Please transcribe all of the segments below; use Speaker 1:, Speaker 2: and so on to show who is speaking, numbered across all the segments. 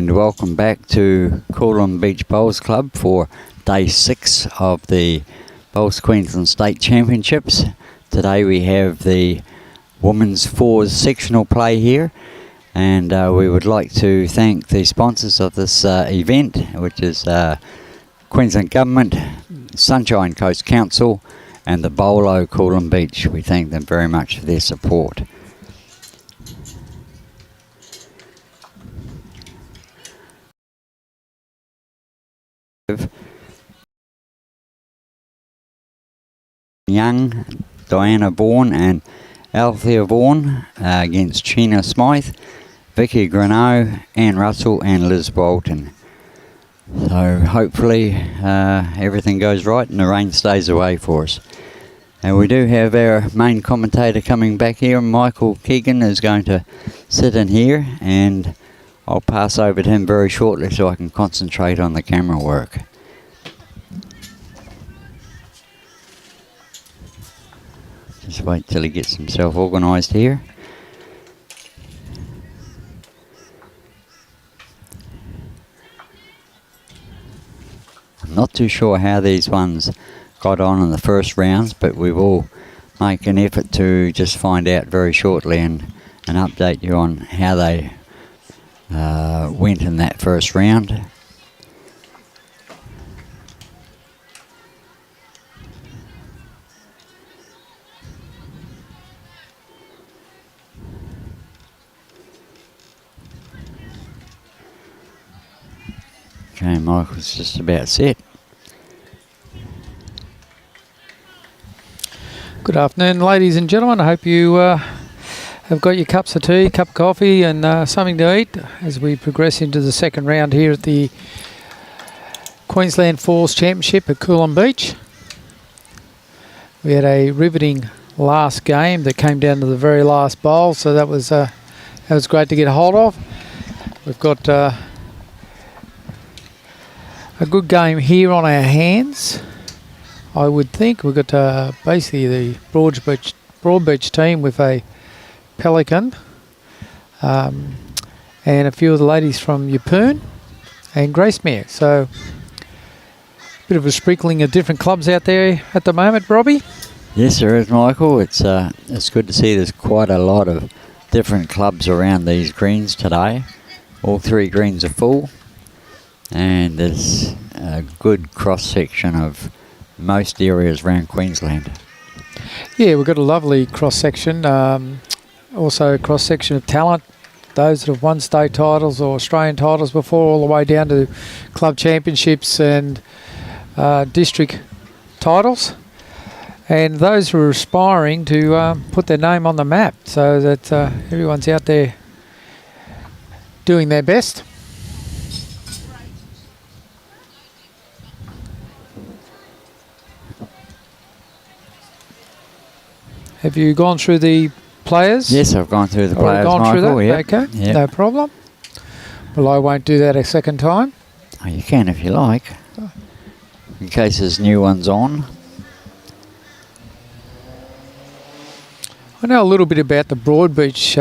Speaker 1: and welcome back to Coolum Beach Bowls Club for day 6 of the Bowls Queensland State Championships. Today we have the Women's Fours sectional play here, and we would like to thank the sponsors of this event, which is Queensland Government, Sunshine Coast Council and the Bowlo Coolum Beach. We thank them very much for their support. Young, Diana Vaughan and Althea Vaughan against Sheena Smyth, Vikki, Grenot, Anne Russell and Liz Walton. So hopefully everything goes right and the rain stays away for us. And we do have our main commentator coming back here. Michael Keegan is going to sit in here, and I'll pass over to him very shortly so I can concentrate on the camera work. Just wait till he gets himself organised here. I'm not too sure how these ones got on in the first rounds, but we will make an effort to just find out very shortly and update you on how they went in that first round. Okay, Michael's just about set.
Speaker 2: Good afternoon, ladies and gentlemen. I hope you have got your cups of tea, cup of coffee and something to eat as we progress into the second round here at the Queensland Fours Championship at Coolum Beach. We had a riveting last game that came down to the very last bowl, so that was great to get a hold of. We've got a good game here on our hands. I would think we've got basically the Broadbeach team with a Pelican and a few of the ladies from Yeppoon and Gracemere. So a bit of a sprinkling of different clubs out there at the moment, Robbie.
Speaker 1: Yes, there is, Michael. It's good to see there's quite a lot of different clubs around these greens today. All 3 greens are full, and there's a good cross-section of most areas around Queensland.
Speaker 2: Yeah, we've got a lovely cross-section, also a cross-section of talent, those that have won state titles or Australian titles before, all the way down to club championships and district titles, and those who are aspiring to put their name on the map so that everyone's out there doing their best. Have you gone through the players?
Speaker 1: Yes, I've gone through the players, Michael.
Speaker 2: Yep. Okay, yep. No problem. Well, I won't do that a second time.
Speaker 1: Oh, you can if you like, in case there's new ones on.
Speaker 2: I know a little bit about the Broadbeach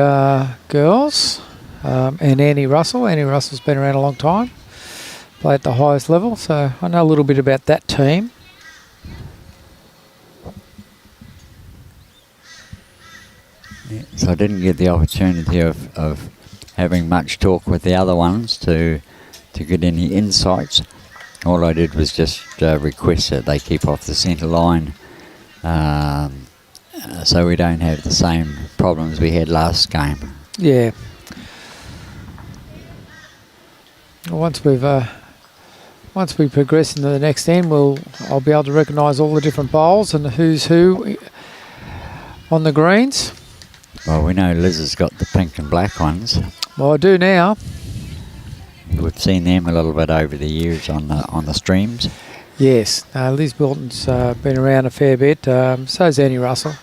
Speaker 2: girls and Annie Russell. Annie Russell's been around a long time, played at the highest level, so I know a little bit about that team.
Speaker 1: Yeah, so I didn't get the opportunity of having much talk with the other ones to get any insights. All I did was just request that they keep off the centre line so we don't have the same problems we had last game.
Speaker 2: Yeah. Once we progress into the next end, I'll be able to recognise all the different bowls and who's who on the greens.
Speaker 1: Well, we know Liz has got the pink and black ones.
Speaker 2: Well, I do now.
Speaker 1: We've seen them a little bit over the years on the streams.
Speaker 2: Yes, Liz Walton's been around a fair bit. So's Annie Russell.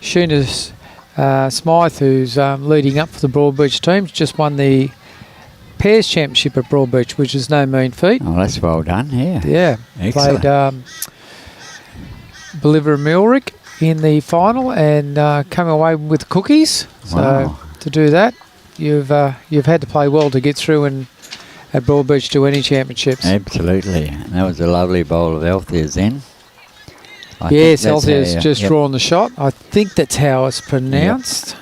Speaker 2: Sheena's Smyth, who's leading up for the Broadbeach teams, just won the Pairs Championship at Broadbeach, which is no mean feat.
Speaker 1: Oh, that's well done, yeah.
Speaker 2: Yeah.
Speaker 1: Excellent.
Speaker 2: Played Bolivia Milrick in the final and came away with cookies. So
Speaker 1: wow.
Speaker 2: to do that, you've had to play well to get through and at Broadbeach to any championships.
Speaker 1: Absolutely. And that was a lovely bowl of Althea's then.
Speaker 2: Yes, Althea's just drawn the shot. I think that's how it's pronounced.
Speaker 1: Yep.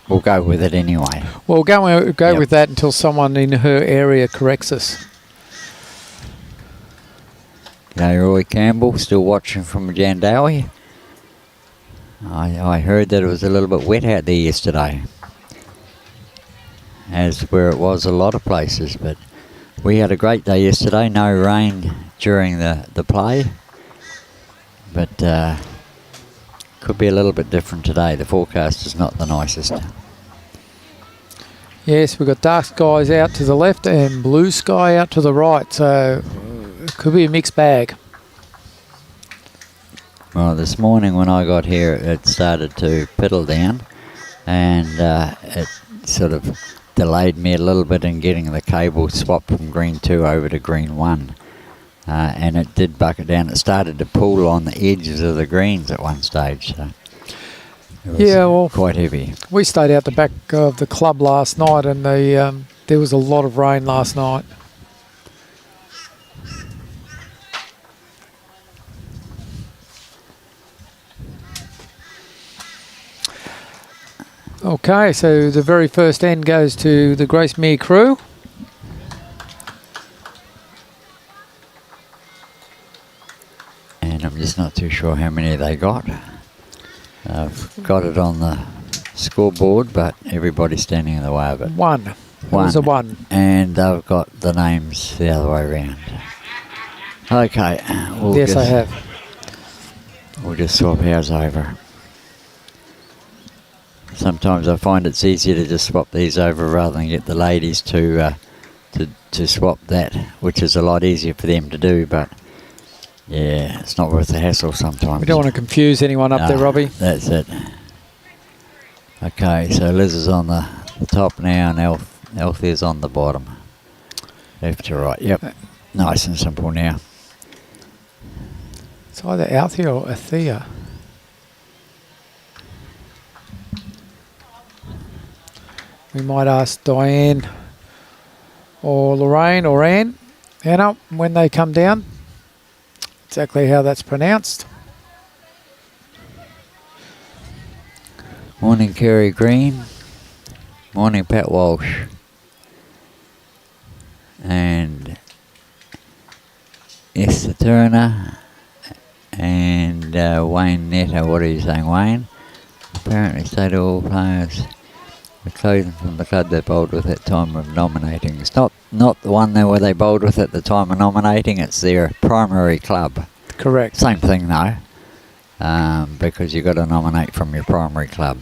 Speaker 1: We'll go with it anyway.
Speaker 2: Well, go with that until someone in her area corrects us.
Speaker 1: G'day, Roy Campbell, still watching from Jandowie. I heard that it was a little bit wet out there yesterday, as where it was a lot of places, but we had a great day yesterday. No rain during the play, but could be a little bit different today. The forecast is not the nicest. Yes,
Speaker 2: we've got dark skies out to the left and blue sky out to the right, so it could be a mixed bag.
Speaker 1: Well, this morning when I got here, it started to piddle down, and it sort of delayed me a little bit in getting the cable swapped from green 2 over to green 1. And it did bucket down. It started to pull on the edges of the greens at one stage. So it was quite heavy.
Speaker 2: We stayed out the back of the club last night, and there was a lot of rain last night. Okay, so the very first end goes to the Gracemere crew.
Speaker 1: And I'm just not too sure how many they got. I've got it on the scoreboard, but everybody's standing in the way of it.
Speaker 2: One. It was a 1.
Speaker 1: And they've got the names the other way around. Okay.
Speaker 2: Yes, I have.
Speaker 1: We'll just swap ours over. Sometimes I find it's easier to just swap these over rather than get the ladies to swap that, which is a lot easier for them to do, but yeah, it's not worth the hassle sometimes.
Speaker 2: We don't want to confuse anyone up there, Robbie.
Speaker 1: That's it. Okay, so Liz is on the top now and Althea's on the bottom. Left to right, yep. Nice and simple now.
Speaker 2: It's either Althea or Althea. We might ask Diane or Lorraine or Anna when they come down exactly how that's pronounced.
Speaker 1: Morning Kerry Green. Morning Pat Walsh. And Esther Turner and Wayne Netter. What are you saying, Wayne? Apparently stayed all players. The clothing from the club they bowled with at the time of nominating. It's not the one there where they bowled with at the time of nominating, it's their primary club.
Speaker 2: Correct.
Speaker 1: Same thing though, because you've got to nominate from your primary club.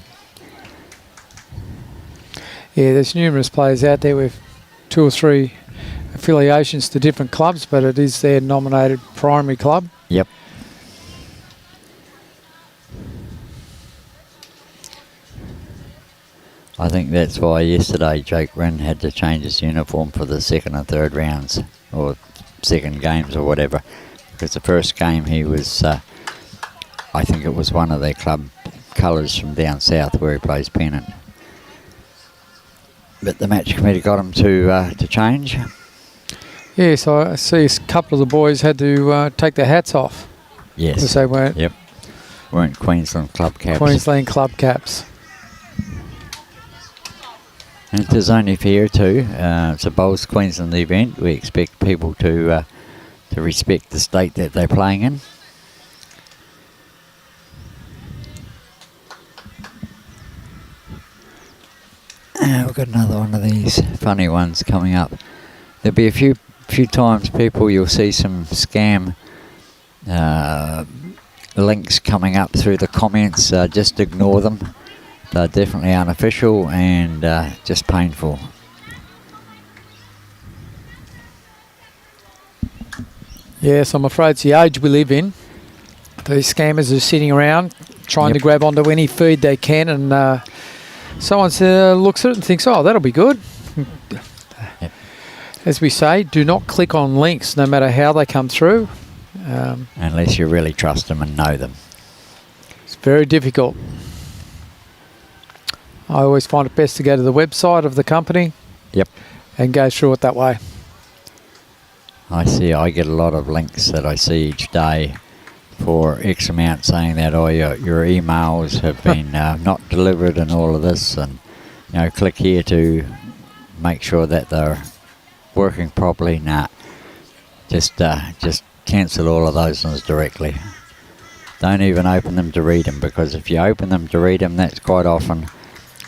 Speaker 2: Yeah, there's numerous players out there with 2 or 3 affiliations to different clubs, but it is their nominated primary club.
Speaker 1: Yep. I think that's why yesterday Jake Wren had to change his uniform for the second and third rounds, or second games or whatever, because the first game he was, I think it was one of their club colours from down south where he plays pennant. But the match committee got him to change.
Speaker 2: Yeah, so I see a couple of the boys had to take their hats off.
Speaker 1: Yes.
Speaker 2: Because they
Speaker 1: weren't Queensland club caps.
Speaker 2: Queensland club caps.
Speaker 1: And it is only fair too. It's a Bowls Queensland event. We expect people to respect the state that they're playing in. We've got another one of these funny ones coming up. There'll be a few times you'll see some scam links coming up through the comments. Just ignore them. They're definitely unofficial and just painful.
Speaker 2: Yes, I'm afraid it's the age we live in. These scammers are sitting around trying to grab onto any feed they can, and someone looks at it and thinks, oh, that'll be good.
Speaker 1: Yep.
Speaker 2: As we say, do not click on links no matter how they come through.
Speaker 1: Unless you really trust them and know them.
Speaker 2: It's very difficult. I always find it best to go to the website of the company.
Speaker 1: Yep.
Speaker 2: And go through it that way.
Speaker 1: I get a lot of links that I see each day for X amount saying that, oh, your emails have been not delivered and all of this, and click here to make sure that they're working properly. Nah, just cancel all of those ones directly. Don't even open them to read them, because if you open them to read them, that's quite often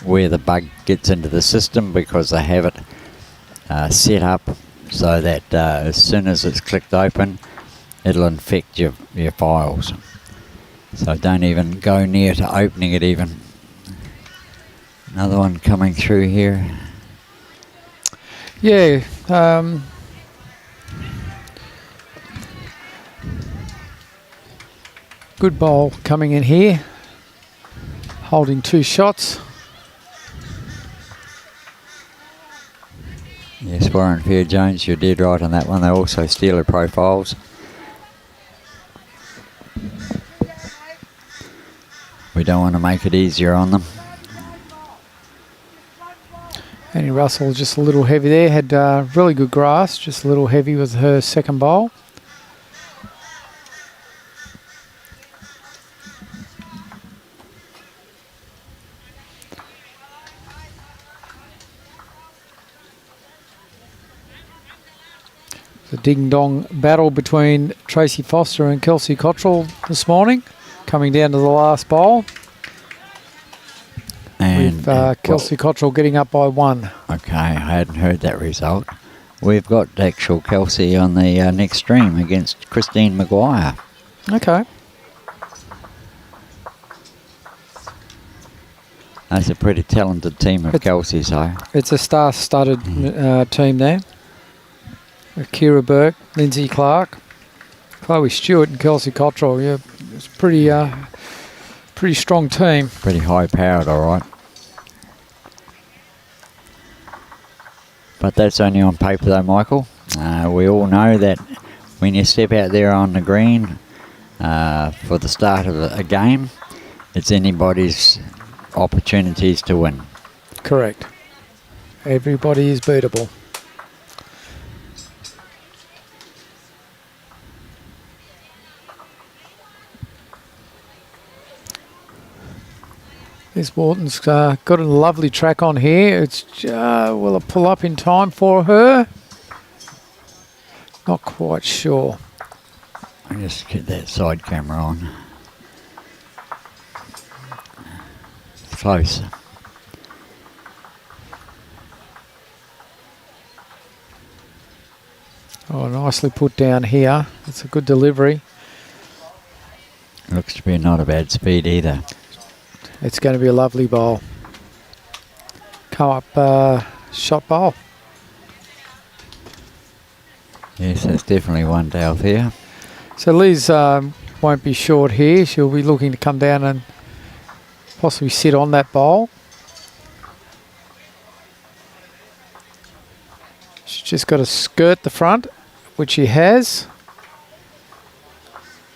Speaker 1: where the bug gets into the system, because they have it set up so that as soon as it's clicked open, it'll infect your files. So don't even go near to opening it even. Another one coming through here.
Speaker 2: Yeah. Good bowl coming in here. Holding 2 shots.
Speaker 1: Yes, Warren Fair-Jones, you're dead right on that one. They're also Steeler profiles. We don't want to make it easier on them.
Speaker 2: Annie Russell just a little heavy there. Had really good grass, just a little heavy with her second bowl. The ding-dong battle between Tracy Foster and Kelsey Cottrell this morning, coming down to the last bowl.
Speaker 1: And
Speaker 2: with Kelsey Cottrell getting up by 1.
Speaker 1: Okay, I hadn't heard that result. We've got actual Kelsey on the next stream against Christine Maguire.
Speaker 2: Okay.
Speaker 1: That's a pretty talented team of Kelseys, though.
Speaker 2: It's a star-studded team there. Kira Burke, Lindsay Clark, Chloe Stewart and Kelsey Cottrell. Yeah, it's pretty strong team.
Speaker 1: Pretty high-powered, all right. But that's only on paper, though, Michael. We all know that when you step out there on the green for the start of a game, it's anybody's opportunities to win.
Speaker 2: Correct. Everybody is beatable. This Walton's got a lovely track on here. It's will it pull up in time for her? Not quite sure.
Speaker 1: I'll just get that side camera on. Close.
Speaker 2: Oh, nicely put down here. It's a good delivery.
Speaker 1: Looks to be not a bad speed either.
Speaker 2: It's going to be a lovely bowl. Come up shot bowl.
Speaker 1: Yes, that's definitely one to Althea.
Speaker 2: So Liz won't be short here. She'll be looking to come down and possibly sit on that bowl. She's just got to skirt the front, which she has.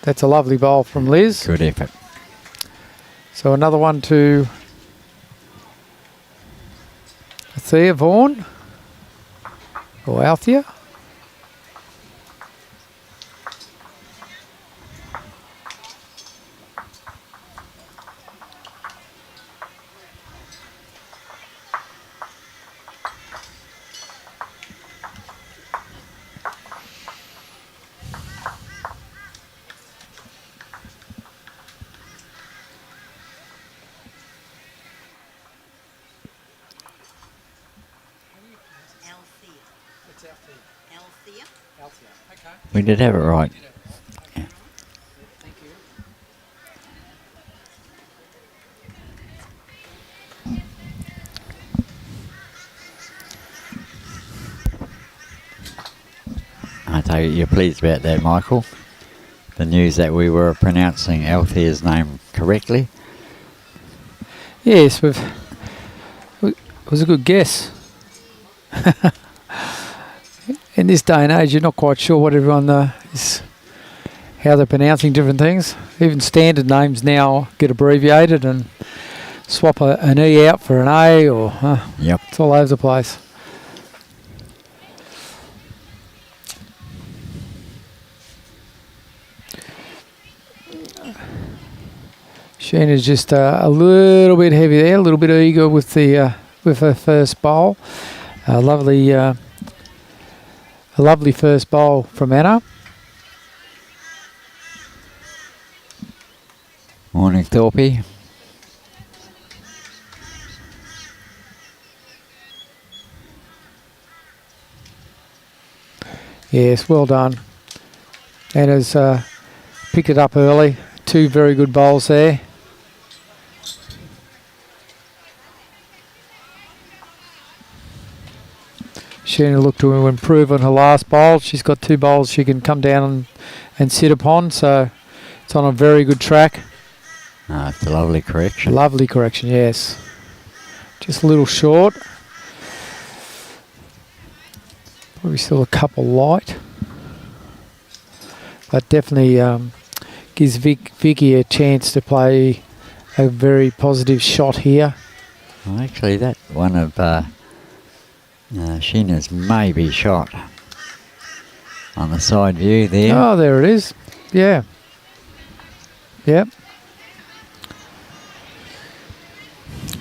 Speaker 2: That's a lovely bowl from Liz.
Speaker 1: Good effort.
Speaker 2: So another one to Althea Vaughan or Althea.
Speaker 1: We did have it right. Yeah.
Speaker 2: Thank you.
Speaker 1: I take it you're pleased about that, Michael. The news that we were pronouncing Althea's name correctly.
Speaker 2: Yes, it was a good guess. In this day and age, you're not quite sure what everyone is, how they're pronouncing different things. Even standard names now get abbreviated, and swap an E out for an A, or
Speaker 1: Yep.
Speaker 2: it's all over the place. Sheena's just a little bit heavy there, a little bit eager with the with her first bowl. A lovely first bowl from Anna.
Speaker 1: Morning, Thorpe.
Speaker 2: Yes, well done. Anna's picked it up early. 2 very good bowls there. Sheena looked to improve on her last bowl. She's got 2 bowls she can come down and sit upon, so it's on a very good track.
Speaker 1: It's a lovely correction.
Speaker 2: Lovely correction, yes. Just a little short. Probably still a couple light. But definitely gives Vikki a chance to play a very positive shot here.
Speaker 1: Well, actually, that one of Sheena's maybe shot on the side view there.
Speaker 2: Oh, there it is. Yeah. Yep.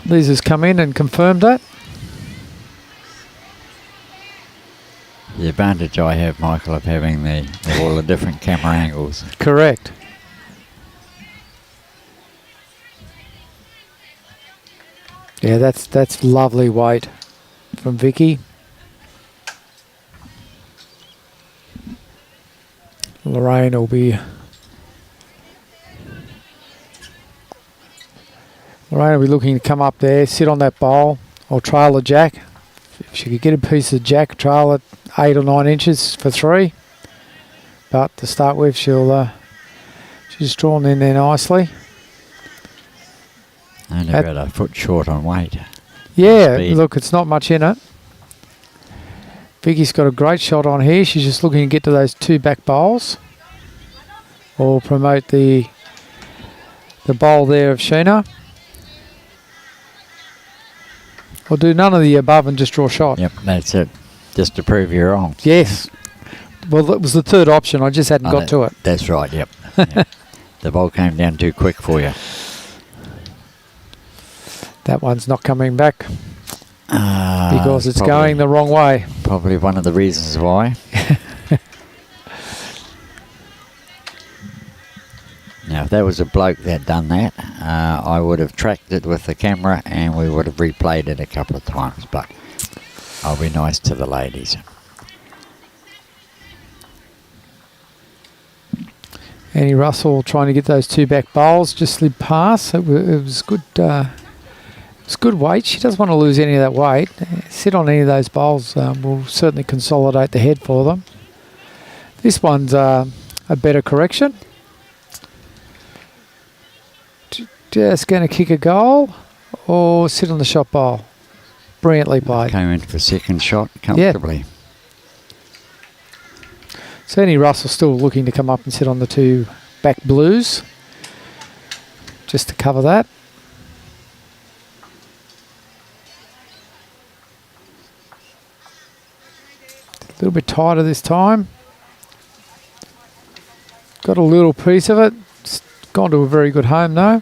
Speaker 2: Lisa's come in and confirmed that.
Speaker 1: The advantage I have, Michael, of having all the different camera angles.
Speaker 2: Correct. Yeah, that's lovely weight from Vikki. Lorraine will be looking to come up there, sit on that bowl, or trail the jack. If she could get a piece of jack, trail it 8 or 9 inches for 3. But to start with, she's drawn in there nicely.
Speaker 1: Only about a foot short on weight.
Speaker 2: Yeah,
Speaker 1: Speed.
Speaker 2: look, it's not much in it. Vikki's got a great shot on here. She's just looking to get to those 2 back bowls, or promote the bowl there of Sheena. Or do none of the above and just draw a shot.
Speaker 1: Yep, that's it. Just to prove you're wrong.
Speaker 2: Yes. Well, that was the 3rd option. I just hadn't got to it.
Speaker 1: That's right, yep. Yep. The ball came down too quick for you.
Speaker 2: That one's not coming back because it's
Speaker 1: probably
Speaker 2: going the wrong way.
Speaker 1: Probably one of the reasons why. Now, if that was a bloke that done that, I would have tracked it with the camera and we would have replayed it a couple of times, but I'll be nice to the ladies.
Speaker 2: Annie Russell trying to get those 2 back bowls, just slid past. It was good. It's good weight. She doesn't want to lose any of that weight. Sit on any of those bowls will certainly consolidate the head for them. This one's a better correction. Just going to kick a goal or sit on the shot bowl. Brilliantly played.
Speaker 1: Came in for a second shot comfortably.
Speaker 2: Yeah. So Annie Russell still looking to come up and sit on the 2 back blues. Just to cover that. A little bit tighter this time. Got a little piece of it. It's gone to a very good home though.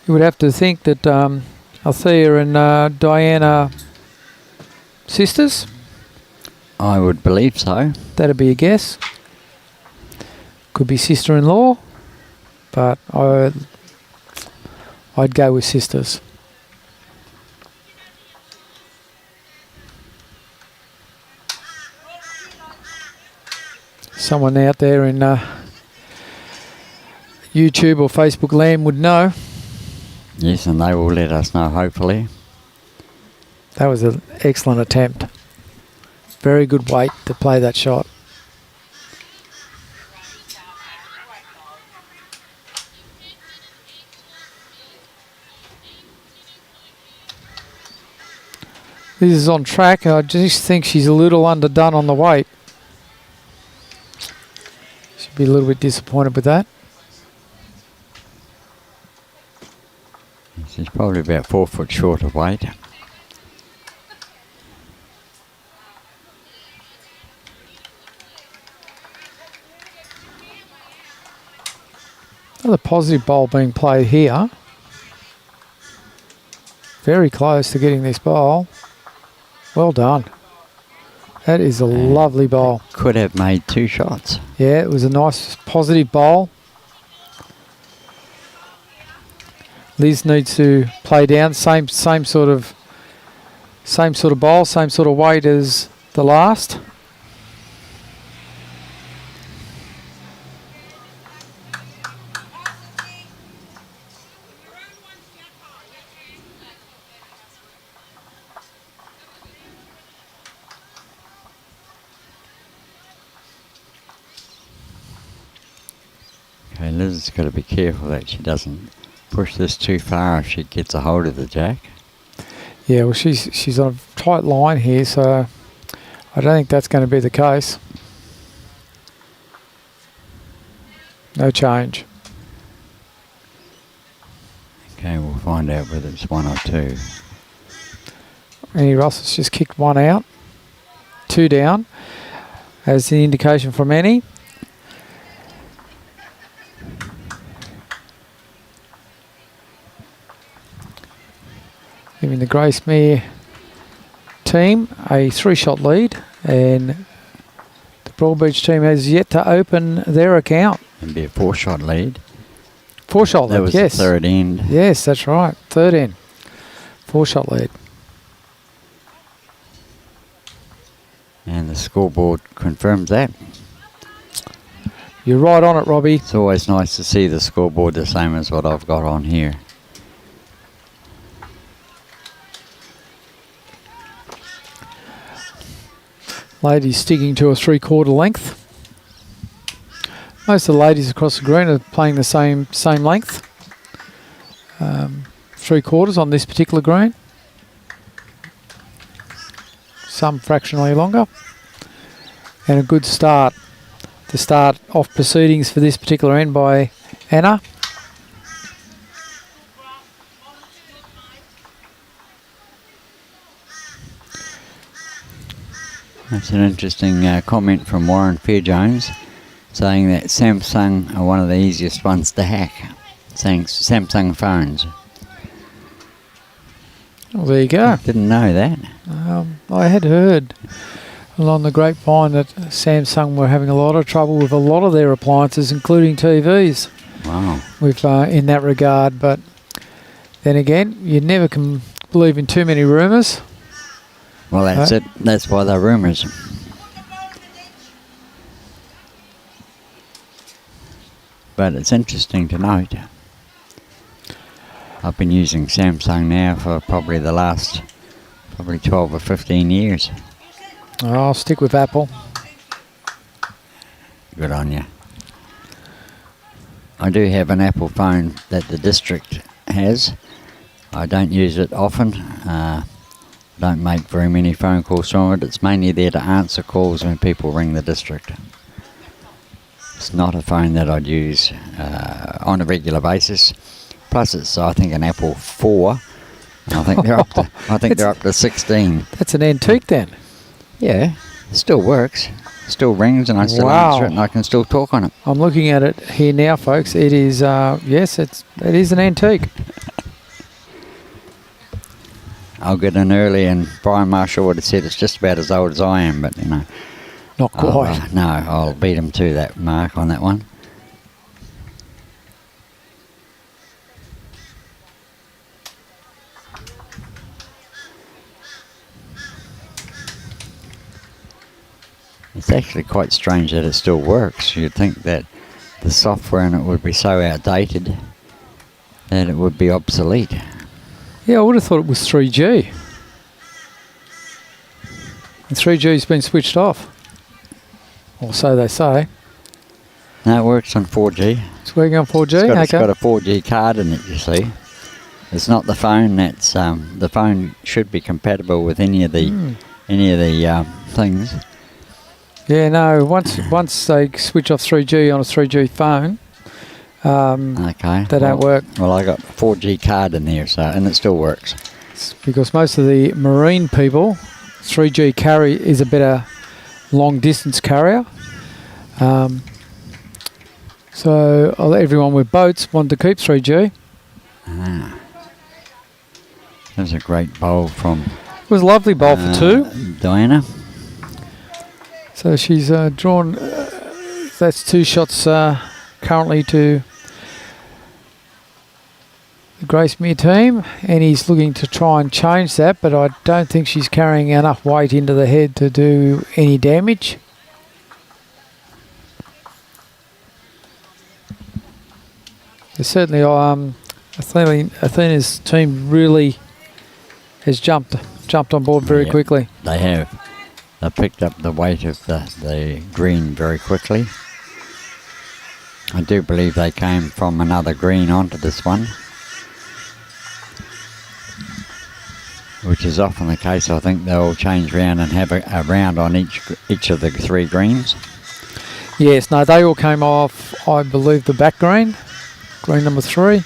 Speaker 2: You would have to think that Althea and Diana sisters.
Speaker 1: I would believe so.
Speaker 2: That'd be a guess. Could be sister-in-law, but I'd go with sisters. Someone out there in YouTube or Facebook land would know.
Speaker 1: Yes, and they will let us know, hopefully.
Speaker 2: That was an excellent attempt. Very good weight to play that shot. Liz is on track. I just think she's a little underdone on the weight. She'd be a little bit disappointed with that.
Speaker 1: She's probably about 4 foot short of weight.
Speaker 2: Another positive bowl being played here. Very close to getting this bowl. Well done. That is a lovely bowl.
Speaker 1: Could have made 2 shots.
Speaker 2: Yeah, it was a nice positive bowl. Liz needs to play down. Same sort of bowl, same sort of weight as the last.
Speaker 1: Okay, Liz has got to be careful that she doesn't push this too far if she gets a hold of the jack.
Speaker 2: Yeah, well, she's on a tight line here, so I don't think that's going to be the case. No change.
Speaker 1: Okay, we'll find out whether it's 1 or 2.
Speaker 2: Annie Russell's just kicked 1 out. 2 down. As the indication from Annie. Giving the Gracemere team a 3-shot lead, and the Broadbeach team has yet to open their account.
Speaker 1: It'd be a 4-shot lead.
Speaker 2: 4-shot lead,
Speaker 1: That was
Speaker 2: yes.
Speaker 1: the third end.
Speaker 2: Yes, that's right. Third end. 4-shot lead.
Speaker 1: And the scoreboard confirms that.
Speaker 2: You're right on it, Robbie.
Speaker 1: It's always nice to see the scoreboard the same as what I've got on here.
Speaker 2: Ladies sticking to a 3/4 length. Most of the ladies across the green are playing the same length. 3/4 on this particular green. Some fractionally longer. And a good start to start off proceedings for this particular end by Anna.
Speaker 1: That's an interesting comment from Warren Fairjones, saying that Samsung are one of the easiest ones to hack. Saying Samsung phones.
Speaker 2: Well, there you go.
Speaker 1: Didn't know that.
Speaker 2: I had heard along the grapevine that Samsung were having a lot of trouble with a lot of their appliances, including TVs.
Speaker 1: Wow.
Speaker 2: With in that regard, but then again, you never can believe in too many rumours.
Speaker 1: Well, that's it. That's why they're rumours. But it's interesting to note. I've been using Samsung now for probably the last 12 or 15 years.
Speaker 2: I'll stick with Apple.
Speaker 1: Good on you. I do have an Apple phone that the district has. I don't use it often. Don't make very many phone calls from it. It's mainly there to answer calls when people ring the district. It's not a phone that I'd use on a regular basis. Plus, it's I think an Apple 4. And I think they're up to. I think they're up to 16.
Speaker 2: That's an antique then.
Speaker 1: Yeah, it still works. Still rings, and I still answer it, and I can still talk on it.
Speaker 2: I'm looking at it here now, folks. It is yes, it is an antique.
Speaker 1: I'll get in early, and Brian Marshall would have said it's just about as old as I am, but you know.
Speaker 2: Not quite.
Speaker 1: No, I'll beat him to that mark on that one. It's actually quite strange that it still works. You'd think that the software in it would be so outdated that it would be obsolete.
Speaker 2: Yeah, I would have thought it was 3G. And 3G's been switched off. Or so they say.
Speaker 1: No, it works on 4G.
Speaker 2: It's working on 4G?
Speaker 1: It's got a 4G card in it, you see. It's not the phone. That's the phone should be compatible with any of the things.
Speaker 2: Yeah, no. Once they switch off 3G on a 3G phone,
Speaker 1: Okay.
Speaker 2: they don't work.
Speaker 1: Well, I got a 4G card in there, and it still works.
Speaker 2: It's because most of the marine people, 3G carry is a better long distance carrier. So everyone with boats want to keep 3G.
Speaker 1: There's a great bowl from
Speaker 2: It was a lovely bowl for two.
Speaker 1: Diana.
Speaker 2: So she's drawn, that's 2 shots currently to the Gracemere team, and he's looking to try and change that, but I don't think she's carrying enough weight into the head to do any damage. There's certainly, Athena's team really has jumped on board very quickly.
Speaker 1: They have. They picked up the weight of the green very quickly. I do believe they came from another green onto this one, which is often the case. I think they'll change round and have a round on each of the 3 greens.
Speaker 2: Yes, no, they all came off, I believe, the back green number 3,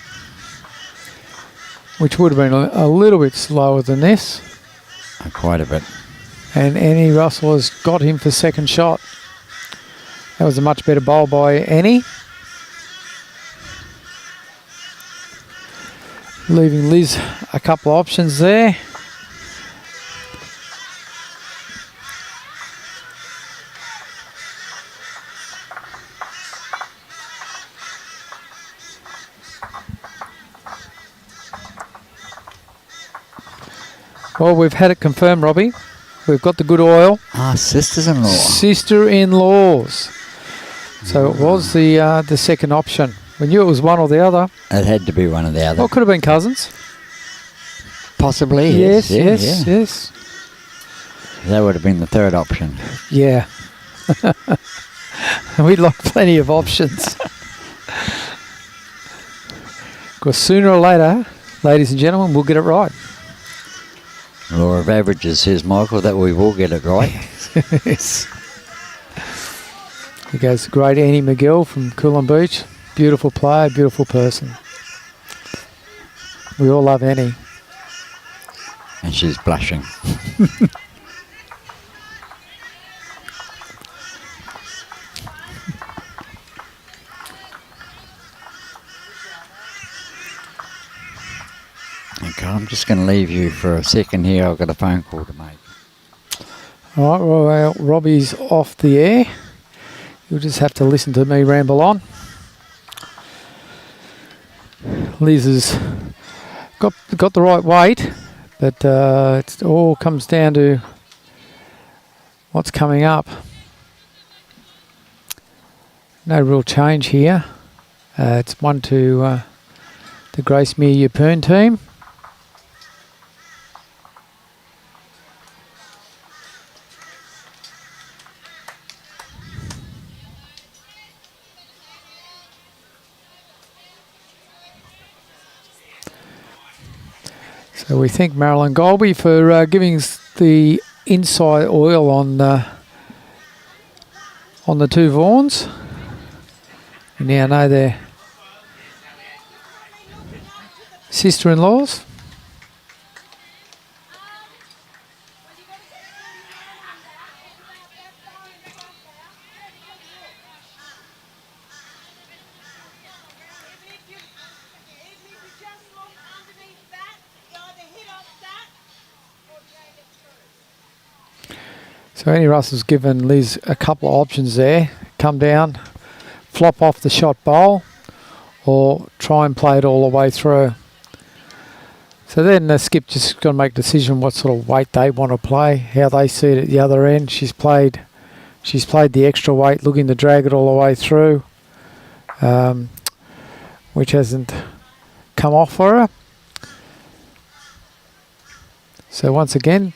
Speaker 2: which would have been a little bit slower than this.
Speaker 1: Quite a bit.
Speaker 2: And Annie Russell has got him for second shot. That was a much better bowl by Annie. Leaving Liz a couple of options there. Well, we've had it confirmed, Robbie. We've got the good oil.
Speaker 1: Sisters-in-law.
Speaker 2: Sister-in-laws. So it was the second option. We knew it was one or the other.
Speaker 1: It had to be one or the other.
Speaker 2: Well, it could have been cousins.
Speaker 1: Possibly,
Speaker 2: Yes.
Speaker 1: That would have been the third option.
Speaker 2: Yeah. We'd like plenty of options. Because sooner or later, ladies and gentlemen, we'll get it right.
Speaker 1: Law of averages says, Michael, that we will get it right.
Speaker 2: Yes. Here goes the great Annie McGill from Coolum Beach. Beautiful player, beautiful person. We all love Annie.
Speaker 1: And she's blushing. Okay, I'm just going to leave you for a second here. I've got a phone call to make.
Speaker 2: All right, well, Robbie's off the air. You'll just have to listen to me ramble on. Liz has got the right weight, but it all comes down to what's coming up. No real change here. It's 1 to the Gracemere Yeppoon team. So we thank Marilyn Golby for giving us the inside oil on the 2 Vaughans. We now know they're sister-in-laws. So Annie Russell's given Liz a couple of options there. Come down, flop off the shot bowl, or try and play it all the way through. So then the skip just got to make a decision what sort of weight they want to play, how they see it at the other end. She's played the extra weight, looking to drag it all the way through, which hasn't come off for her. So once again,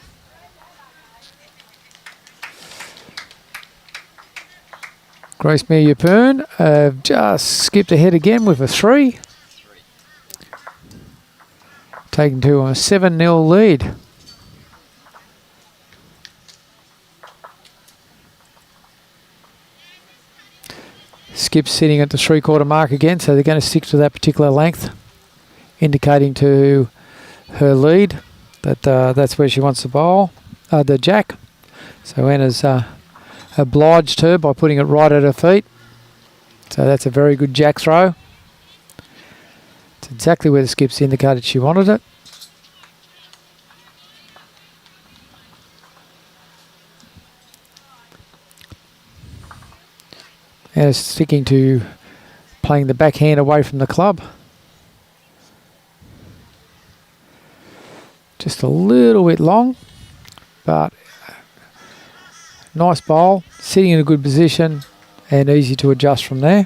Speaker 2: Gracemere Yeppoon just skipped ahead again with a 3. taken to a 7-0 lead. Skip's sitting at the 3/4 mark again, so they're going to stick to that particular length, indicating to her lead that that's where she wants to bowl, the jack. So Anna's obliged her by putting it right at her feet. So that's a very good jack throw. It's exactly where the skip's indicated she wanted it. And sticking to playing the backhand away from the club. Just a little bit long, but nice bowl, sitting in a good position and easy to adjust from there.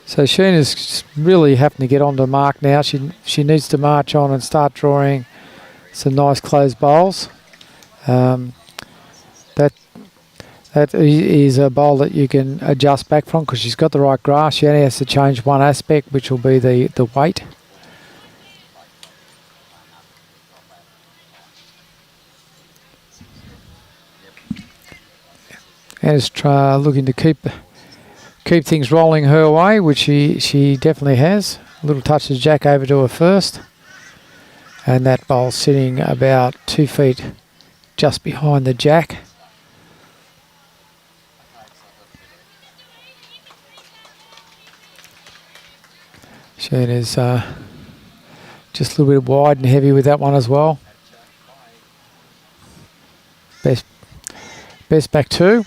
Speaker 2: So Sheena's really having to get on the mark now. She needs to march on and start drawing some nice closed bowls. That is a bowl that you can adjust back from because she's got the right grass. She only has to change one aspect, which will be the weight. And is looking to keep things rolling her way, which she definitely has. A little touch of jack over to her first. And that bowl sitting about 2 feet just behind the jack. Sheena's just a little bit wide and heavy with that one as well. Best back two.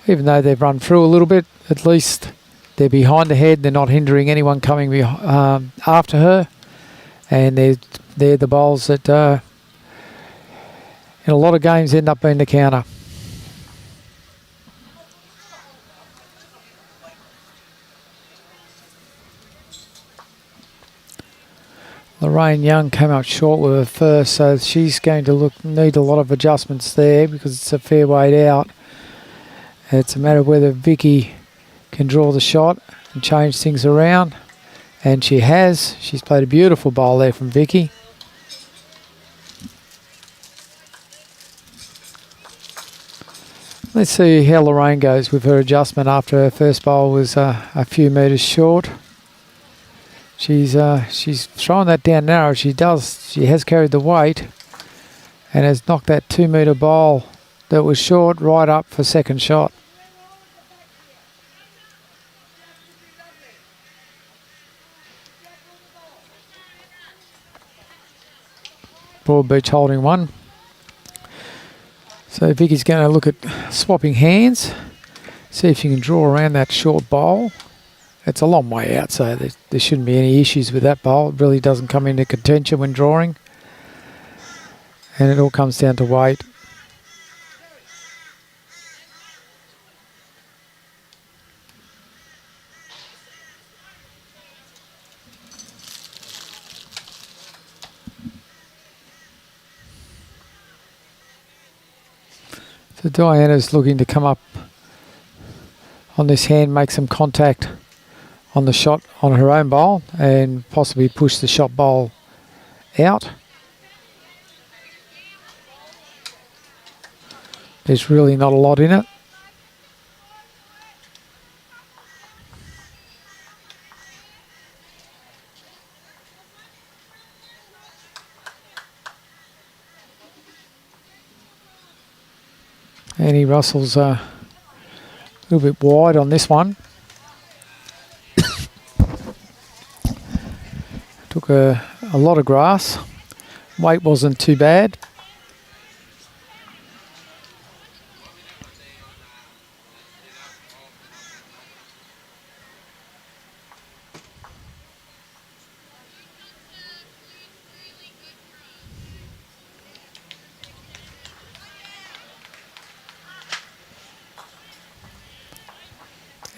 Speaker 2: Even though they've run through a little bit, at least they're behind the head. They're not hindering anyone coming after her. And they're the bowls that in a lot of games end up being the counter. Lorraine Young came up short with her first, so she's going to need a lot of adjustments there because it's a fair weight out. It's a matter of whether Vikki can draw the shot and change things around, and she has. She's played a beautiful bowl there from Vikki. Let's see how Lorraine goes with her adjustment after her first bowl was a few metres short. She's thrown that down narrow. She has carried the weight and has knocked that 2 metre bowl that was short right up for second shot. Broadbeach holding one. So Vikki's going to look at swapping hands, see if she can draw around that short bowl. It's a long way out, so there shouldn't be any issues with that bowl. It really doesn't come into contention when drawing. And it all comes down to weight. So Diana's looking to come up on this hand, make some contact on the shot on her own bowl and possibly push the shot bowl out. There's really not a lot in it. Annie Russell's a little bit wide on this one. Took a lot of grass. Weight wasn't too bad.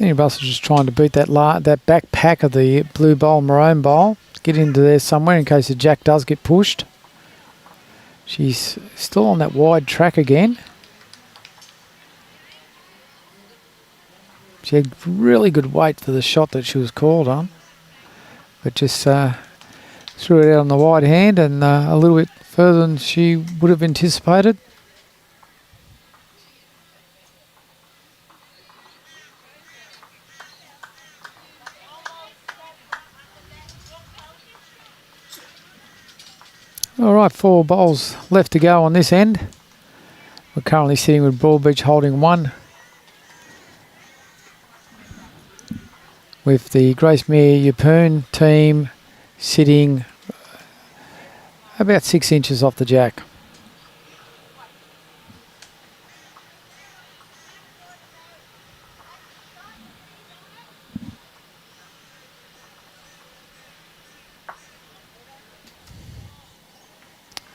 Speaker 2: Annie Russell's just trying to beat that back pack of the blue bowl, maroon bowl. Get into there somewhere in case the jack does get pushed. She's still on that wide track again. She had really good weight for the shot that she was called on, but just threw it out on the wide hand and a little bit further than she would have anticipated. All right, 4 bowls left to go on this end. We're currently sitting with Broadbeach holding 1, with the Gracemere Yeppoon team sitting about 6 inches off the jack.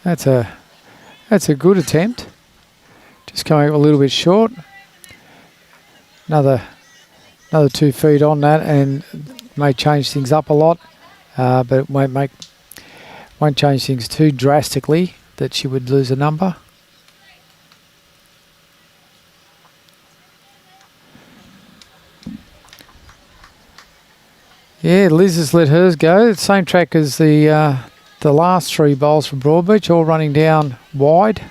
Speaker 2: That's a good attempt. Just coming up a little bit short. Another 2 feet on that, and may change things up a lot, but it won't change things too drastically that she would lose a number. Yeah, Liz has let hers go. Same track as the last 3 bowls from Broadbeach, all running down wide.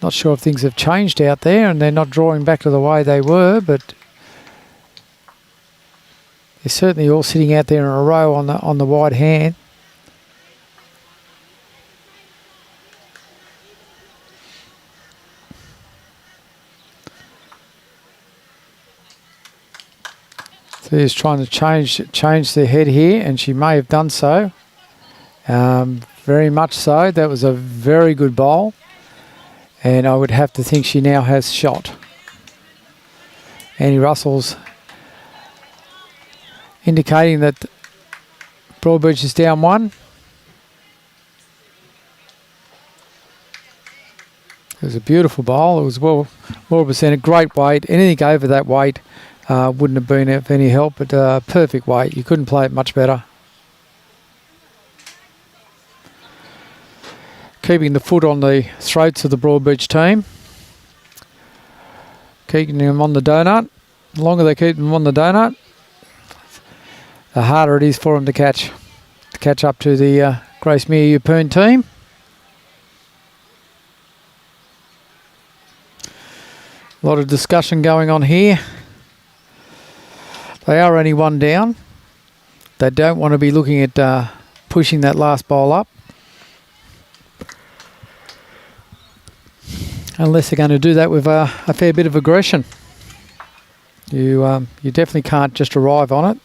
Speaker 2: Not sure if things have changed out there and they're not drawing back to the way they were, but they're certainly all sitting out there in a row on the wide hand. So he's trying to change their head here, and she may have done so. Very much so. That was a very good bowl, and I would have to think she now has shot. Annie Russell's indicating that Broadbeach is down 1. It was a beautiful bowl. It was well represented. Great weight. Anything over that weight wouldn't have been of any help, but perfect weight. You couldn't play it much better. Keeping the foot on the throats of the Broadbeach team. Keeping them on the donut. The longer they keep them on the donut, the harder it is for them to catch up to the Gracemere Yeppoon team. A lot of discussion going on here. They are only 1 down. They don't want to be looking at pushing that last bowl up, unless they're going to do that with a fair bit of aggression. You definitely can't just arrive on it,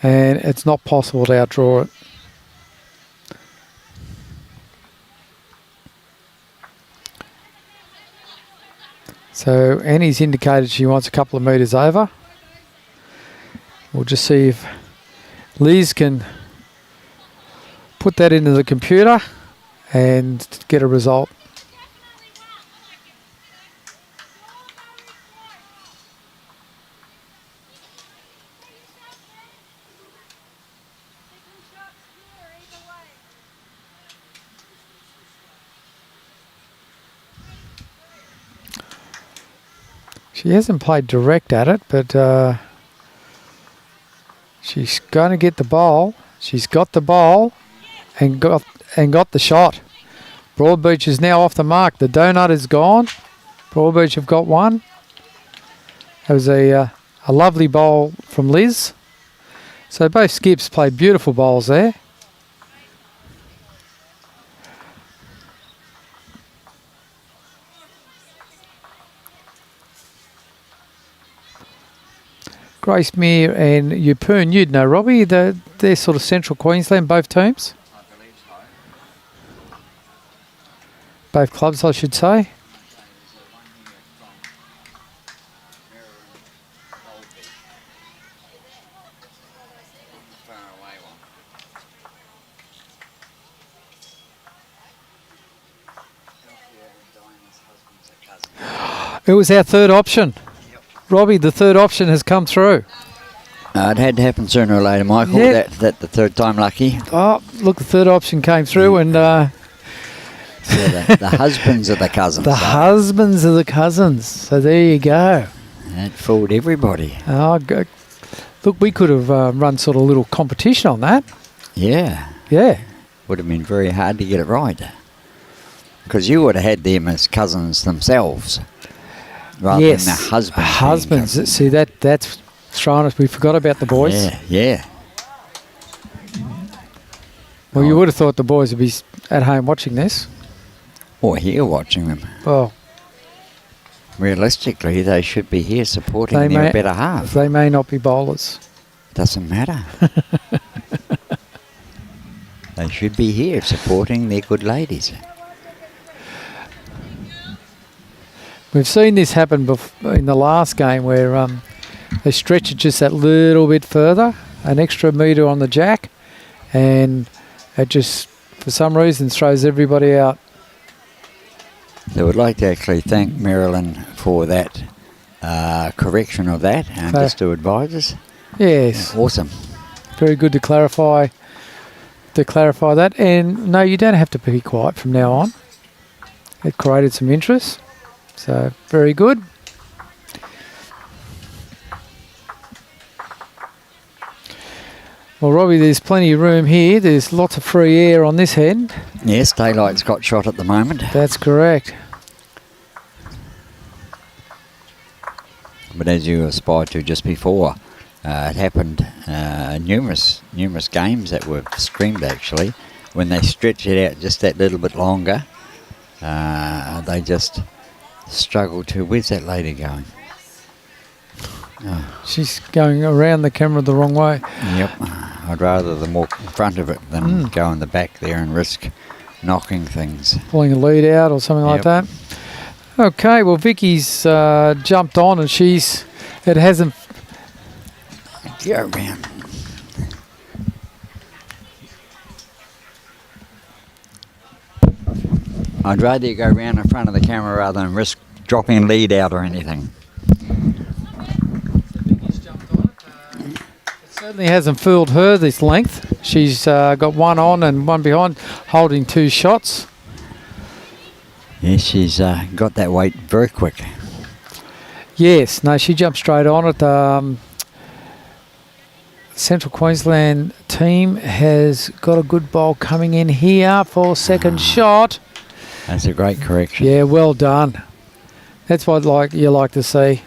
Speaker 2: and it's not possible to outdraw it. So Annie's indicated she wants a couple of metres over. We'll just see if Liz can put that into the computer and get a result. She hasn't played direct at it, but she's going to get the bowl. She's got the bowl and got the shot. Broadbeach is now off the mark. The donut is gone. Broadbeach have got 1. That was a lovely bowl from Liz. So both skips played beautiful bowls there. Gracemere and Yeppoon, you'd know, Robbie, they're sort of central Queensland, both teams.
Speaker 1: I believe so.
Speaker 2: Both clubs, I should say. It was our third option. Robbie, the third option has come through.
Speaker 1: It had to happen sooner or later, Michael.
Speaker 2: Yep.
Speaker 1: That the third time lucky.
Speaker 2: Oh, look, the third option came through, and
Speaker 1: So the husbands of the cousins.
Speaker 2: The husbands of the cousins. So there you go.
Speaker 1: That fooled everybody.
Speaker 2: Oh, look, we could have run sort of a little competition on that.
Speaker 1: Yeah.
Speaker 2: Yeah.
Speaker 1: Would have been very hard to get it right. Because you would have had them as cousins themselves. Rather than the husbands.
Speaker 2: Husbands. See, that's thrown us. We forgot about the boys.
Speaker 1: Yeah, yeah.
Speaker 2: Well, you would have thought the boys would be at home watching this.
Speaker 1: Or here watching them.
Speaker 2: Well,
Speaker 1: realistically, they should be here supporting their better half.
Speaker 2: They may not be bowlers.
Speaker 1: Doesn't matter. They should be here supporting their good ladies.
Speaker 2: We've seen this happen in the last game where they stretch it just that little bit further, an extra metre on the jack, and it just, for some reason, throws everybody out.
Speaker 1: So we'd like to actually thank Marilyn for that correction of that, and just to advise us.
Speaker 2: Yes.
Speaker 1: Awesome.
Speaker 2: Very good to clarify that. And no, you don't have to be quiet from now on. It created some interest. So, very good. Well, Robbie, there's plenty of room here. There's lots of free air on this end.
Speaker 1: Yes, daylight's got shot at the moment.
Speaker 2: That's correct.
Speaker 1: But as you aspired to just before, it happened numerous games that were streamed actually. When they stretch it out just that little bit longer, they just struggle to... Where's that lady going? Oh.
Speaker 2: She's going around the camera the wrong way.
Speaker 1: Yep. I'd rather them walk in front of it than go in the back there and risk knocking things.
Speaker 2: Pulling a lead out or something like that. Okay, well, Vikki's jumped on and it hasn't...
Speaker 1: Go around. I'd rather you go round in front of the camera rather than risk dropping lead out or anything.
Speaker 2: Vikki's jumped on it. It certainly hasn't fooled her this length. She's got one on and one behind, holding 2 shots.
Speaker 1: Yes, she's got that weight very quick.
Speaker 2: Yes, no, she jumped straight on it. Central Queensland team has got a good bowl coming in here for second shot.
Speaker 1: That's a great correction.
Speaker 2: Yeah, well done. That's what you like to see.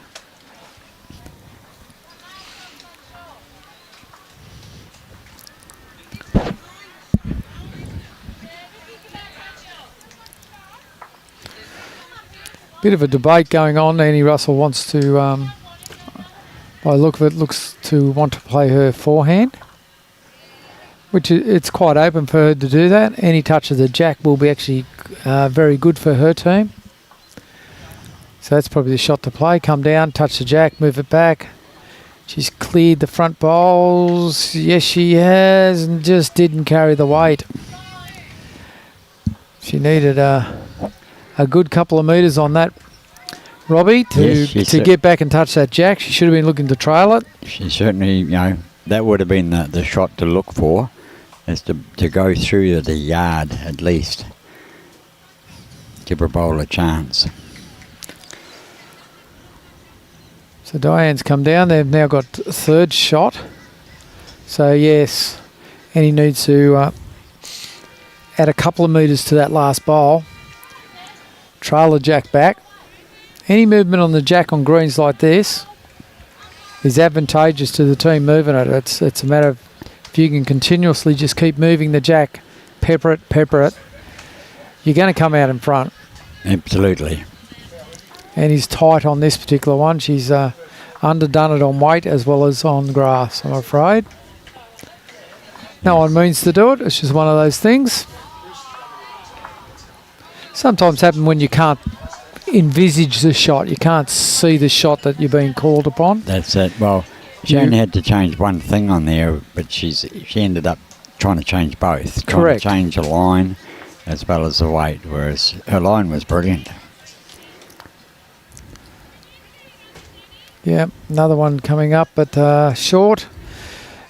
Speaker 2: Bit of a debate going on. Annie Russell wants to, by the look of it, looks to want to play her forehand, which it's quite open for her to do that. Any touch of the jack will be actually very good for her team. So that's probably the shot to play. Come down, touch the jack, move it back. She's cleared the front bowls. Yes, she has, and just didn't carry the weight. She needed a good couple of metres on that, Robbie, to get back and touch that jack. She should have been looking to trail it.
Speaker 1: She certainly, that would have been the shot to look for, is to go through the yard at least. Give her bowl a chance.
Speaker 2: So Diane's come down. They've now got third shot. So yes, Annie needs to add a couple of metres to that last bowl. Trail the jack back. Any movement on the jack on greens like this is advantageous to the team moving it. It's a matter of if you can continuously just keep moving the jack, pepper it, you're going to come out in front.
Speaker 1: Absolutely.
Speaker 2: And he's tight on this particular one. She's underdone it on weight as well as on grass, I'm afraid. No one means to do it. It's just one of those things. Sometimes happen when you can't envisage the shot. You can't see the shot that you're being called upon.
Speaker 1: That's it. Well, she only had to change one thing on there, but she ended up trying to change both.
Speaker 2: Correct.
Speaker 1: Trying to change the line as well as the weight, whereas her line was brilliant.
Speaker 2: Yeah, another one coming up, but short.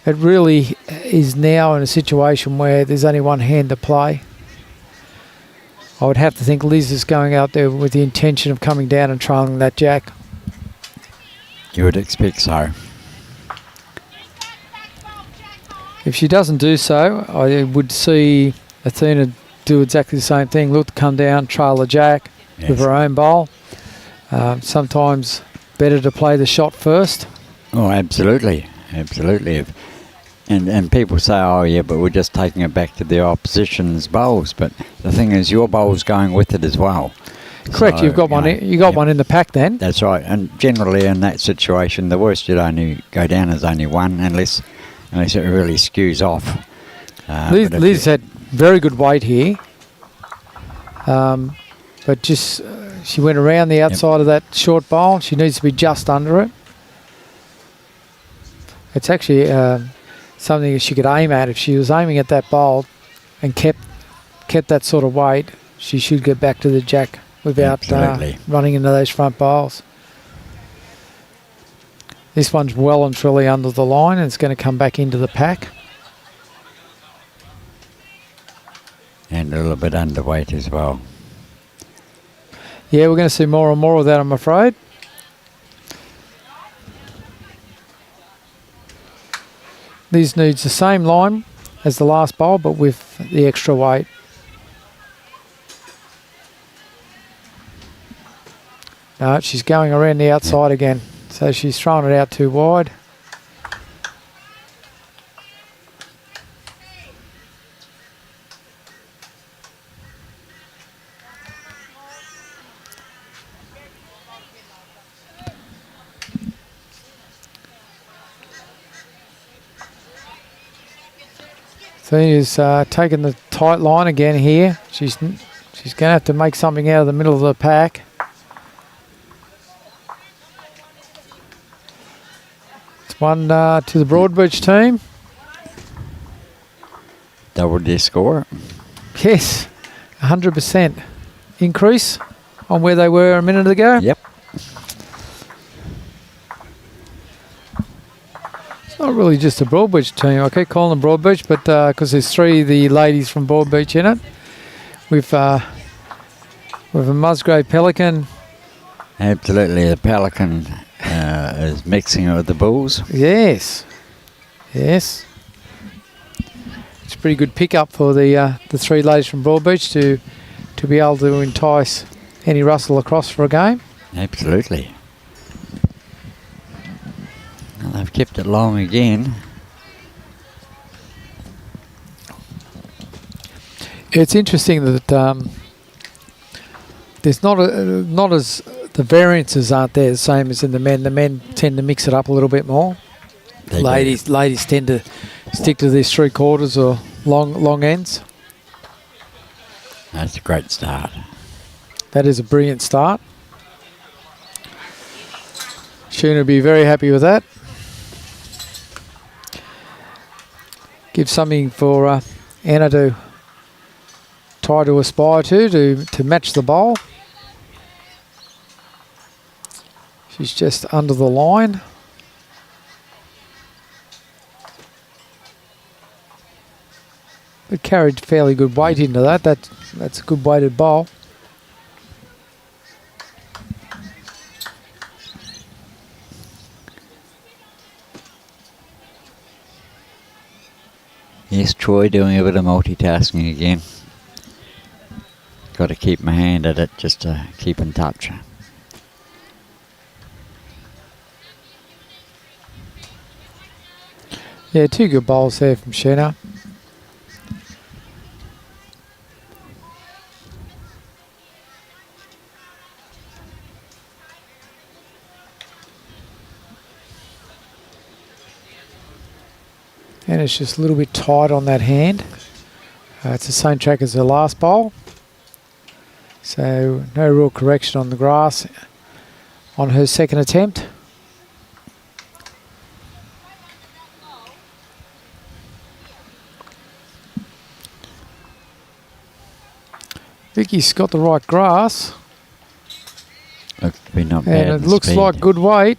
Speaker 2: It really is now in a situation where there's only one hand to play. I would have to think Liz is going out there with the intention of coming down and trailing that jack.
Speaker 1: You would expect so.
Speaker 2: If she doesn't do so, I would see Athena do exactly the same thing. Look to come down, trail the jack with her own bowl. Sometimes better to play the shot first.
Speaker 1: Oh, absolutely. Absolutely. And people say, oh, yeah, but we're just taking it back to the opposition's bowls. But the thing is, your bowl's going with it as well.
Speaker 2: Correct.
Speaker 1: So,
Speaker 2: You've got one. You got one in the pack then.
Speaker 1: That's right. And generally in that situation, the worst you'd only go down is only one, unless it really skews off.
Speaker 2: Liz had very good weight here. But just she went around the outside of that short bowl. She needs to be just under it. It's actually something that she could aim at. If she was aiming at that bowl and kept that sort of weight, she should get back to the jack without running into those front bowls. This one's well and truly under the line, and it's going to come back into the pack.
Speaker 1: And a little bit underweight as well.
Speaker 2: Yeah, we're going to see more and more of that, I'm afraid. Liz needs the same line as the last bowl, but with the extra weight. No, she's going around the outside again, so she's throwing it out too wide. Athena's taking the tight line again here. She's going to have to make something out of the middle of the pack. It's one to the Broadbeach team.
Speaker 1: Doubled their score.
Speaker 2: Yes, 100% increase on where they were a minute ago.
Speaker 1: Yep.
Speaker 2: Not really just a Broadbeach team. I keep calling them Broadbeach, but because there's three of the ladies from Broadbeach in it. With a Musgrave Pelican.
Speaker 1: Absolutely, the Pelican is mixing it with the Bulls.
Speaker 2: Yes, yes. It's a pretty good pickup for the three ladies from Broadbeach to be able to entice Annie Russell across for a game.
Speaker 1: Absolutely. Well, they've kept it long again.
Speaker 2: It's interesting that there's not as the variances aren't there the same as in the men. The men tend to mix it up a little bit more. Ladies tend to stick to these 3/4 or long ends.
Speaker 1: That's a great start.
Speaker 2: That is a brilliant start. Sheena will be very happy with that. Give something for Anna to try to aspire to match the bowl. She's just under the line. But carried fairly good weight into that. That's a good weighted bowl.
Speaker 1: Yes, Troy doing a bit of multitasking again. Got to keep my hand at it just to keep in touch.
Speaker 2: Yeah, two good bowls there from Sheena. And it's just a little bit tight on that hand. It's the same track as the last bowl. So no real correction on the grass on her second attempt. Vikki's got the right grass.
Speaker 1: Looks to be not bad.
Speaker 2: And it looks like good weight.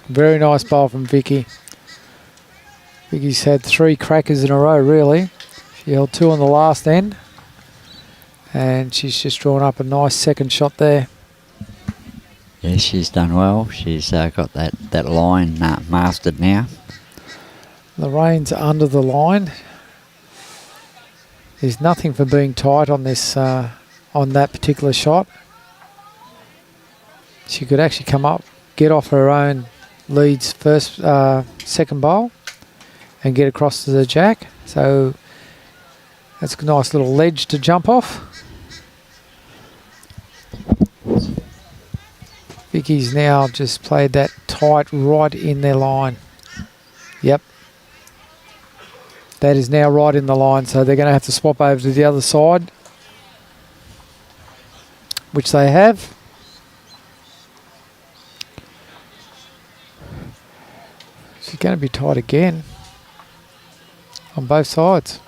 Speaker 2: Very nice bowl from Vikki. Vikki's had 3 crackers in a row, really. She held 2 on the last end. And she's just drawn up a nice second shot there.
Speaker 1: Yeah, she's done well. She's got that line mastered now.
Speaker 2: Lorraine's under the line. There's nothing for being tight on this on that particular shot. She could actually come up, get off her own leads second bowl, and get across to the jack. So that's a nice little ledge to jump off. Vikki's now just played that tight right in their line. Yep. That is now right in the line, so they're going to have to swap over to the other side, which they have. She's going to be tight again on both sides.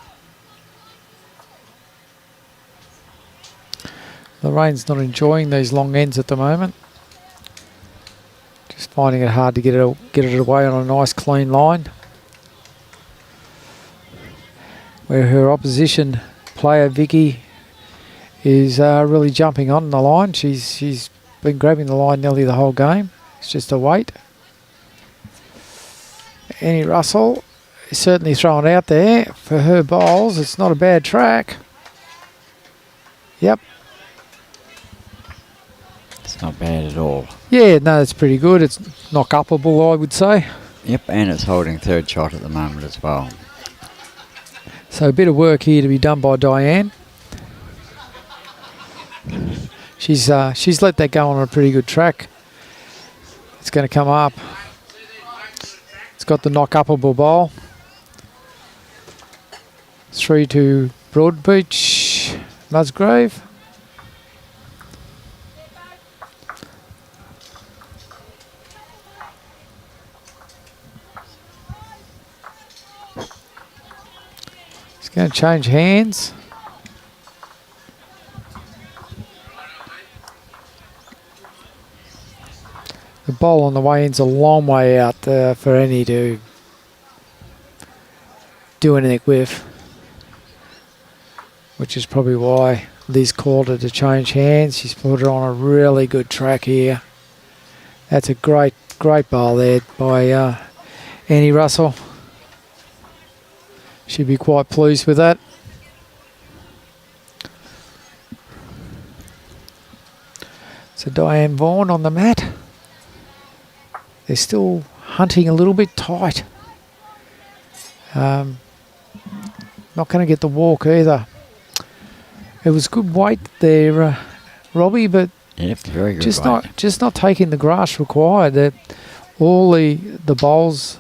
Speaker 2: Lorraine's not enjoying these long ends at the moment. Just finding it hard to get it away on a nice clean line. Where her opposition player, Vikki, is really jumping on the line. She's been grabbing the line nearly the whole game. It's just a wait. Annie Russell is certainly thrown out there for her bowls. It's not a bad track. Yep.
Speaker 1: It's not bad at all.
Speaker 2: Yeah, no, it's pretty good. It's knock-upable, I would say.
Speaker 1: Yep, and it's holding third shot at the moment as well.
Speaker 2: So a bit of work here to be done by Diane. She's let that go on a pretty good track. It's going to come up. It's got the knock-upable bowl. 3 to Broadbeach, Musgrave. It's going to change hands. The bowl on the way in's a long way out for Annie to do anything with, which is probably why Liz called her to change hands. She's put her on a really good track here. That's a great bowl there by Annie Russell. She'd be quite pleased with that. So Diane Vaughan on the mat. They're still hunting a little bit tight. Not going to get the walk either. It was good weight there, Robbie, but
Speaker 1: yeah, very good
Speaker 2: just not taking the grass required. All the bowls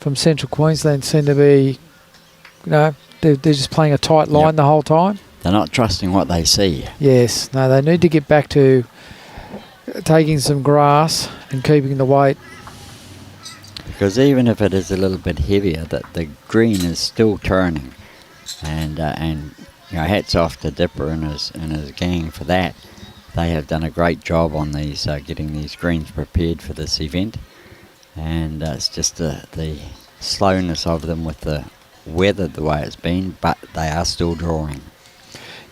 Speaker 2: from Central Queensland seem to be, they're just playing a tight line the whole time.
Speaker 1: They're not trusting what they see.
Speaker 2: Yes, no, they need to get back to taking some grass and keeping the weight.
Speaker 1: Because even if it is a little bit heavier, that the green is still turning, and hats off to Dipper and his gang for that. They have done a great job on these, getting these greens prepared for this event, and it's just the slowness of them with the weather the way it's been, but they are still drawing.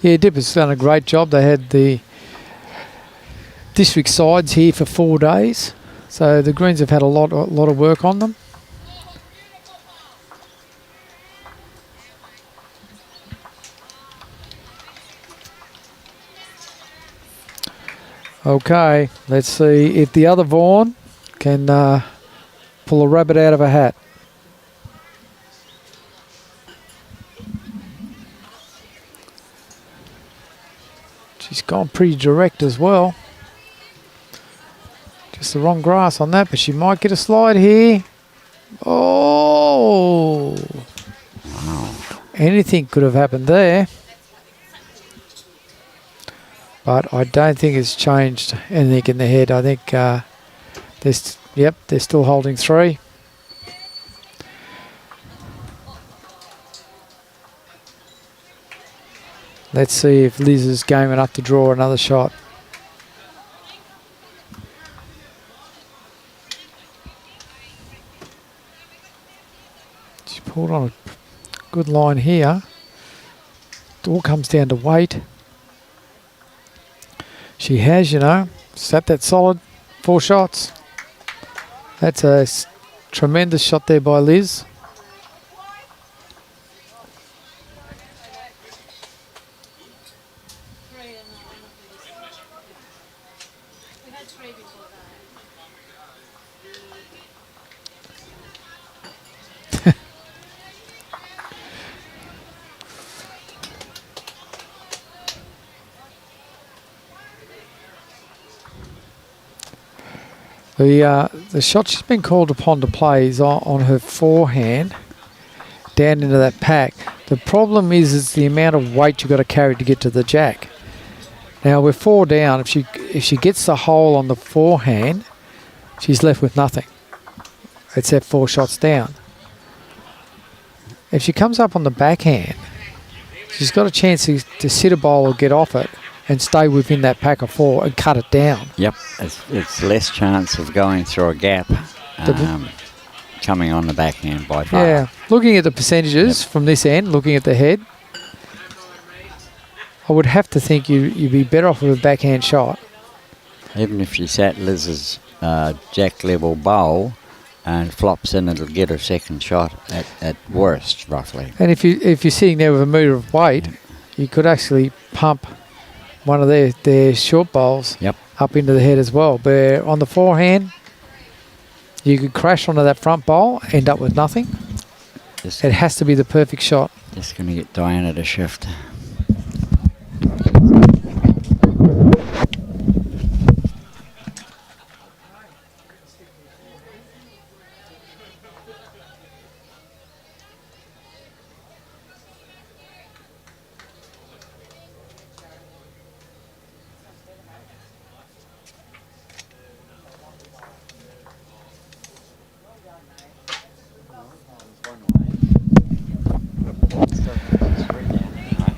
Speaker 2: Yeah, Dipper's done a great job. They had the district sides here for 4 days. So the greens have had a lot of work on them. Okay, let's see if the other Vaughan can pull a rabbit out of a hat. She's gone pretty direct as well. Just the wrong grass on that, but she might get a slide here. Oh!
Speaker 1: Wow.
Speaker 2: Anything could have happened there. But I don't think it's changed anything in the head. I think they're still holding 3. Let's see if Liz is game enough to draw another shot. She pulled on a good line here. It all comes down to weight. She has, you know. Sat that solid 4 shots. That's a tremendous shot there by Liz. The shot she's been called upon to play is on her forehand down into that pack. The problem is the amount of weight you've got to carry to get to the jack. Now we're 4 down. If she gets the hole on the forehand, she's left with nothing. It's at 4 shots down. If she comes up on the backhand, she's got a chance to sit a bowl or get off it and stay within that pack of 4 and cut it down.
Speaker 1: Yep, it's less chance of going through a gap coming on the backhand by far.
Speaker 2: Yeah, looking at the percentages from this end, looking at the head, I would have to think you'd be better off with a backhand shot.
Speaker 1: Even if she sat Liz's jack level bowl and flops in, it'll get her second shot at worst, roughly.
Speaker 2: And if you're sitting there with a metre of weight, you could actually pump one of their short bowls up into the head as well. But on the forehand, you could crash onto that front bowl, end up with nothing. It has to be the perfect shot.
Speaker 1: Just going to get Diana to shift.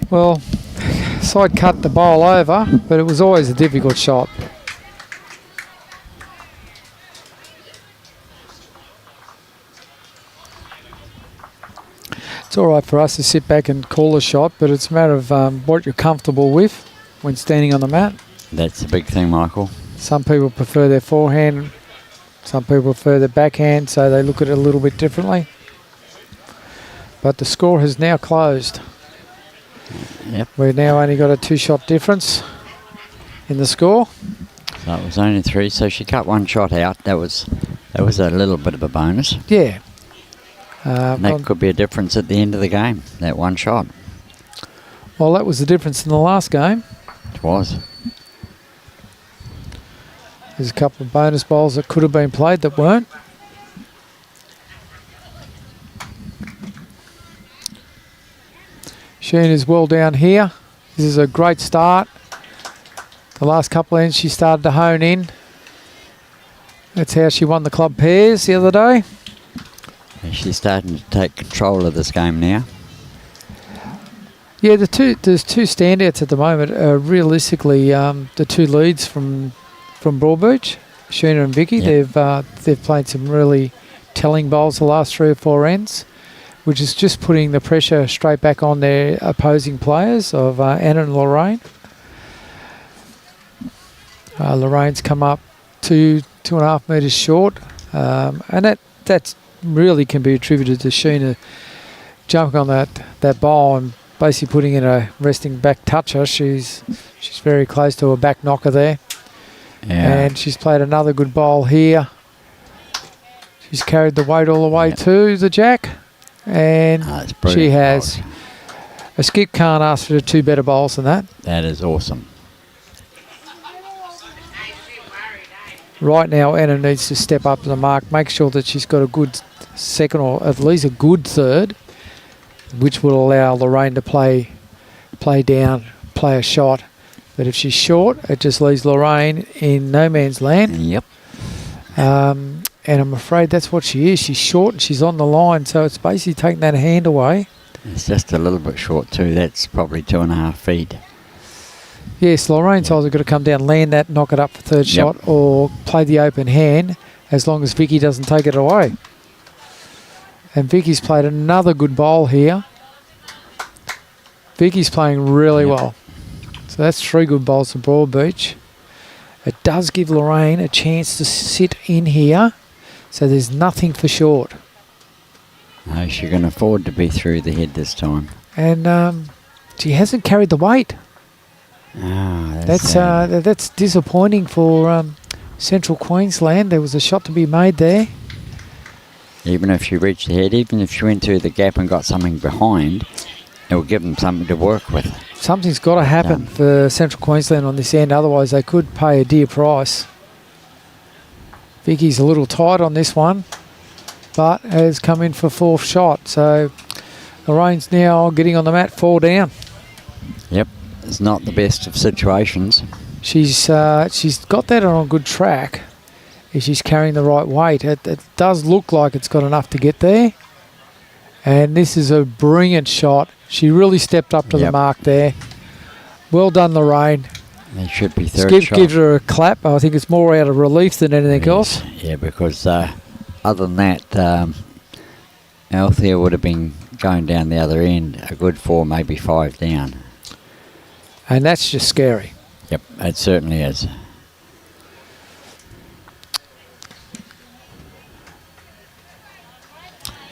Speaker 2: Well, side cut the bowl over, but it was always a difficult shot. It's all right for us to sit back and call a shot, but it's a matter of what you're comfortable with when standing on the mat.
Speaker 1: That's the big thing, Michael.
Speaker 2: Some people prefer their forehand, some people prefer their backhand, so they look at it a little bit differently. But the score has now closed.
Speaker 1: Yep.
Speaker 2: We've now only got a 2-shot difference in the score.
Speaker 1: So it was only 3, so she cut 1 shot out. That was a little bit of a bonus.
Speaker 2: Yeah.
Speaker 1: That could be a difference at the end of the game, that 1 shot.
Speaker 2: Well, that was the difference in the last game.
Speaker 1: It was.
Speaker 2: There's a couple of bonus bowls that could have been played that weren't. Sheena's well down here. This is a great start. The last couple of ends she started to hone in. That's how she won the club pairs the other day.
Speaker 1: And she's starting to take control of this game now.
Speaker 2: Yeah, there's two standouts at the moment. Realistically, the 2 leads from Broadbeach, Sheena and Vikki. Yep. They've played some really telling bowls the last 3 or 4 ends, which is just putting the pressure straight back on their opposing players of Anna and Lorraine. Lorraine's come up 2.5 metres short, and that's really can be attributed to Sheena jumping on that ball and basically putting in a resting back toucher. She's very close to a back knocker there. Yeah. And she's played another good bowl here. She's carried the weight all the way to the jack. And she has. A skip can't ask for 2 better bowls than that.
Speaker 1: That is awesome.
Speaker 2: Right now, Anna needs to step up to the mark, make sure that she's got a good second or at least a good third, which will allow Lorraine to play down, play a shot. But if she's short, it just leaves Lorraine in no man's land.
Speaker 1: Yep.
Speaker 2: And I'm afraid that's what she is. She's short and she's on the line, so it's basically taking that hand away.
Speaker 1: It's just a little bit short too. That's probably 2.5 feet.
Speaker 2: Yes, Lorraine's either got to come down, land that, knock it up for third shot, or play the open hand as long as Vikki doesn't take it away. And Vikki's played another good bowl here. Vikki's playing really well. So that's 3 good bowls for Broadbeach. It does give Lorraine a chance to sit in here, so there's nothing for short.
Speaker 1: No, she can afford to be through the head this time.
Speaker 2: And she hasn't carried the weight. That's disappointing for Central Queensland. There was a shot to be made there.
Speaker 1: Even if she reached the head, even if she went through the gap and got something behind, it will give them something to work with.
Speaker 2: Something's got to happen for Central Queensland on this end, otherwise they could pay a dear price. Vikki's a little tight on this one, but has come in for fourth shot. So Lorraine's now getting on the mat, 4 down.
Speaker 1: Yep, it's not the best of situations.
Speaker 2: She's got that on a good track if she's carrying the right weight. It does look like it's got enough to get there. And this is a brilliant shot. She really stepped up to the mark there. Well done, Lorraine.
Speaker 1: There should be third shot.
Speaker 2: Give her a clap. I think it's more out of relief than anything else.
Speaker 1: Yeah, because other than that, Althea would have been going down the other end a good 4, maybe 5 down.
Speaker 2: And that's just scary.
Speaker 1: Yep, it certainly is.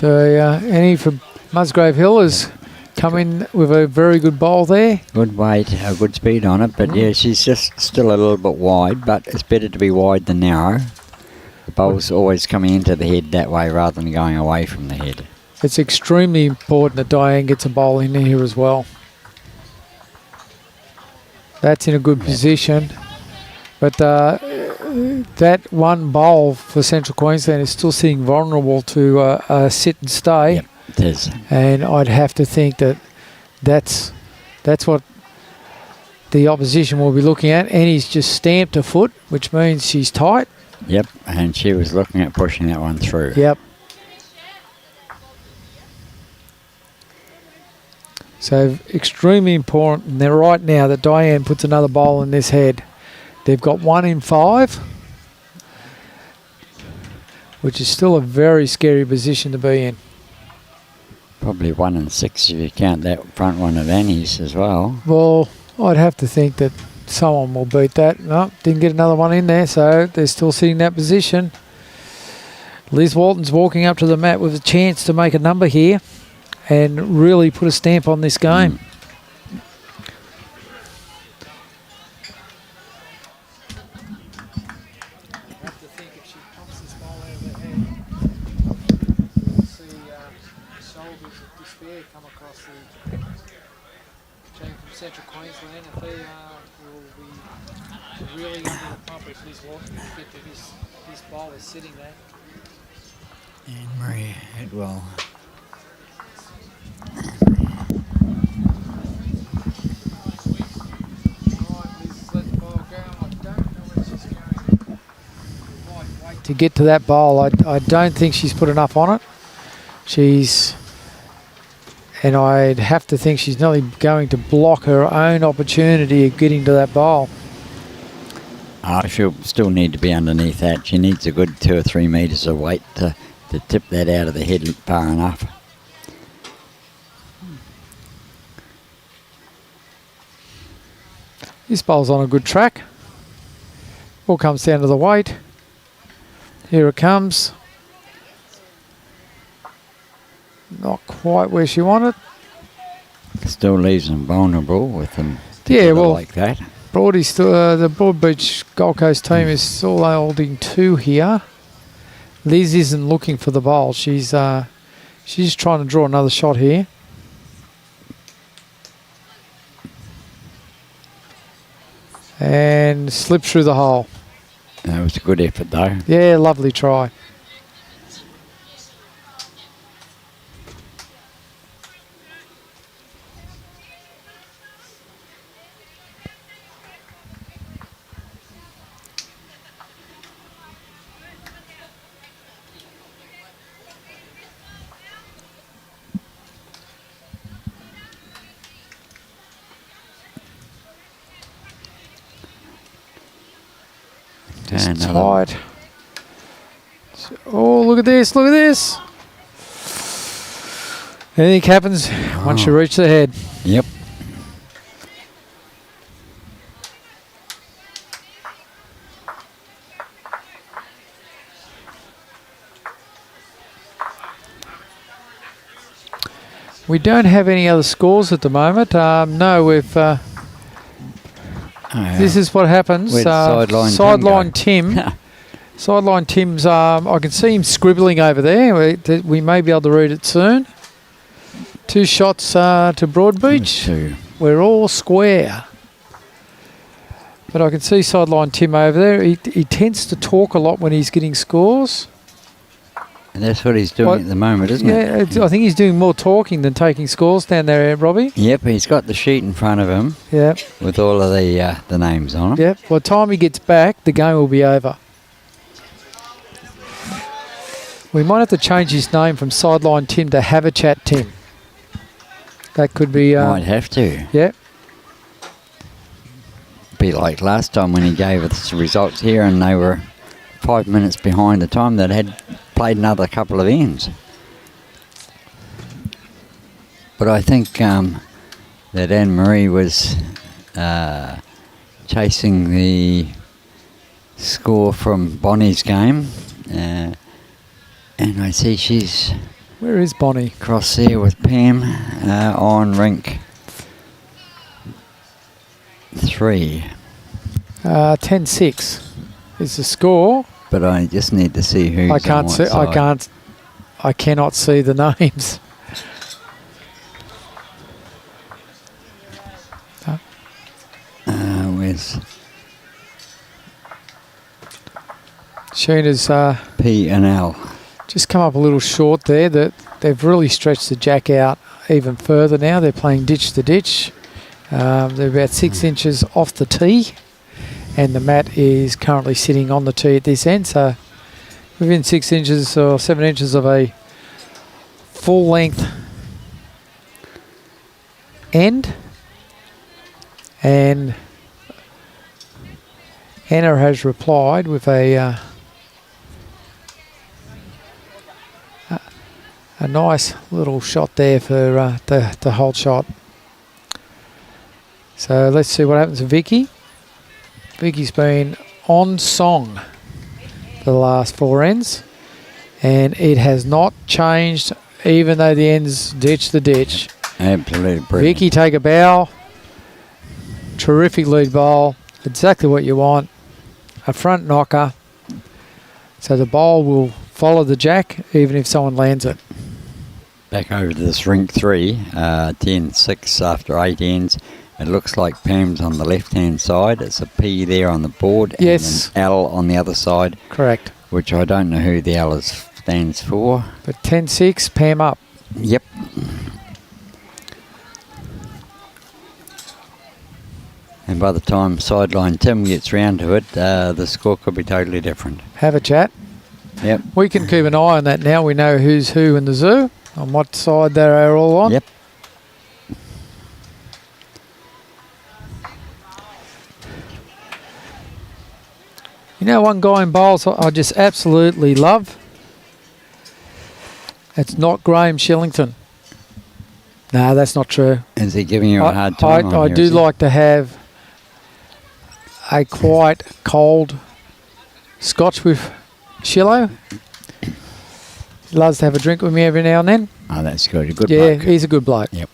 Speaker 2: Annie from Musgrave Hill has come in with a very good bowl there.
Speaker 1: Good weight, a good speed on it, but yeah, she's just still a little bit wide, but it's better to be wide than narrow. The bowl's always coming into the head that way rather than going away from the head.
Speaker 2: It's extremely important that Diane gets a bowl in here as well. That's in a good position. But that one bowl for Central Queensland is still sitting vulnerable to sit and stay.
Speaker 1: Yep, it is.
Speaker 2: And I'd have to think that's what the opposition will be looking at. Annie's just stamped a foot, which means she's tight.
Speaker 1: Yep, and she was looking at pushing that one through.
Speaker 2: Yep. So extremely important right now that Diane puts another bowl in this head. They've got 1 in 5, which is still a very scary position to be in.
Speaker 1: Probably 1 in 6 if you count that front one of Annie's as well.
Speaker 2: Well, I'd have to think that someone will beat that. No, didn't get another one in there, so they're still sitting in that position. Liz Walton's walking up to the mat with a chance to make a number here and really put a stamp on this game. Central Queensland, Althea will be really under the pump if Liz Walton can get to this bowl is sitting there.
Speaker 1: And Maria Edwell.
Speaker 2: To get to that bowl, I don't think she's put enough on it. And I'd have to think she's nearly going to block her own opportunity of getting to that bowl.
Speaker 1: She'll still need to be underneath that. She needs a good 2 or 3 metres of weight to tip that out of the head far enough.
Speaker 2: This bowl's on a good track. All comes down to the weight. Here it comes. Not quite where she wanted.
Speaker 1: Still leaves them vulnerable with them.
Speaker 2: Yeah, well,
Speaker 1: like that.
Speaker 2: Broadie's still, the Broadbeach Gold Coast team is still holding 2 here. Liz isn't looking for the bowl. She's trying to draw another shot here. And slipped through the hole.
Speaker 1: That was a good effort though.
Speaker 2: Yeah, lovely try. Just tight. Oh, look at this, look at this. Anything happens once you reach the head.
Speaker 1: Yep.
Speaker 2: We don't have any other scores at the moment. No, we've... this is what happens.
Speaker 1: Where'd
Speaker 2: Sideline Tim. Sideline Tim's... I can see him scribbling over there. We may be able to read it soon. 2 shots to Broadbeach.
Speaker 1: 2.
Speaker 2: We're all square. But I can see Sideline Tim over there. He tends to talk a lot when he's getting scores.
Speaker 1: And that's what he's doing at the moment, isn't it?
Speaker 2: Yeah, I think he's doing more talking than taking scores down there, Robbie.
Speaker 1: Yep, he's got the sheet in front of him.
Speaker 2: Yep.
Speaker 1: With all of the names on it.
Speaker 2: Yep. By the time he gets back, the game will be over. We might have to change his name from Sideline Tim to Have a Chat Tim. That could be...
Speaker 1: Might have to.
Speaker 2: Yep.
Speaker 1: Be like last time when he gave us the results here and they were 5 minutes behind the time that had played another couple of ends. But I think that Anne-Marie was chasing the score from Bonnie's game. And I see she's...
Speaker 2: Where is Bonnie?
Speaker 1: Across there with Pam on rink 3.
Speaker 2: 10-6 is the score.
Speaker 1: But I just need to see who's
Speaker 2: I can't see. I cannot see the names.
Speaker 1: Where's
Speaker 2: Sheena's
Speaker 1: P and L?
Speaker 2: Just come up a little short there. That they've really stretched the jack out even further now. They're playing ditch to ditch. They're about 6 inches off the tee, and the mat is currently sitting on the tee at this end. So within 6 inches or 7 inches of a full length end. And Anna has replied with a nice little shot there for the hold shot. So let's see what happens to Vikki. Vicki's been on song for the last 4 ends, and it has not changed even though the ends ditch the ditch.
Speaker 1: Absolutely brilliant.
Speaker 2: Vikki, take a bow. Terrific lead bowl. Exactly what you want. A front knocker. So the bowl will follow the jack even if someone lands it.
Speaker 1: Back over to this rink 3, 10-6 after 8 ends. It looks like Pam's on the left-hand side. It's a P there on the board.
Speaker 2: Yes.
Speaker 1: And an L on the other side.
Speaker 2: Correct.
Speaker 1: Which I don't know who the L stands for.
Speaker 2: But 10-6, Pam up.
Speaker 1: Yep. And by the time Sideline Tim gets round to it, the score could be totally different.
Speaker 2: Have a chat.
Speaker 1: Yep.
Speaker 2: We can keep an eye on that now. We know who's who in the zoo, on what side they're all on.
Speaker 1: Yep.
Speaker 2: You know, one guy in bowls I just absolutely love. It's not Graham Shillington. No, that's not true.
Speaker 1: Is he giving you a hard time?
Speaker 2: I do like to have a quite cold scotch with Shillo. He loves to have a drink with me every now and then.
Speaker 1: Oh, that's good. A good
Speaker 2: yeah,
Speaker 1: bloke.
Speaker 2: He's a good bloke.
Speaker 1: Yep.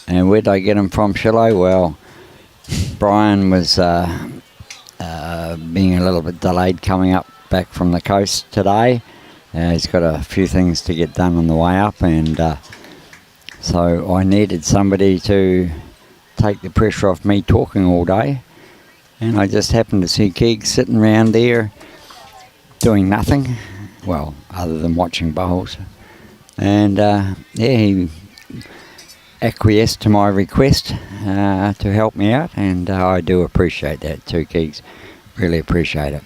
Speaker 1: And where'd I get him from, Shillo? Well, Brian was being a little bit delayed coming up back from the coast today. He's got a few things to get done on the way up, and so I needed somebody to take the pressure off me talking all day. And I just happened to see Keeg sitting around there doing nothing, well, other than watching bowls. And he acquiesced to my request to help me out, and I do appreciate that too, Keegs. Really appreciate it.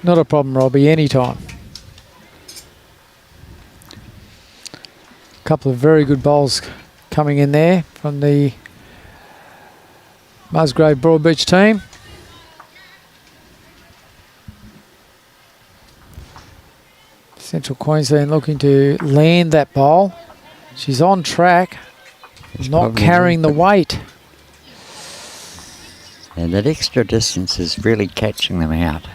Speaker 2: Not a problem, Robbie, anytime. A couple of very good bowls coming in there from the Musgrave Broadbeach team. Central Queensland looking to land that bowl. She's on track, not carrying the weight.
Speaker 1: And that extra distance is really catching them out.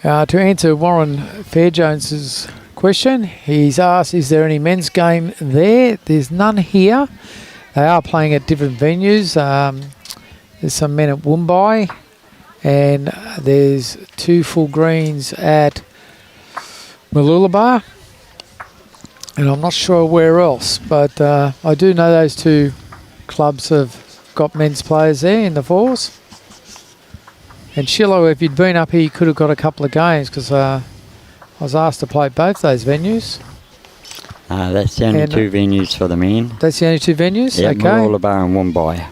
Speaker 2: To answer Warren Fairjones's question, he's asked, is there any men's game there? There's none here. They are playing at different venues. There's some men at Woombai, and there's 2 full greens at Mooloolaba, and I'm not sure where else, but I do know those 2 clubs have got men's players there in the 4s. And Shiloh, if you'd been up here, you could have got a couple of games, because I was asked to play both those venues.
Speaker 1: That's the only 2 venues for the men.
Speaker 2: That's the only 2 venues?
Speaker 1: Yeah,
Speaker 2: okay.
Speaker 1: Mooloolaba and Woombai.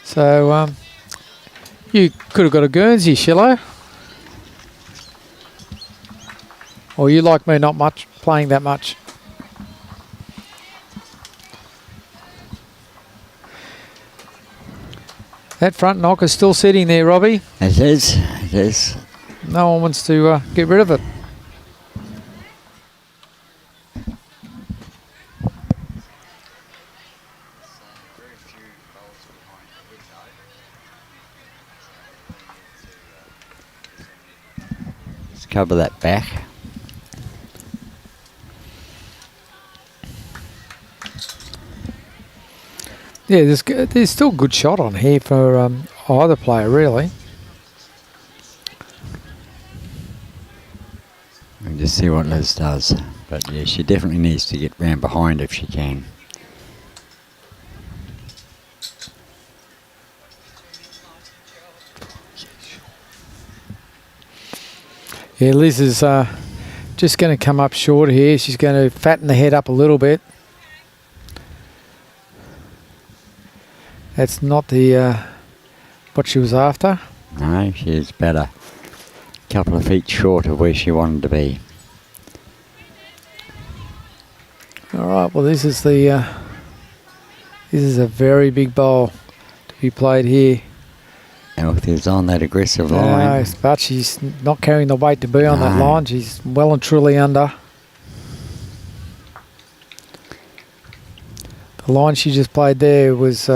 Speaker 2: So you could have got a Guernsey, Shiloh. Or you, like me, not much playing that much. That front knock is still sitting there, Robbie.
Speaker 1: It is. It is.
Speaker 2: No one wants to get rid of it.
Speaker 1: Let's cover that back.
Speaker 2: Yeah, there's still a good shot on here for either player, really.
Speaker 1: We'll just see what Liz does. But yeah, she definitely needs to get round behind if she can.
Speaker 2: Yeah, Liz is just going to come up short here. She's going to fatten the head up a little bit. That's not the what she was after.
Speaker 1: No, she's about a couple of feet short of where she wanted to be.
Speaker 2: All right. Well, this is a very big bowl to be played here.
Speaker 1: Althea's on that aggressive line.
Speaker 2: No, but she's not carrying the weight to be on that line. She's well and truly under. The line she just played there was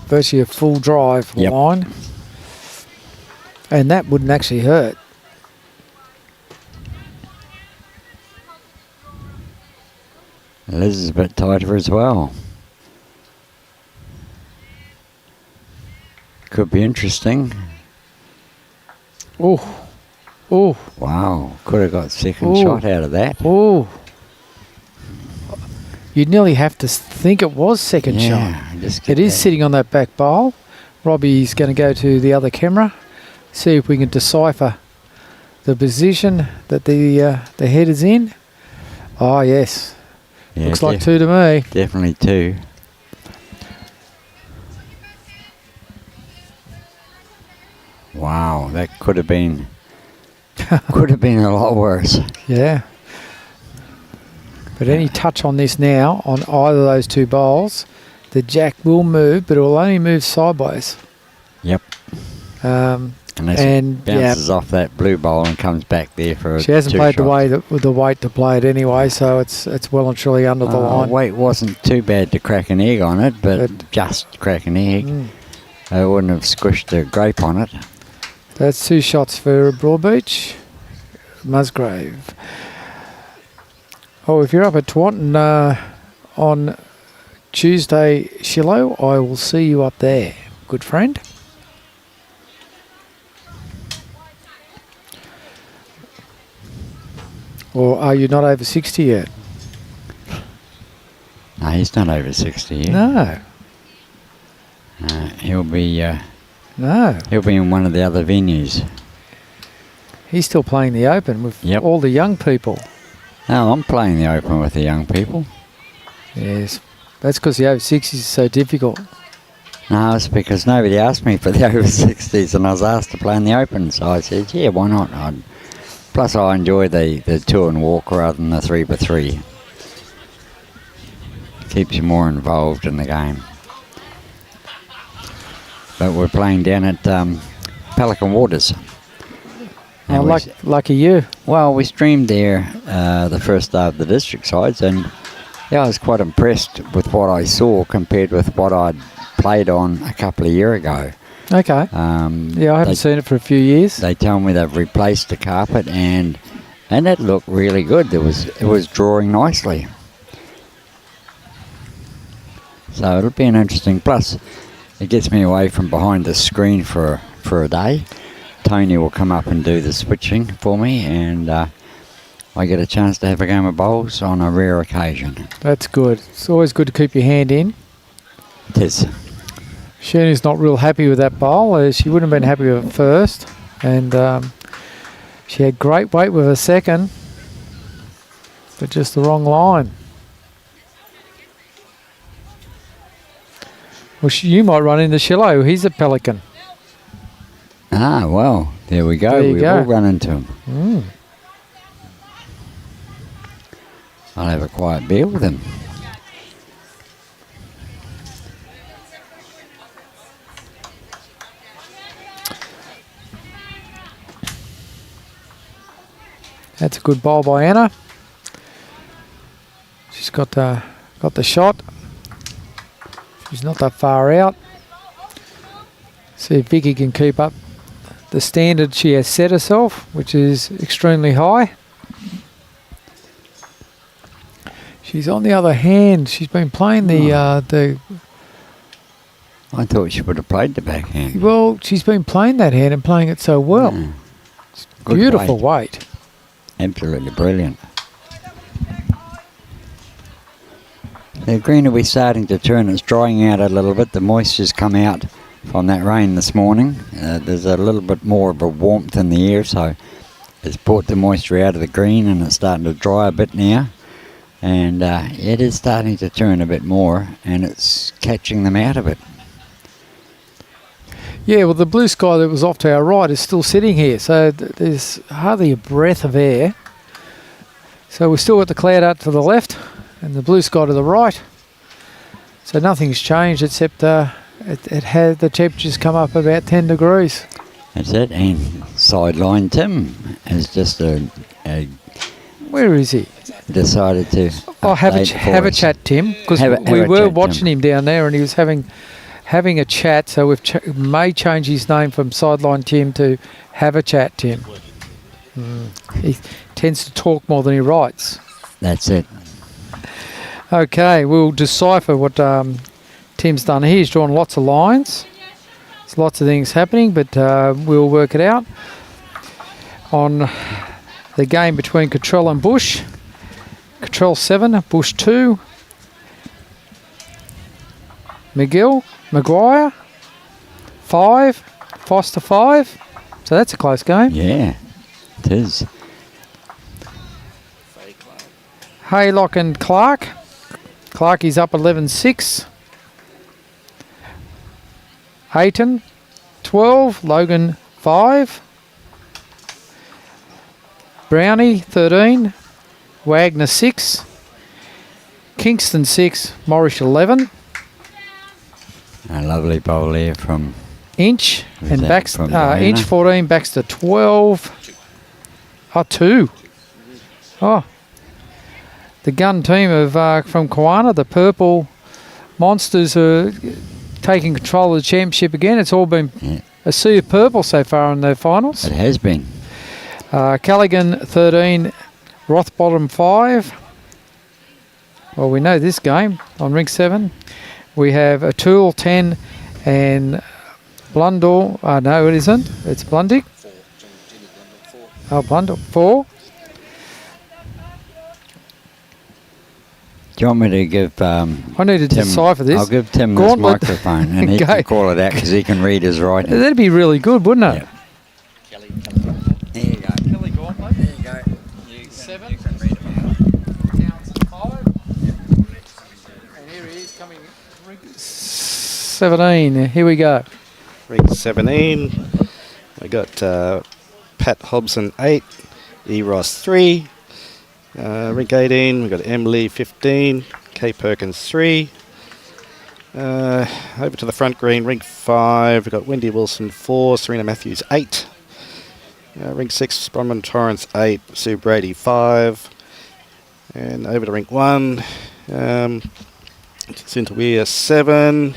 Speaker 2: virtually a full drive line. And that wouldn't actually hurt.
Speaker 1: Liz is a bit tighter as well. Could be interesting.
Speaker 2: Oh, oh!
Speaker 1: Wow, could have got second shot out of that.
Speaker 2: Oh! You'd nearly have to think it was second shot. It is sitting on that back bowl. Robbie's going to go to the other camera, see if we can decipher the position that the head is in. Oh yes,
Speaker 1: Yeah,
Speaker 2: looks like 2 to me.
Speaker 1: Definitely 2. Wow, that could have been a lot worse.
Speaker 2: Yeah. But any touch on this now, on either of those 2 bowls, the jack will move, but it will only move sideways.
Speaker 1: Yep. Unless it bounces off that blue bowl and comes back there for
Speaker 2: she hasn't
Speaker 1: 2
Speaker 2: played
Speaker 1: shots.
Speaker 2: the weight to play it anyway, so it's well and truly under the line.
Speaker 1: Weight wasn't too bad to crack an egg on it, but just crack an egg. I wouldn't have squished a grape on it.
Speaker 2: That's 2 shots for Broadbeach. Musgrave. Oh, if you're up at Taunton on Tuesday, Shiloh, I will see you up there, good friend. Or are you not over 60 yet?
Speaker 1: No, he's not over 60 yet.
Speaker 2: No.
Speaker 1: He'll be
Speaker 2: No.
Speaker 1: he'll be in one of the other venues.
Speaker 2: He's still playing the Open with all the young people.
Speaker 1: No, I'm playing the Open with the young people.
Speaker 2: Yes. That's because the over 60s is so difficult.
Speaker 1: No, it's because nobody asked me for the over 60s and I was asked to play in the Open, so I said, yeah, why not? Plus I enjoy the 2 and walk rather than the 3x3. Keeps you more involved in the game. But we're playing down at Pelican Waters.
Speaker 2: Oh, lucky you.
Speaker 1: Well, we streamed there the first day of the district sides, and yeah, I was quite impressed with what I saw compared with what I'd played on a couple of years ago.
Speaker 2: Okay. Yeah, I haven't seen it for a few years.
Speaker 1: They tell me they've replaced the carpet and it looked really good. It was drawing nicely. So it'll be an interesting. Plus, it gets me away from behind the screen for a day. Tony will come up and do the switching for me, and I get a chance to have a game of bowls on a rare occasion.
Speaker 2: That's good. It's always good to keep your hand in.
Speaker 1: It is.
Speaker 2: Sheena's not real happy with that bowl. She wouldn't have been happy with it first. And she had great weight with her second, but just the wrong line. Well, you might run into Shillo. He's a pelican.
Speaker 1: Ah, well, there we go.
Speaker 2: There you
Speaker 1: We've
Speaker 2: go.
Speaker 1: all run into him.
Speaker 2: Mm.
Speaker 1: I'll have a quiet beer with him.
Speaker 2: That's a good bowl by Anna. She's got the shot. She's not that far out. See if Vikki can keep up the standard she has set herself, which is extremely high. She's on the other hand. She's been playing the
Speaker 1: I thought she would have played the backhand.
Speaker 2: well. She's been playing that hand and playing it so well.
Speaker 1: Mm. Good
Speaker 2: Beautiful weight.
Speaker 1: Absolutely brilliant. The green will be starting to turn. It's drying out a little bit. The moisture's come out from that rain this morning. There's a little bit more of a warmth in the air, so it's brought the moisture out of the green and it's starting to dry a bit now. And it is starting to turn a bit more and it's catching them out of it.
Speaker 2: Yeah, well, the blue sky that was off to our right is still sitting here, so there's hardly a breath of air. So we've still got the cloud out to the left and the blue sky to the right. So nothing's changed except it had the temperatures come up about 10 degrees.
Speaker 1: That's it. And sideline Tim has just
Speaker 2: Where is he?
Speaker 1: decided to
Speaker 2: Have a
Speaker 1: us.
Speaker 2: chat, Tim, because
Speaker 1: Have
Speaker 2: we
Speaker 1: a
Speaker 2: were
Speaker 1: chat,
Speaker 2: watching him down there and he was having a chat. So we've may change his name from Sideline Tim to Have a Chat Tim. He tends to talk more than he writes.
Speaker 1: That's it.
Speaker 2: Okay, we'll decipher what Tim's done here. He's drawn lots of lines. There's lots of things happening, but we'll work it out. On the game between Cottrell and Bush. Cottrell 7, Bush 2. Maguire 5, Foster 5. So that's a close game.
Speaker 1: Yeah, it is.
Speaker 2: Haylock and Clark. Clark is up 11-6. Hayton 12, Logan 5. Brownie 13, Wagner 6. Kingston 6, Morrish 11.
Speaker 1: A lovely bowl here from
Speaker 2: Inch
Speaker 1: Who's
Speaker 2: and
Speaker 1: that
Speaker 2: Baxter.
Speaker 1: from, Diana?
Speaker 2: Inch 14, Baxter 12. 2. Oh. The gun team of from Kiwana, the Purple Monsters, are taking control of the championship again. It's all been a sea of purple so far in the finals.
Speaker 1: It has been.
Speaker 2: Callaghan 13, Rothbottom 5. Well, we know this game on ring 7. We have O'Toole 10 and Blundell. No, it isn't. It's Blundick. 4. Blundell 4.
Speaker 1: Do you want me to give
Speaker 2: I need to
Speaker 1: Tim,
Speaker 2: decipher this.
Speaker 1: I'll give Tim
Speaker 2: Gauntlet.
Speaker 1: this microphone and he can call it out because he can read his writing.
Speaker 2: That'd be really good, wouldn't it?
Speaker 1: Yeah. There you go.
Speaker 2: Kelly Gauntlet.
Speaker 1: There you go.
Speaker 2: 7.
Speaker 1: You can read it out.
Speaker 2: Townsend 5. And here he is coming. Ring 17. Here we go.
Speaker 3: Ring 17, we got Pat Hobson 8, E. Ross 3. Ring 18, we got Emily 15, Kay Perkins 3. Over to the front green, ring 5, we got Wendy Wilson 4, Serena Matthews 8. Ring 6, Bronwyn Torrance 8, Sue Brady 5. And over to ring 1, Cynthia Weir 7.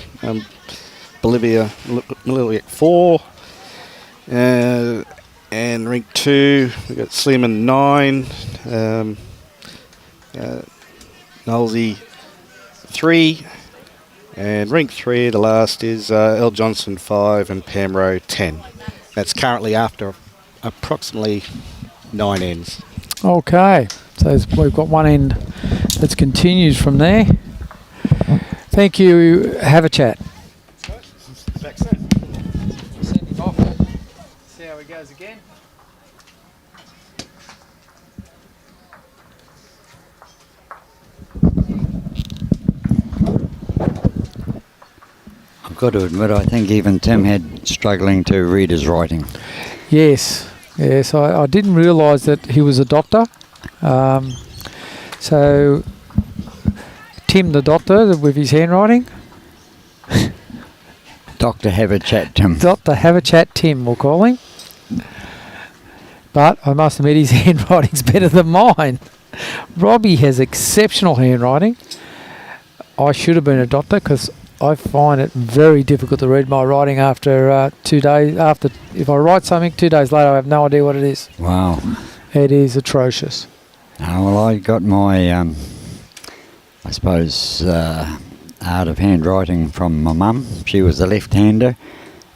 Speaker 3: Bolivia Malilic 4. And rank 2, we've got Sleeman 9. Nolsey 3. And rank 3, the last is L. Johnson 5 and Pamro 10. That's currently after approximately 9 ends.
Speaker 2: Okay, so we've got one end that continues from there. Thank you. Have a chat.
Speaker 3: Back soon.
Speaker 2: Send him off. See how he goes again.
Speaker 1: I've got to admit, I think even Tim had struggling to read his writing.
Speaker 2: Yes, yes. I didn't realise that he was a doctor. So Tim, the doctor, with his handwriting.
Speaker 1: Doctor, have a chat, Tim.
Speaker 2: Doctor, have a chat, Tim, we'll call him. But I must admit, his handwriting's better than mine. Robbie has exceptional handwriting. I should have been a doctor because I find it very difficult to read my writing after 2 days. If I write something 2 days later, I have no idea what it is.
Speaker 1: Wow.
Speaker 2: It is atrocious.
Speaker 1: Well, I got my, I suppose, art of handwriting from my mum. She was a left-hander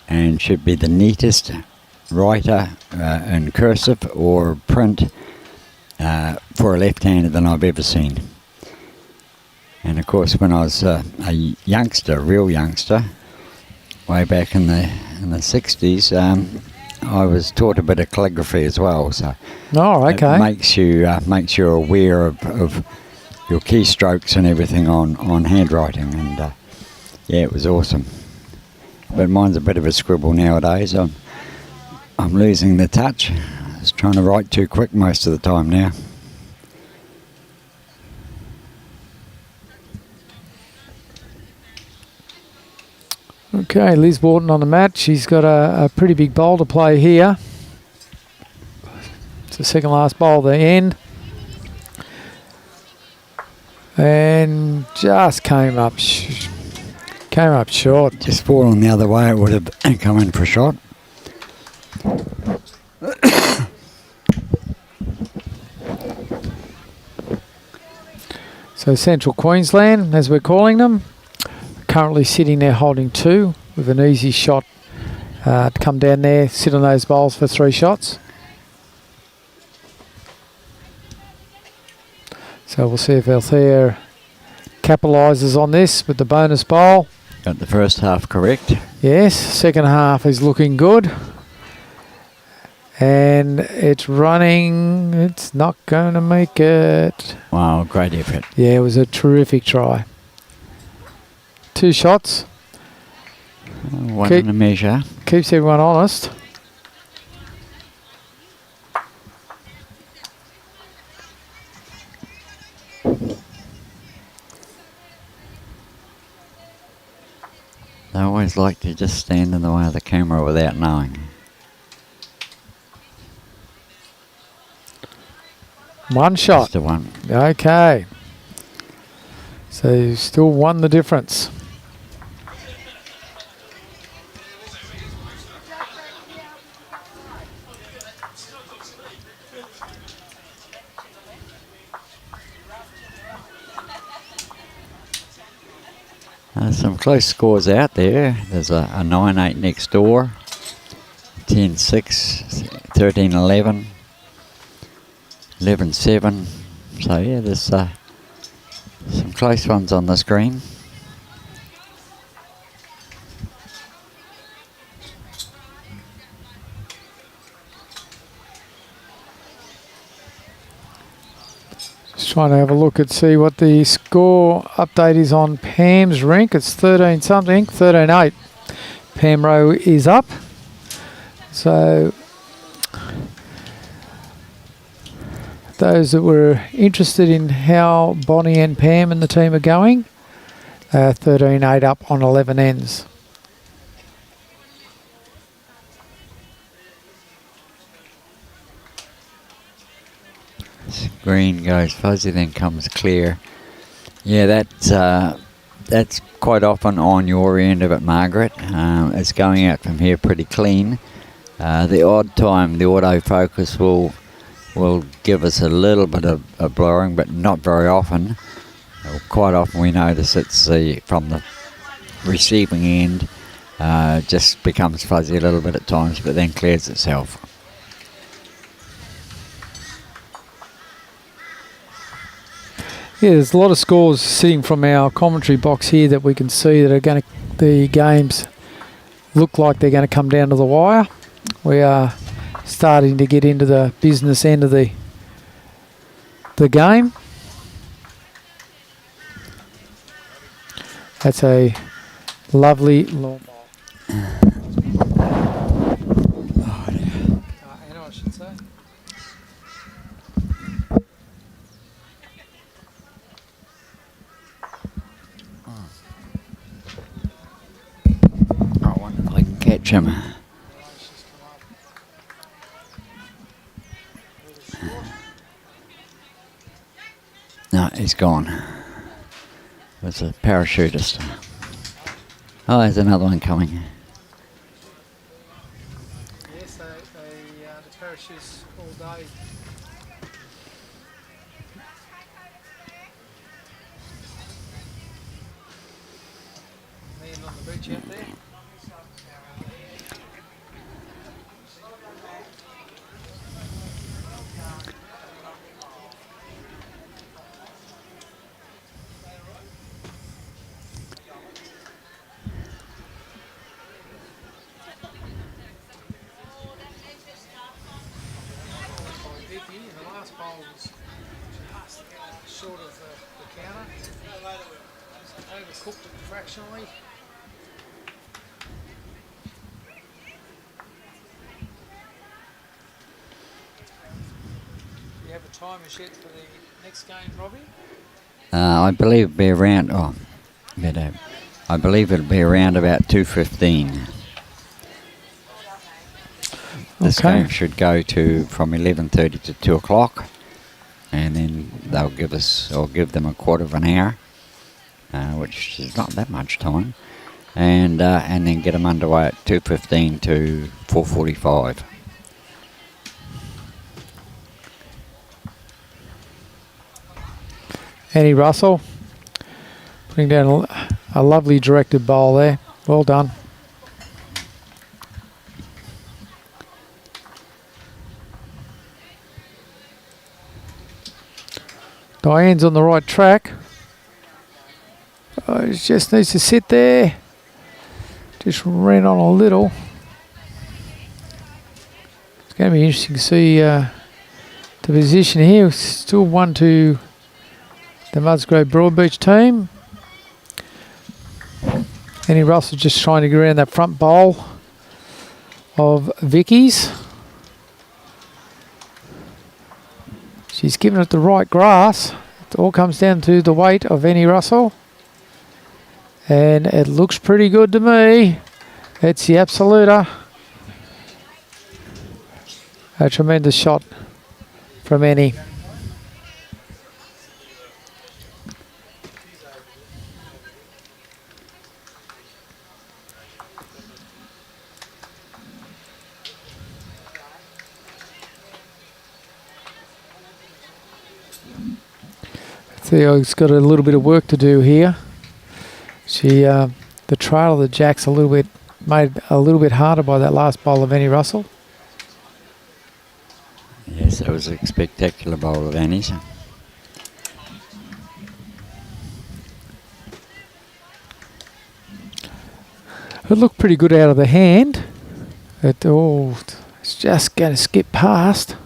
Speaker 1: and should be the neatest writer in cursive or print for a left-hander than I've ever seen. And of course, when I was a youngster, real youngster, way back in the 60s, I was taught a bit of calligraphy as well. So
Speaker 2: okay.
Speaker 1: it makes you aware of your keystrokes and everything on handwriting, and yeah, it was awesome. But mine's a bit of a scribble nowadays. I'm losing the touch. I was trying to write too quick most of the time now.
Speaker 2: Okay, Liz Walton on the mat. She's got a pretty big bowl to play here. It's the second last bowl at the end. And just came up short.
Speaker 1: Just fallen the other way, it would have come in for a shot.
Speaker 2: So Central Queensland, as we're calling them, currently sitting there holding 2 with an easy shot to come down there, sit on those bowls for 3 shots. So we'll see if Althea capitalises on this with the bonus bowl.
Speaker 1: Got the first half correct.
Speaker 2: Yes, second half is looking good. And it's running, it's not going to make it.
Speaker 1: Wow, great effort.
Speaker 2: Yeah, it was a terrific try. 2 shots.
Speaker 1: One in a measure.
Speaker 2: Keeps everyone honest.
Speaker 1: They always like to just stand in the way of the camera without knowing.
Speaker 2: One shot.
Speaker 1: Just a one.
Speaker 2: Okay. So you still won the difference.
Speaker 1: Some close scores out there. There's a 9-8 next door, 10-6, 13-11, 11-7. So yeah, there's some close ones on the screen.
Speaker 2: Just trying to have a look and see what the score update is on Pam's rank. It's 13 something, 13-8. Pam Rowe is up. So those that were interested in how Bonnie and Pam and the team are going, 13-8 up on 11 ends.
Speaker 1: Green goes fuzzy, then comes clear. Yeah, that that's quite often on your end of it, Margaret. It's going out from here pretty clean. The odd time the autofocus will give us a little bit of blurring, but not very often. Quite often we notice it's from the receiving end, just becomes fuzzy a little bit at times, but then clears itself.
Speaker 2: Yeah, there's a lot of scores sitting from our commentary box here that we can see that are going to, the games look like they're going to come down to the wire. We are starting to get into the business end of the game. That's a lovely long ball. I should say.
Speaker 1: I wonder if I can catch him. No, he's gone. It was a parachutist. Oh, there's another one coming.
Speaker 2: Yes, the parachutes all day. Man on the beach out there. Vikki, and the last bowl was just short of the counter. Overcooked it fractionally. Do you have a time yet for the next game, Robbie?
Speaker 1: I believe it'll be around. I believe it'll be around about 2:15. This game should go to from 11:30 to 2 o'clock, and then they'll give us or give them a quarter of an hour, which is not that much time, and then get them underway at 2:15 to 4:45.
Speaker 2: Annie Russell putting down a lovely directed bowl there. Well done. Diane's on the right track. Oh, it just needs to sit there. Just ran on a little. It's going to be interesting to see the position here. Still 1-2 the Musgrave Broadbeach team. Annie Russell just trying to get around that front bowl of Vikki's. She's given it the right grass. It all comes down to the weight of Annie Russell. And it looks pretty good to me. It's the Absoluta. A tremendous shot from Annie. Theo's got a little bit of work to do here. She, the trail of the Jacks made a little bit harder by that last bowl of Annie Russell.
Speaker 1: Yes, that was a spectacular bowl of Annie's.
Speaker 2: It looked pretty good out of the hand. It's just going to skip past.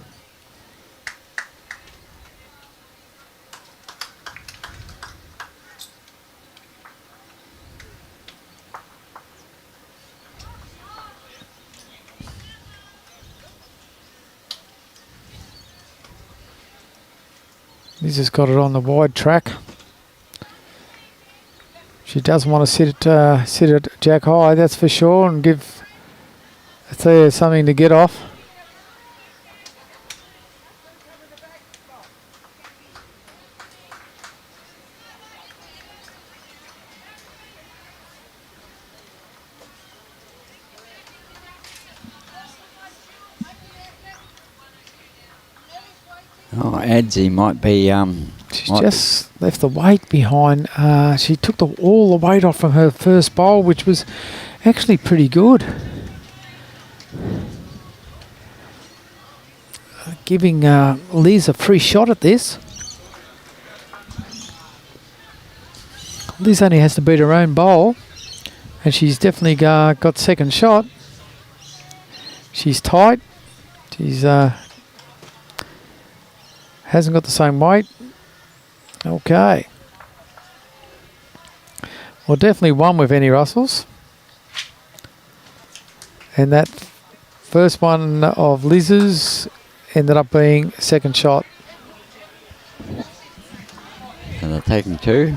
Speaker 2: He's just got it on the wide track. She doesn't want to sit at jack high, that's for sure, and give Althea something to get off.
Speaker 1: Oh, Adzi might be...
Speaker 2: She's just left the weight behind. She took all the weight off from her first bowl, which was actually pretty good. Giving Liz a free shot at this. Liz only has to beat her own bowl, and she's definitely got second shot. She's tight. She's hasn't got the same weight. Okay. Well, definitely won with any Russells. And that first one of Liz's ended up being second shot.
Speaker 1: So they're taking 2.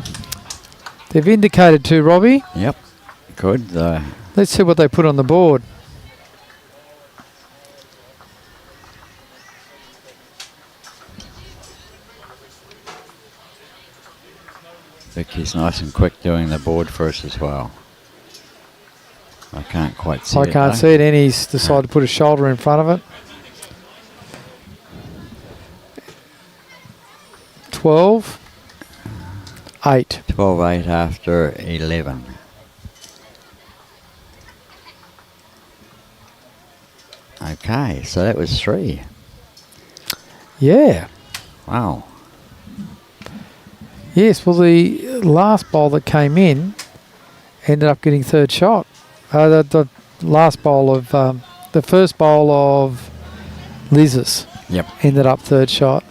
Speaker 2: They've indicated 2, Robbie.
Speaker 1: Yep. Good.
Speaker 2: Let's see what they put on the board.
Speaker 1: Vikki's nice and quick doing the board for us as well. I can't quite see it.
Speaker 2: I can't see it, and he's decided to put a shoulder in front of it. 12, 8.
Speaker 1: 12-8 after 11. Okay, so that was 3.
Speaker 2: Yeah.
Speaker 1: Wow.
Speaker 2: Yes, well, the last bowl that came in ended up getting third shot. The last bowl of... the first bowl of Liz's ended up third shot.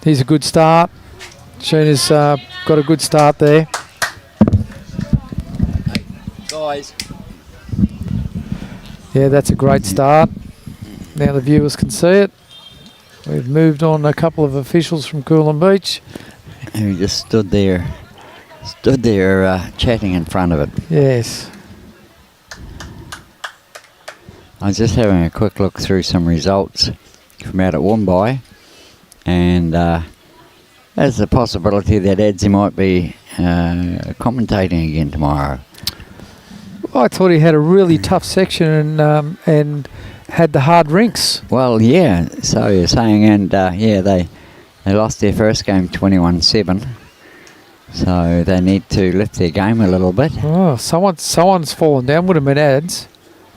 Speaker 2: Here's a good start. Sheena's got a good start there.
Speaker 1: Hey, guys.
Speaker 2: Yeah, that's a great start. Now the viewers can see it. We've moved on a couple of officials from Coolum Beach.
Speaker 1: And we just stood there chatting in front of it.
Speaker 2: Yes.
Speaker 1: I was just having a quick look through some results from out at Wombai, and there's a possibility that Adzi might be commentating again tomorrow.
Speaker 2: I thought he had a really tough section and had the hard rinks.
Speaker 1: Well, yeah, so you're saying, and yeah, they lost their first game 21-7, so they need to lift their game a little bit.
Speaker 2: Oh, someone's fallen down. Would have been Ads.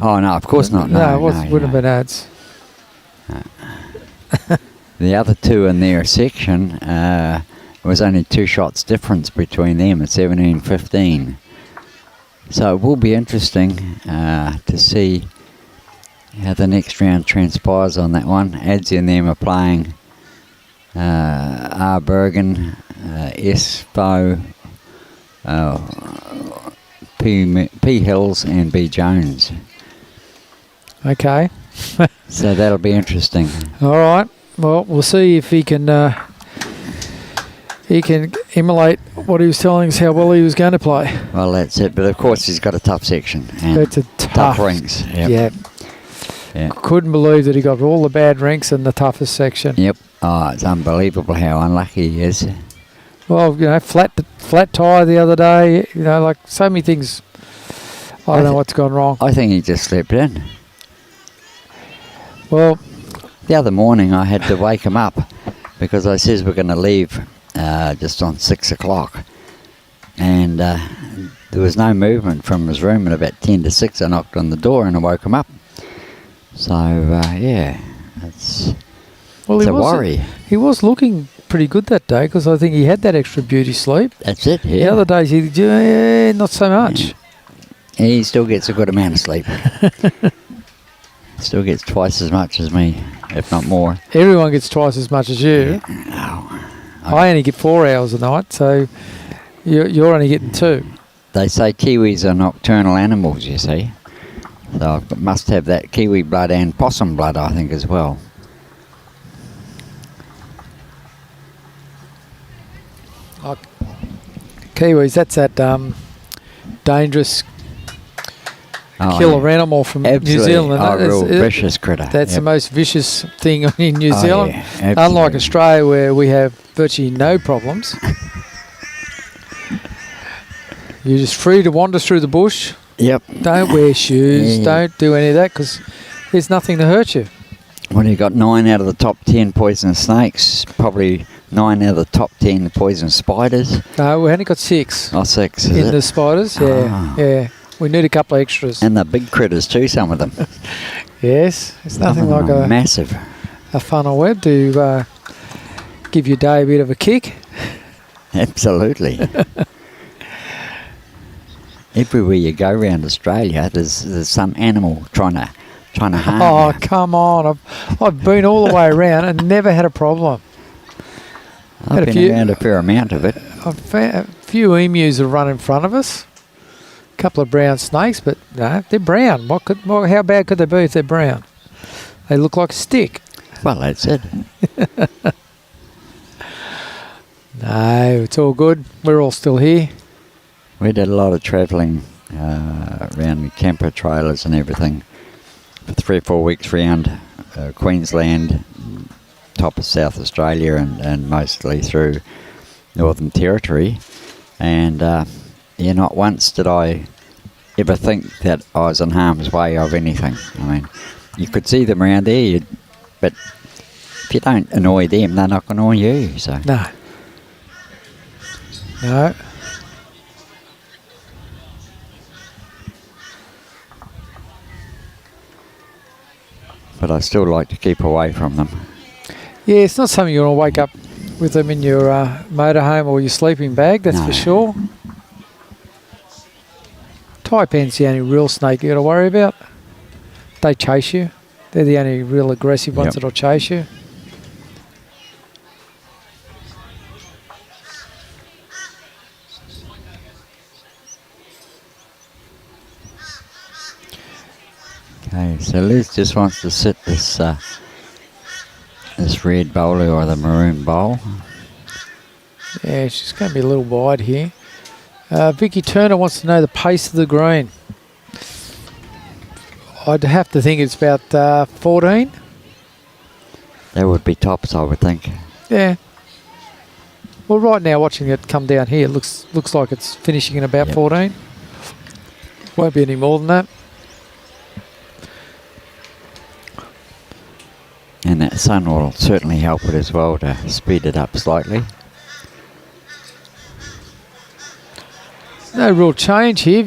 Speaker 1: Oh, no, of course not. No,
Speaker 2: wouldn't have been Ads.
Speaker 1: The other 2 in their section, was only 2 shots difference between them at 17-15. So it will be interesting to see how the next round transpires on that one. Adzi and them are playing R. Bergen, S. Bow, P. Hills and B. Jones.
Speaker 2: Okay.
Speaker 1: So that'll be interesting.
Speaker 2: All right. Well, we'll see if he can emulate what he was telling us how well he was going to play.
Speaker 1: Well, that's it. But of course, he's got a tough section. And
Speaker 2: it's a tough
Speaker 1: rings. Yep.
Speaker 2: Yeah. Couldn't believe that he got all the bad ranks in the toughest section.
Speaker 1: Yep. Oh, it's unbelievable how unlucky he is.
Speaker 2: Well, flat tyre the other day. Like so many things. I don't know what's gone wrong.
Speaker 1: I think he just slept in.
Speaker 2: Well,
Speaker 1: the other morning I had to wake him up because I says we're going to leave just on 6 o'clock, and there was no movement from his room. At about 10 to 6 I knocked on the door and I woke him up. So yeah, it's a worry.
Speaker 2: He was looking pretty good that day because I think he had that extra beauty sleep.
Speaker 1: That's it. Yeah.
Speaker 2: The other days not so much.
Speaker 1: Yeah. He still gets a good amount of sleep. Still gets twice as much as me, if not more.
Speaker 2: Everyone gets twice as much as you.
Speaker 1: Yeah. No,
Speaker 2: I only get 4 hours a night, so you're only getting 2.
Speaker 1: They say Kiwis are nocturnal animals, you see. So I must have that Kiwi blood and possum blood, I think, as well.
Speaker 2: Kiwis, that's that dangerous killer animal from New Zealand.
Speaker 1: A real vicious critter.
Speaker 2: That's the most vicious thing in New Zealand.
Speaker 1: Yeah,
Speaker 2: unlike Australia, where we have virtually no problems. You're just free to wander through the bush.
Speaker 1: Yep.
Speaker 2: Don't wear shoes. Don't do any of that because there's nothing to hurt you.
Speaker 1: Well, you got 9 out of the top 10 poisonous snakes, probably 9 out of the top 10 poisonous spiders.
Speaker 2: No, we only got 6
Speaker 1: Oh, 6, is
Speaker 2: in
Speaker 1: it?
Speaker 2: the spiders. Yeah,
Speaker 1: Ah.
Speaker 2: yeah. We need a couple of extras.
Speaker 1: And the big critters too, some of them.
Speaker 2: Yes, it's nothing like a
Speaker 1: massive.
Speaker 2: funnel web to give your day a bit of a kick.
Speaker 1: Absolutely. Everywhere you go around Australia, there's some animal trying to harm
Speaker 2: Oh,
Speaker 1: you.
Speaker 2: come on. I've been all the way around and never had a problem.
Speaker 1: I've been around a fair amount of it.
Speaker 2: I've found a few emus have run in front of us. A couple of brown snakes, but no, they're brown. How bad could they be if they're brown? They look like a stick.
Speaker 1: Well, that's it.
Speaker 2: No, it's all good. We're all still here.
Speaker 1: We did a lot of travelling around camper trailers and everything for 3 or 4 weeks round Queensland, top of South Australia, and mostly through Northern Territory. And not once did I ever think that I was in harm's way of anything. I mean, you could see them around there, but if you don't annoy them, they're not going to annoy you. So
Speaker 2: No. No.
Speaker 1: but I still like to keep away from them.
Speaker 2: Yeah, it's not something you want to wake up with them in your motorhome or your sleeping bag, that's
Speaker 1: No.
Speaker 2: for sure. Taipan's the only real snake you got to worry about. They chase you. They're the only real aggressive ones
Speaker 1: Yep.
Speaker 2: that'll chase you.
Speaker 1: Okay, so Liz just wants to sit this red bowler or the maroon bowl.
Speaker 2: Yeah, she's going to be a little wide here. Vikki Turner wants to know the pace of the green. I'd have to think it's about 14.
Speaker 1: That would be tops, I would think.
Speaker 2: Yeah. Well, right now, watching it come down here, it looks like it's finishing in about
Speaker 1: Yep.
Speaker 2: 14. Won't be any more than that.
Speaker 1: And that sun will certainly help it as well to speed it up slightly.
Speaker 2: No real change here.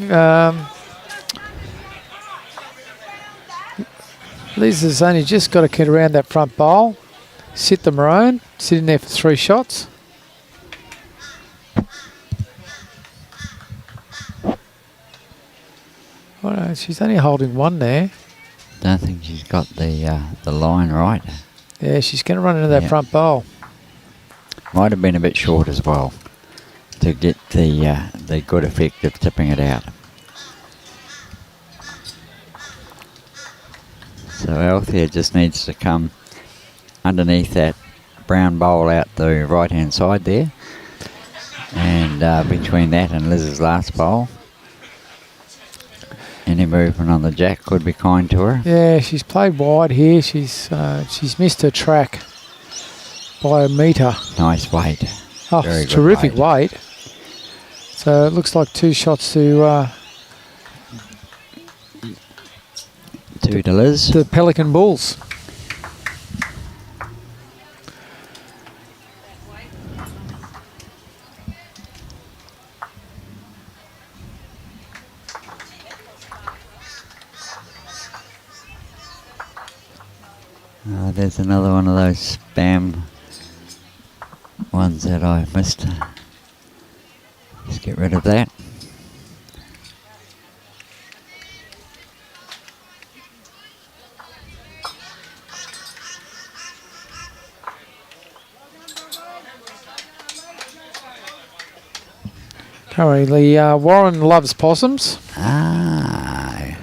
Speaker 2: Lisa's only just got to get around that front bowl, sit the maroon, sit in there for 3 shots. Oh no, she's only holding 1 there.
Speaker 1: Don't think she's got the line right.
Speaker 2: Yeah, she's going to run into that
Speaker 1: Yep.
Speaker 2: front bowl.
Speaker 1: Might have been a bit short as well to get the good effect of tipping it out. So Althea just needs to come underneath that brown bowl out the right hand side there, and between that and Liz's last bowl. Any movement on the jack could be kind to her.
Speaker 2: Yeah, she's played wide here. She's missed her track by a metre.
Speaker 1: Nice weight.
Speaker 2: Oh,
Speaker 1: Very
Speaker 2: it's
Speaker 1: good
Speaker 2: terrific
Speaker 1: weight.
Speaker 2: weight. So it looks like 2 shots to
Speaker 1: 2 to Liz.
Speaker 2: the Pelican Bulls.
Speaker 1: There's another one of those spam ones that I missed. Let's get rid of that.
Speaker 2: Currently, Warren loves possums.
Speaker 1: Ah,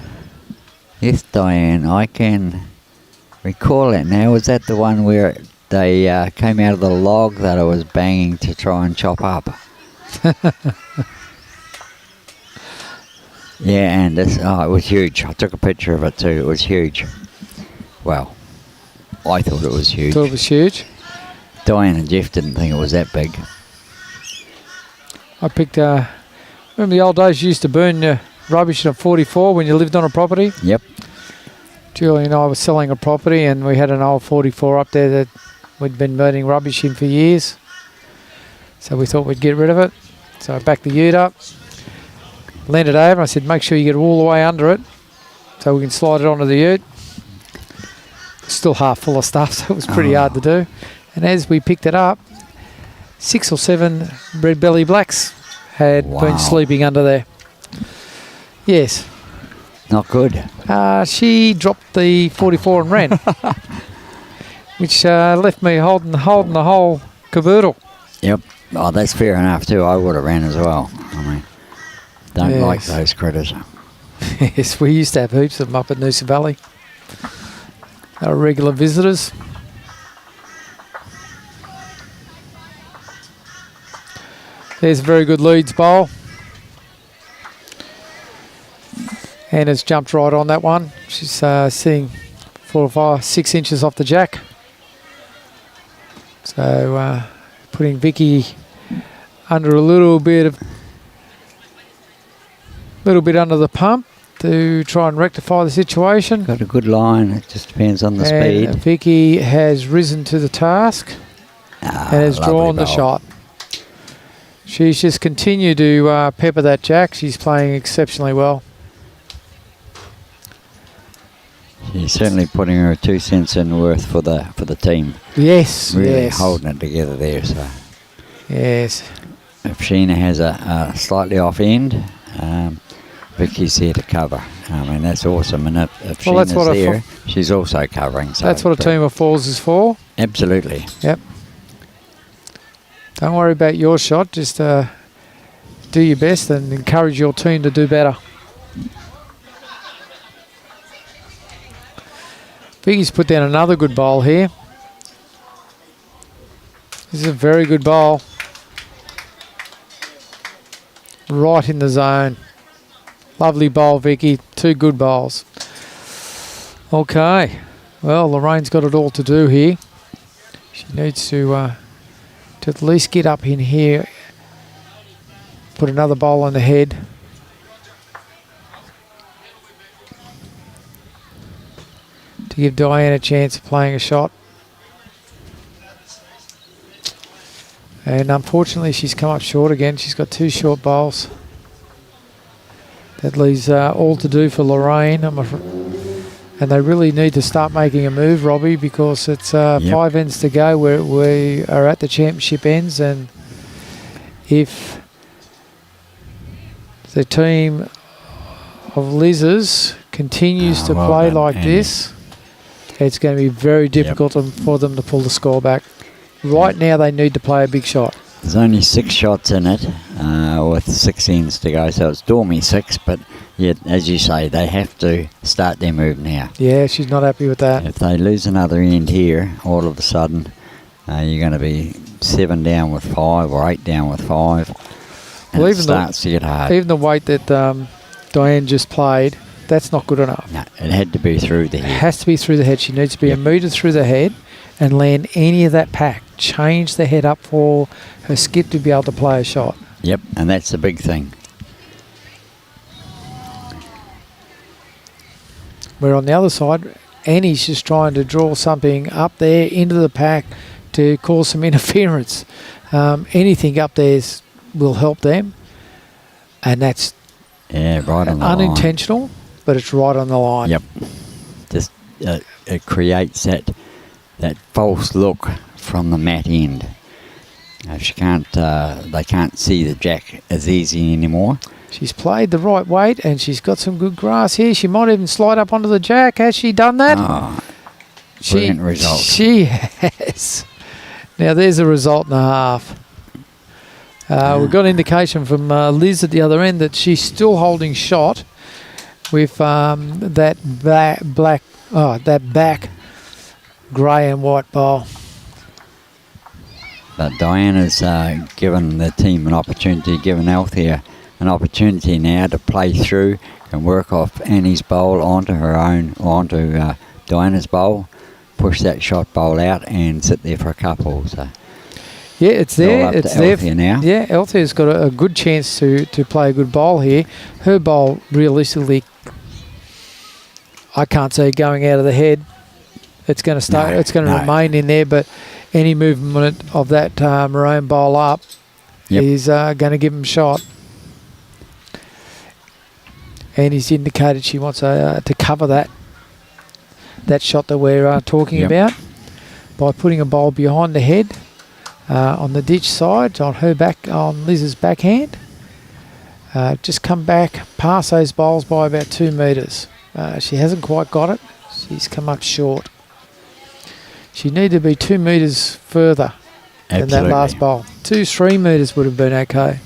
Speaker 1: yes, Diane, I can recall it now. Was that the one where they came out of the log that I was banging to try and chop up? Yeah, and this, it was huge. I took a picture of it too. It was huge. Well, I thought it was huge.
Speaker 2: Thought it was huge.
Speaker 1: Diane and Jeff didn't think it was that big.
Speaker 2: I picked, remember the old days you used to burn your rubbish in a 44 when you lived on a property?
Speaker 1: Yep.
Speaker 2: Julie and I were selling a property, and we had an old 44 up there that we'd been burning rubbish in for years. So we thought we'd get rid of it. So I backed the ute up, leaned it over. I said, make sure you get all the way under it so we can slide it onto the ute. Still half full of stuff, so it was pretty hard to do. And as we picked it up, 6 or 7 red belly blacks had been sleeping under there. Yes.
Speaker 1: Not good.
Speaker 2: She dropped the 44 and ran, which left me holding the whole caboodle.
Speaker 1: Yep. Oh, that's fair enough too. I would have ran as well. I mean, don't like those critters.
Speaker 2: Yes, we used to have heaps of them up at Noosa Valley. They were regular visitors. There's a very good leads bowl. Anna's jumped right on that one. She's sitting 4 or 5, 6 inches off the jack. So putting Vikki under a little bit under the pump to try and rectify the situation.
Speaker 1: Got a good line. It just depends on the speed.
Speaker 2: Vikki has risen to the task and has drawn the shot. She's just continued to pepper that jack. She's playing exceptionally well.
Speaker 1: She's certainly putting her 2 cents in worth for the team.
Speaker 2: Yes,
Speaker 1: really holding it together there. So
Speaker 2: yes,
Speaker 1: if Sheena has a slightly off end, Vikki's here to cover. I mean, that's awesome. And if Sheena's there, she's also covering. So
Speaker 2: that's what a team of fours is for.
Speaker 1: Absolutely.
Speaker 2: Yep. Don't worry about your shot. Just do your best and encourage your team to do better. Vikki's put down another good bowl here. This is a very good bowl. Right in the zone. Lovely bowl, Vikki. 2 good bowls. Okay. Well, Lorraine's got it all to do here. She needs to at least get up in here. Put another bowl on the head. To give Diane a chance of playing a shot. And unfortunately she's come up short again. She's got 2 short bowls. That leaves all to do for Lorraine. And they really need to start making a move, Robbie, because it's 5 ends to go. We are at the championship ends, and if the team of Liz's continues to play like this, it's going to be very difficult for them to pull the score back. Right now, they need to play a big shot.
Speaker 1: There's only 6 shots in it with 6 ends to go, so it's dormy 6, but as you say, they have to start their move now.
Speaker 2: Yeah, she's not happy with that.
Speaker 1: If they lose another end here, all of a sudden, you're going to be 7 down with 5 or 8 down with 5. And it starts to get hard.
Speaker 2: Even the weight that Diane just played, that's not good enough.
Speaker 1: No, it had to be through the head.
Speaker 2: It has to be through the head. She needs to be a metre through the head and land any of that pack. Change the head up for her skip to be able to play a shot.
Speaker 1: Yep, and that's the big thing.
Speaker 2: Where on the other side, Annie's just trying to draw something up there into the pack to cause some interference. Anything up there will help them, and that's
Speaker 1: right on the
Speaker 2: unintentional,
Speaker 1: line.
Speaker 2: But it's right on the line.
Speaker 1: Yep, just it creates that false look from the mat end. She can't, they can't see the jack as easy anymore.
Speaker 2: She's played the right weight, and she's got some good grass here. She might even slide up onto the jack. Has she done that?
Speaker 1: Oh, brilliant result.
Speaker 2: She has. Now there's a result and a half. We've got indication from Liz at the other end that she's still holding shot with that back grey and white bowl.
Speaker 1: But Diana's given the team an opportunity, given Althea an opportunity now to play through and work off Annie's bowl onto her own, onto Diana's bowl, push that shot bowl out and sit there for a couple. So
Speaker 2: yeah, it's there. It's there.
Speaker 1: Althea now.
Speaker 2: Yeah, Althea's got a good chance to play a good bowl here. Her bowl, realistically, I can't see it going out of the head. It's going to stay.
Speaker 1: No,
Speaker 2: It's going to
Speaker 1: no.
Speaker 2: remain in there, but any movement of that maroon bowl up is going to give him a shot. And he's indicated she wants to cover that shot that we're talking about by putting a bowl behind the head on the ditch side on her back, on Liz's backhand. Just come back past those bowls by about 2 metres. She hasn't quite got it. She's come up short. She needed to be 2 metres further than that last bowl. 2-3 metres would have been okay.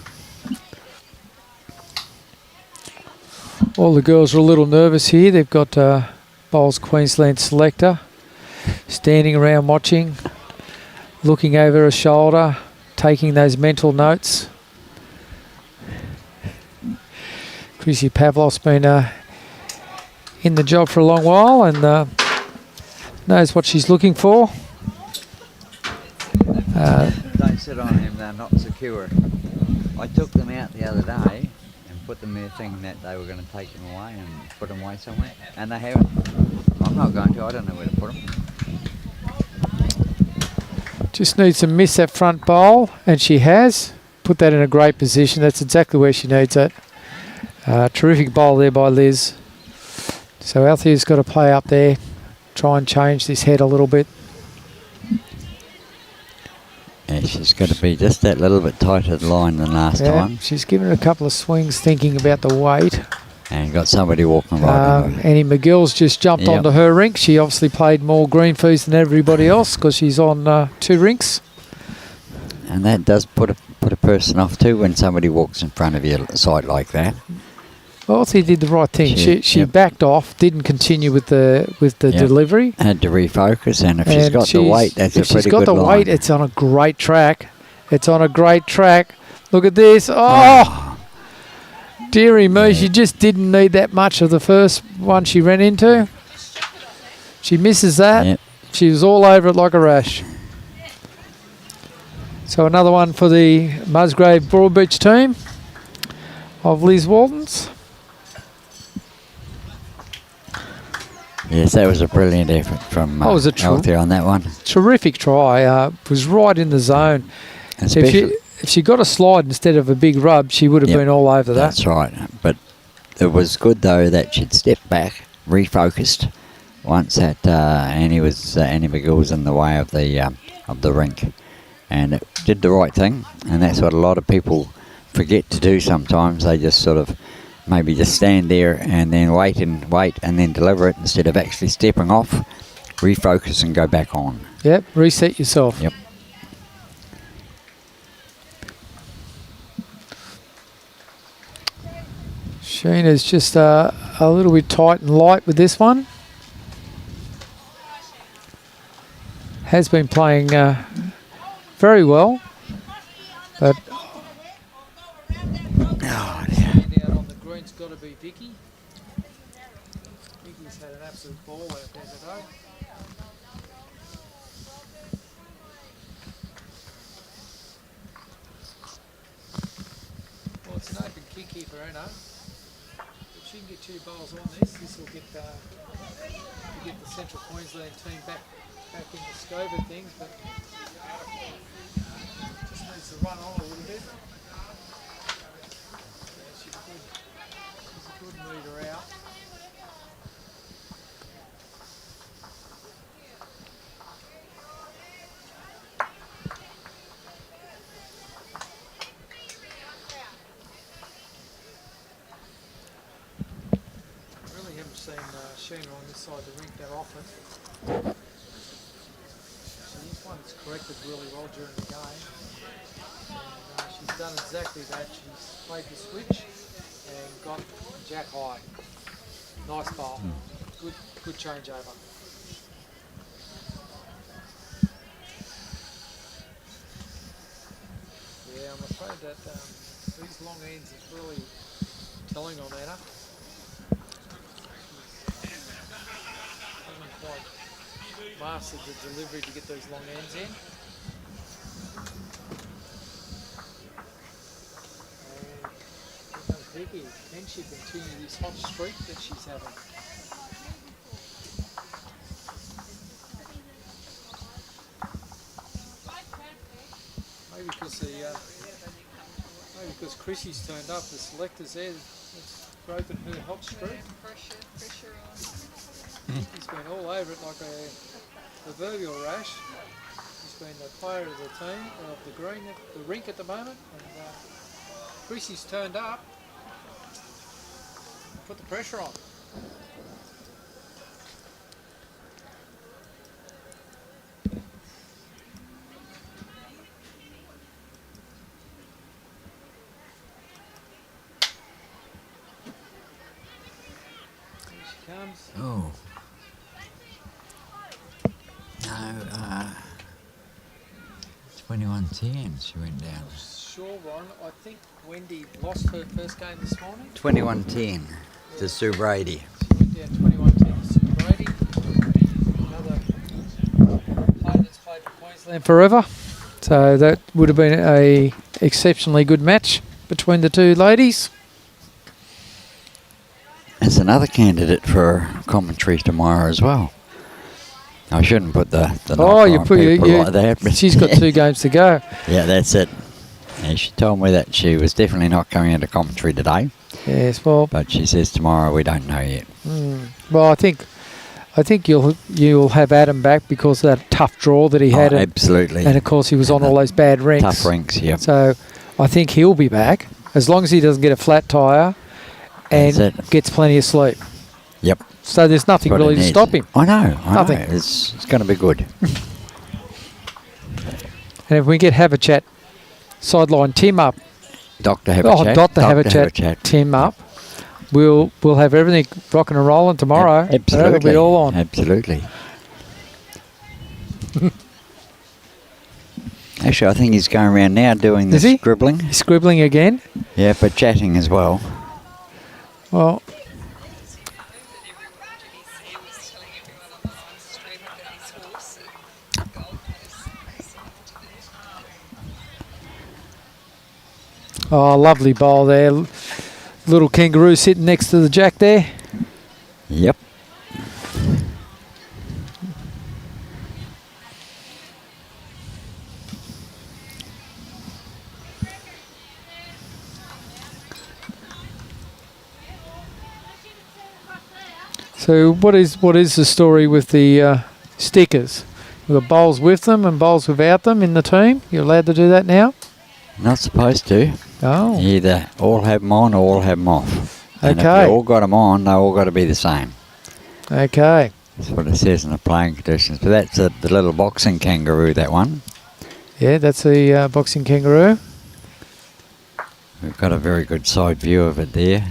Speaker 2: All the girls are a little nervous here. They've got Bowls Queensland selector standing around watching, looking over her shoulder, taking those mental notes. Chrissy Pavlov's been in the job for a long while and knows what she's looking for.
Speaker 1: Don't sit on them, they're not secure. I took them out the other day and put them there thinking that they were going to take them away and put them away somewhere, and they haven't. I'm not going to, I don't know where to put them.
Speaker 2: Just needs to miss that front bowl, and she has. Put that in a great position. That's exactly where she needs it. Terrific bowl there by Liz. So Althea's got to play up there, try and change this head a little bit.
Speaker 1: Yeah, she's got to be just that little bit tighter line than last time.
Speaker 2: She's given it a couple of swings thinking about the weight.
Speaker 1: And got somebody walking right in.
Speaker 2: Annie McGill's just jumped onto her rink. She obviously played more green fees than everybody else because she's on 2 rinks.
Speaker 1: And that does put a person off too when somebody walks in front of your side like that.
Speaker 2: Well, Althea did the right thing. She backed off, didn't continue with the delivery.
Speaker 1: Had to refocus, and if she's got the weight, that's a pretty good line.
Speaker 2: If she's got the weight, it's on a great track. It's on a great track. Look at this. Oh, dearie me, she just didn't need that much of the first one she ran into. She misses that.
Speaker 1: Yep.
Speaker 2: She was all over it like a rash. So another one for the Musgrave Broadbeach team of Liz Walton's.
Speaker 1: Yes, that was a brilliant effort from Althea on that one.
Speaker 2: Terrific try. Was right in the zone. If she got a slide instead of a big rub, she would have been all over that.
Speaker 1: That's right. But it was good, though, that she'd stepped back, refocused, once that Annie McGill was in the way of the rink. And it did the right thing, and that's what a lot of people forget to do sometimes. They just sort of maybe just stand there and then wait and then deliver it instead of actually stepping off, refocus and go back on.
Speaker 2: Yep, reset yourself.
Speaker 1: Yep.
Speaker 2: Sheena's just a little bit tight and light with this one. Has been playing very well, but on the green's got to be Vikki. Vicky's had an absolute ball out there today. Well, it's an open kick here for Anna. If she can get 2 bowls on this will get the Central Queensland team back in the scope of things, but just needs to run on a little bit. She's a good mover out. Really haven't seen Sheena on this side of the rink that often. She's one that's corrected really well during the game. And, she's done exactly that. She's played the switch and got jack high. Nice bowl. Good changeover. Yeah, I'm afraid that these long ends is really telling on Anna. Hasn't quite mastered the delivery to get those long ends in. And Vikki, can she continue this hot streak that she's having? Maybe because Chrissy's turned up, the selector's there. It's broken her hot streak.
Speaker 4: Pressure on.
Speaker 2: He's been all over it like a proverbial rash. He's been the player of the team, of the rink at the moment. And Chrissy's turned up. Put the pressure on. Comes.
Speaker 1: Oh. No, 21-10 she went down.
Speaker 2: Sure, Ron. I think Wendy lost her first game this morning.
Speaker 1: 21-10 to Sue Brady.
Speaker 2: She went down 21-10 to Sue Brady. Another player that's played for Queensland forever. So that would have been a exceptionally good match between the two ladies.
Speaker 1: There's another candidate for commentary tomorrow as well. I shouldn't put the
Speaker 2: you put
Speaker 1: like that. But
Speaker 2: she's got 2 games to go.
Speaker 1: Yeah, that's it. Yeah, she told me that she was definitely not coming into commentary today.
Speaker 2: Yes, well,
Speaker 1: But she says tomorrow we don't know yet.
Speaker 2: Well, I think you'll have Adam back because of that tough draw that he had.
Speaker 1: Absolutely.
Speaker 2: And of course he was on all those bad rinks.
Speaker 1: Tough rinks, yeah.
Speaker 2: So I think he'll be back as long as he doesn't get a flat tyre and gets plenty of sleep.
Speaker 1: Yep.
Speaker 2: So there's nothing really to stop him.
Speaker 1: I know.
Speaker 2: Nothing.
Speaker 1: It's going to be good.
Speaker 2: And if we have a chat, sideline Tim up.
Speaker 1: Doctor have a chat.
Speaker 2: Doctor have a chat. Tim up. We'll have everything rocking and rolling tomorrow.
Speaker 1: Absolutely.
Speaker 2: It'll be all on.
Speaker 1: Absolutely. Actually, I think he's going around now doing the scribbling.
Speaker 2: He's scribbling again?
Speaker 1: Yeah, but chatting as well.
Speaker 2: Well, oh, lovely bowl there. Little kangaroo sitting next to the jack there.
Speaker 1: Yep.
Speaker 2: So what is the story with the stickers? We've got bowls with them and bowls without them in the team. You're allowed to do that now?
Speaker 1: Not supposed to.
Speaker 2: Oh.
Speaker 1: You either all have them on or all have them off. And
Speaker 2: Okay.
Speaker 1: if you all got them on, they all got to be the same.
Speaker 2: Okay.
Speaker 1: That's what it says in the playing conditions. But that's the little boxing kangaroo, that one.
Speaker 2: Yeah, that's the boxing kangaroo.
Speaker 1: We've got a very good side view of it there.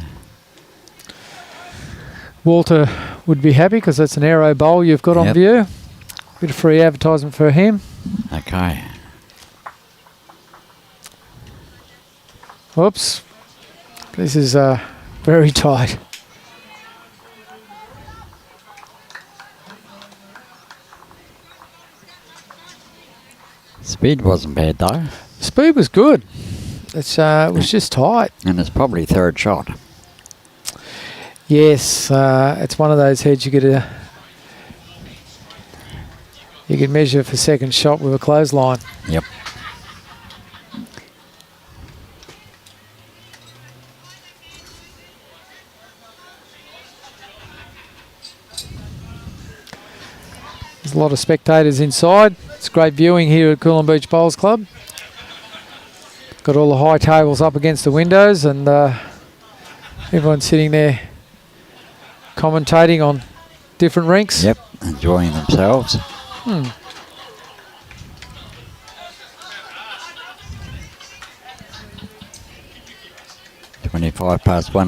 Speaker 2: Walter would be happy because that's an aero bowl you've got on view. Bit of free advertisement for him.
Speaker 1: Okay.
Speaker 2: Whoops. This is very tight.
Speaker 1: Speed wasn't bad though.
Speaker 2: Speed was good. It was just tight.
Speaker 1: And it's probably third shot.
Speaker 2: Yes, it's one of those heads you can measure for second shot with a clothesline.
Speaker 1: Yep.
Speaker 2: There's a lot of spectators inside. It's great viewing here at Coolum Beach Bowls Club. Got all the high tables up against the windows and everyone's sitting there commentating on different rinks.
Speaker 1: Yep, enjoying themselves. 1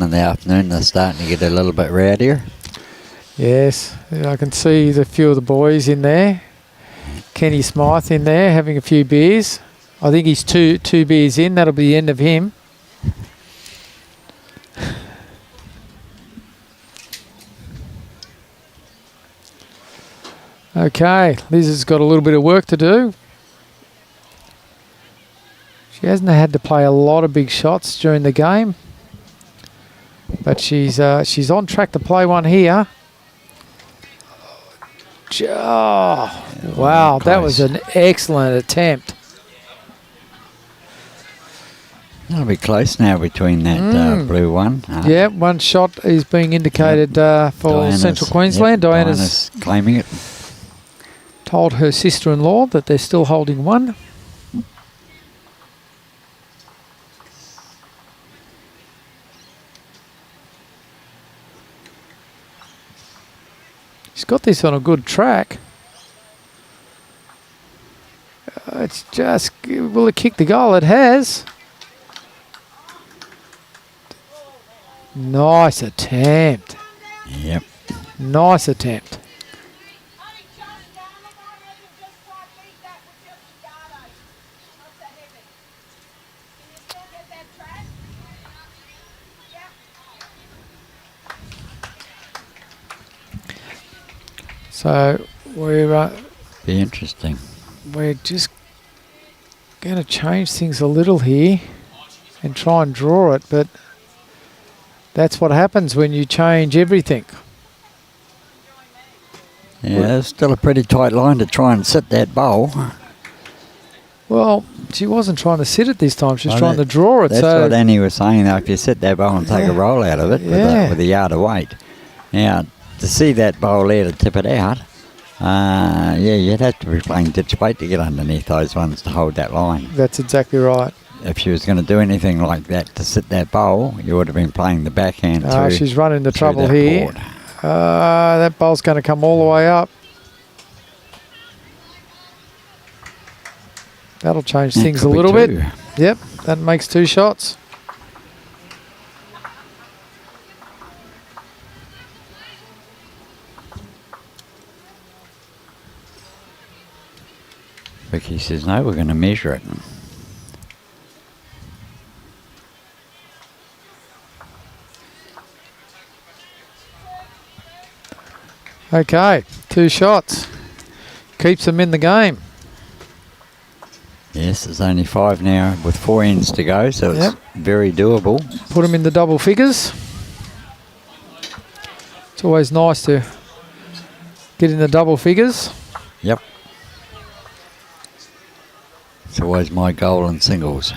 Speaker 1: in the afternoon, they're starting to get a little bit rowdier.
Speaker 2: Yes, I can see a few of the boys in there. Kenny Smyth in there having a few beers. I think he's two beers in. That'll be the end of him. Okay, Liz has got a little bit of work to do. She hasn't had to play a lot of big shots during the game, but she's on track to play one here. Oh, wow, that was an excellent attempt.
Speaker 1: That'll be close now between that blue one.
Speaker 2: Yeah, one shot is being indicated for
Speaker 1: Diana's-
Speaker 2: Central Queensland.
Speaker 1: yep,
Speaker 2: Diana's
Speaker 1: claiming it.
Speaker 2: told her sister-in-law that they're still holding one. She's got this on a good track. It's just, will it kick the goal? It has. Nice attempt.
Speaker 1: Yep.
Speaker 2: Nice attempt. So
Speaker 1: Be interesting.
Speaker 2: we're just going to change things a little here and try and draw it, but that's what happens when you change everything.
Speaker 1: Yeah, it's still a pretty tight line to try and sit that bowl.
Speaker 2: Well, she wasn't trying to sit it this time. She was
Speaker 1: Well,
Speaker 2: trying to draw it.
Speaker 1: That's
Speaker 2: So
Speaker 1: what Annie was saying, though, if you sit that bowl and take a roll out of it with a yard of weight. Now, to see that bowl there to tip it out, yeah, you'd have to be playing ditch weight to get underneath those ones to hold that line.
Speaker 2: that's exactly right.
Speaker 1: If she was going to do anything like that to sit that bowl, you would have been playing the backhand through.
Speaker 2: She's running into
Speaker 1: through
Speaker 2: trouble
Speaker 1: that
Speaker 2: here.
Speaker 1: board.
Speaker 2: That bowl's going to come all the way up. That'll change
Speaker 1: That
Speaker 2: things a
Speaker 1: could be
Speaker 2: little
Speaker 1: two.
Speaker 2: bit. Yep, that makes 2 shots.
Speaker 1: Vikki says, no, we're going to measure it.
Speaker 2: Okay, 2 shots. Keeps them in the game.
Speaker 1: Yes, there's only 5 now with 4 ends to go, so
Speaker 2: Yep.
Speaker 1: it's very doable.
Speaker 2: Put them in the double figures. It's always nice to get in the double figures.
Speaker 1: Yep. It's always my goal in singles.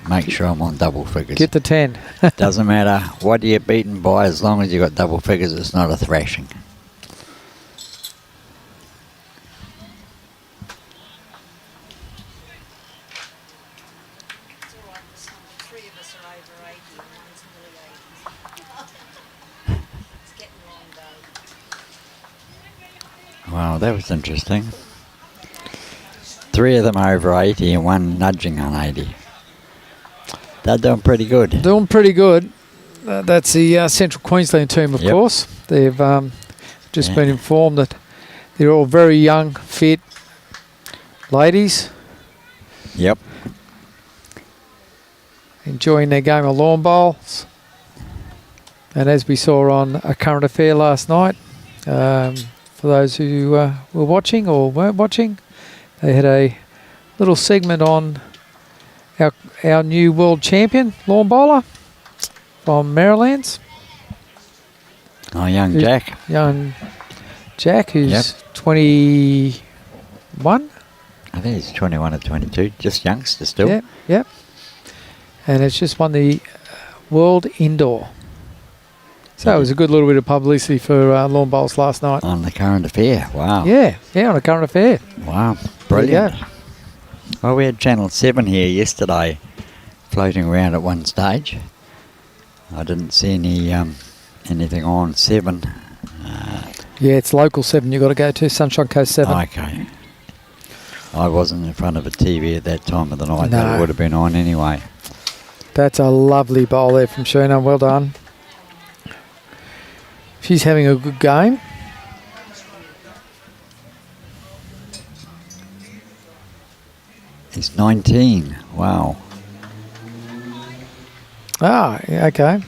Speaker 1: Make sure I'm on double figures.
Speaker 2: Get to 10.
Speaker 1: Doesn't matter what you're beaten by, as long as you've got double figures, it's not a thrashing. Wow, that was interesting. 3 of them over 80 and 1 nudging on 80. They're doing pretty good.
Speaker 2: Doing pretty good. That's the Central Queensland team, of
Speaker 1: Yep.
Speaker 2: course. They've just been informed that they're all very young, fit ladies,
Speaker 1: Yep.
Speaker 2: enjoying their game of lawn bowls. And as we saw on A Current Affair last night, for those who were watching or weren't watching, they had a little segment on our new world champion lawn bowler from Maryland's.
Speaker 1: Oh, young Jack.
Speaker 2: Young Jack, who's
Speaker 1: Yep.
Speaker 2: 21.
Speaker 1: I think he's 21 or 22, just youngster still.
Speaker 2: Yep. And it's just won the World Indoor. So it was a good little bit of publicity for lawn bowls last night.
Speaker 1: On the Current Affair, wow.
Speaker 2: Yeah, on A Current Affair.
Speaker 1: Wow,
Speaker 2: There you
Speaker 1: brilliant.
Speaker 2: go.
Speaker 1: Well, we had Channel 7 here yesterday, floating around at one stage. I didn't see anything on 7.
Speaker 2: Yeah, it's local 7 you've got to go to, Sunshine Coast 7.
Speaker 1: Okay. I wasn't in front of a TV at that time of the night,
Speaker 2: No.
Speaker 1: but it would have been on anyway.
Speaker 2: That's a lovely bowl there from Sheena. Well done. She's having a good game.
Speaker 1: He's 19, wow.
Speaker 2: Yeah, okay.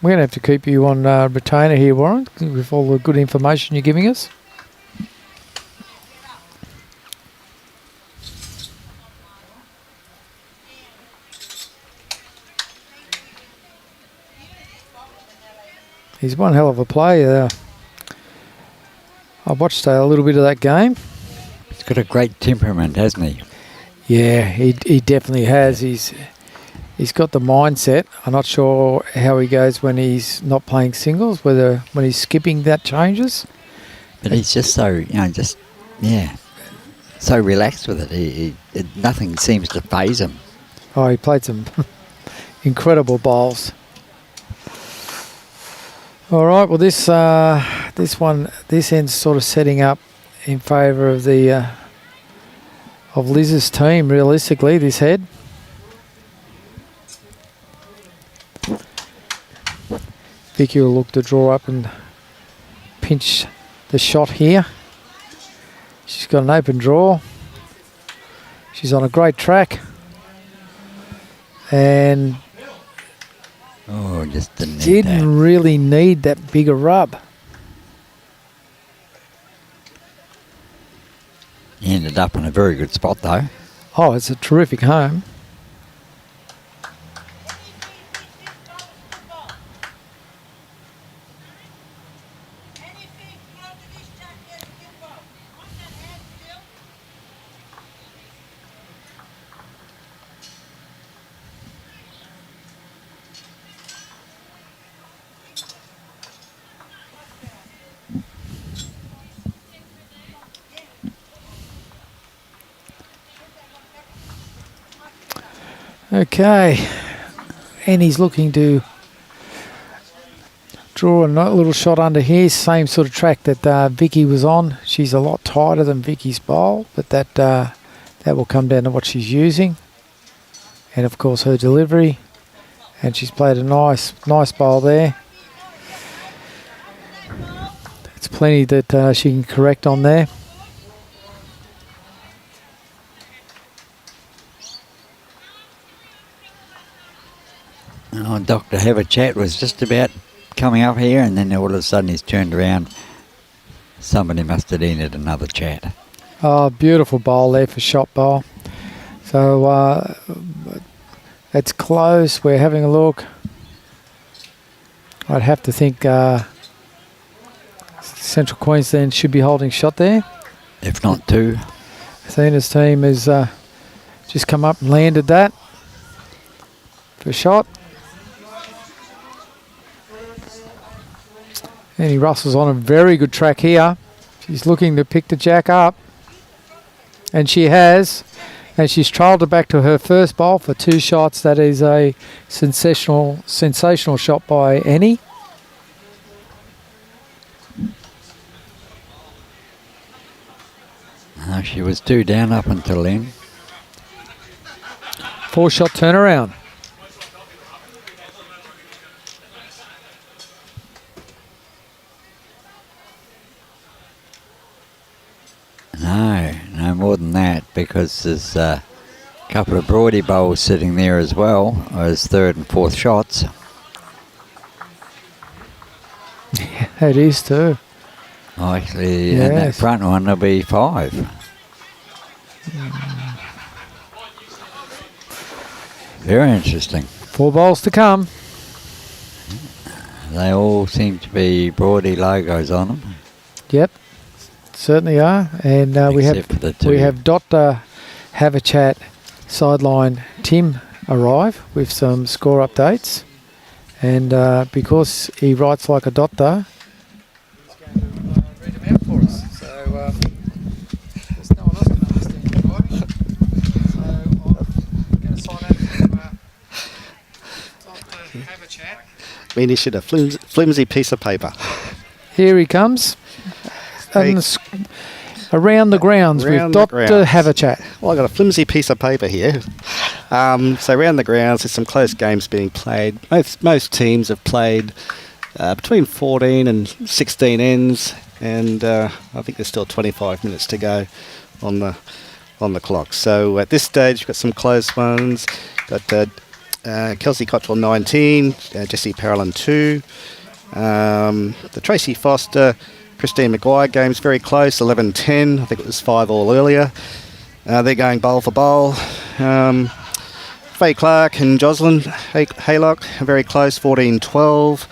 Speaker 2: We're going to have to keep you on retainer here, Warren, with all the good information you're giving us. He's one hell of a player. I watched a little bit of that game.
Speaker 1: He's got a great temperament, hasn't he?
Speaker 2: Yeah, he definitely has. He's got the mindset. I'm not sure how he goes when he's not playing singles, whether when he's skipping that changes.
Speaker 1: But he's just so, so relaxed with it. Nothing seems to faze him.
Speaker 2: Oh, he played some incredible bowls. All right, well this end's sort of setting up in favour of the of Liz's team. Realistically, this head. Vikki will look to draw up and pinch the shot here. She's got an open draw. She's on a great track. And
Speaker 1: just didn't
Speaker 2: really need that bigger rub.
Speaker 1: He ended up in a very good spot though.
Speaker 2: Oh, it's a terrific home. Okay, and he's looking to draw a little shot under here, same sort of track that Vikki was on. She's a lot tighter than Vicky's bowl, but that will come down to what she's using, and of course her delivery. And she's played a nice bowl there. It's plenty that she can correct on there.
Speaker 1: Dr. Have a Chat was just about coming up here, and then all of a sudden he's turned around. Somebody must have needed another chat.
Speaker 2: Oh, beautiful bowl there for shot bowl. So it's close. We're having a look. I'd have to think Central Queensland should be holding shot there.
Speaker 1: If not two.
Speaker 2: Athena's team has just come up and landed that for shot. And he Russell's on a very good track here. She's looking to pick the jack up. And she has. And she's trailed it back to her first bowl for two shots. That is a sensational shot by Annie.
Speaker 1: She was 2 down up until then.
Speaker 2: 4-shot turnaround.
Speaker 1: No more than that, because there's a couple of Broady bowls sitting there as well as 3rd and 4th shots.
Speaker 2: Yeah, it is too.
Speaker 1: Oh, actually, in that front one there'll be 5. Very interesting.
Speaker 2: 4 bowls to come.
Speaker 1: They all seem to be Broady logos on them.
Speaker 2: Yep, certainly are. And we have Dr. Have a Chat sideline Tim arrive with some score updates. And because he writes like a doctor, he's going to read them out for us. So there's no one else going to understand the writing. So I'm going to sign out to Dr. Have a Chat.
Speaker 3: I mean, he should have flimsy piece of paper.
Speaker 2: Here he comes. Around the grounds with Dr. Have a Chat.
Speaker 3: Well, I've got a flimsy piece of paper here. So around the grounds, there's some close games being played. Most teams have played between 14 and 16 ends, and I think there's still 25 minutes to go on the clock. So at this stage, we've got some close ones. Got Kelsey Cottrell 19, Jessie Parolin 2. The Tracy Foster, Christine Maguire game's very close, 11-10. I think it was 5-all earlier. They're going bowl for bowl. Faye Clark and Jocelyn Haylock are very close, 14-12.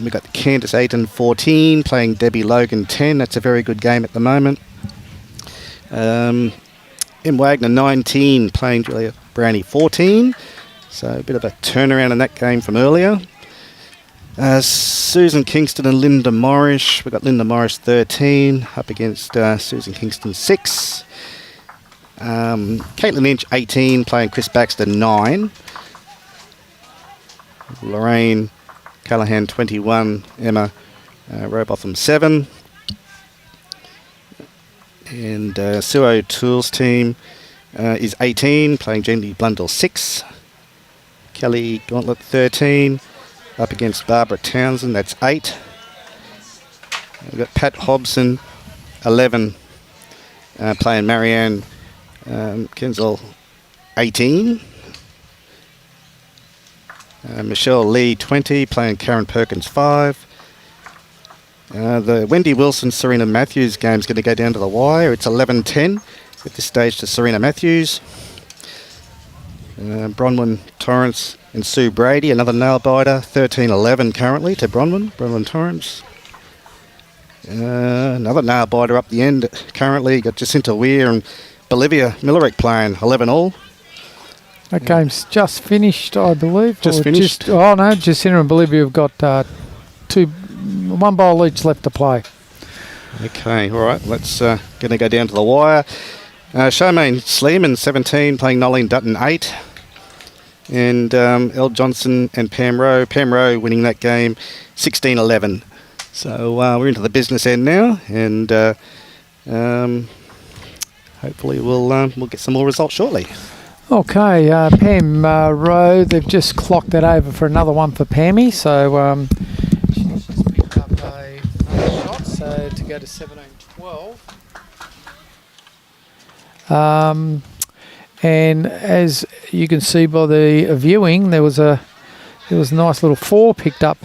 Speaker 3: We've got Candice Ayton 14 playing Debbie Logan 10. That's a very good game at the moment. M. Wagner 19 playing Julia Brownie 14. So a bit of a turnaround in that game from earlier. Susan Kingston and Linda Morris. We've got Linda Morris 13 up against Susan Kingston 6. Caitlin Inch 18 playing Chris Baxter 9. Lorraine Callahan 21. Emma Robotham 7. And Sue O'Toole's team is 18 playing Jenny Blundell 6. Kelly Gauntlet 13. Up against Barbara Townsend, that's 8. We've got Pat Hobson, 11, playing Marianne Kensel, 18. Michelle Lee, 20, playing Karen Perkins, 5. The Wendy Wilson, Serena Matthews game's going to go down to the wire. It's 11-10 at this stage to Serena Matthews. Bronwyn Torrance and Sue Brady, another nail biter, 13-11 currently to Bronwyn Torrance. Another nail biter up the end currently, got Jacinta Weir and Bolivia Millerick playing 11-all.
Speaker 2: That game's just finished, I believe.
Speaker 3: Just finished?
Speaker 2: Jacinta and Bolivia have got one bowl each left to play.
Speaker 3: Okay, all right, let's going to go down to the wire. Charmaine Sleeman, 17, playing Nolene Dutton, 8. And Elle Johnson and Pam Rowe. Pam Rowe winning that game 16-11. So we're into the business end now, and hopefully we'll get some more results shortly.
Speaker 2: Okay, Pam Rowe, they've just clocked that over for another one for Pammy. So she's just picked up another shot, so to go to 17-12. And as you can see by the viewing, there was a nice little 4 picked up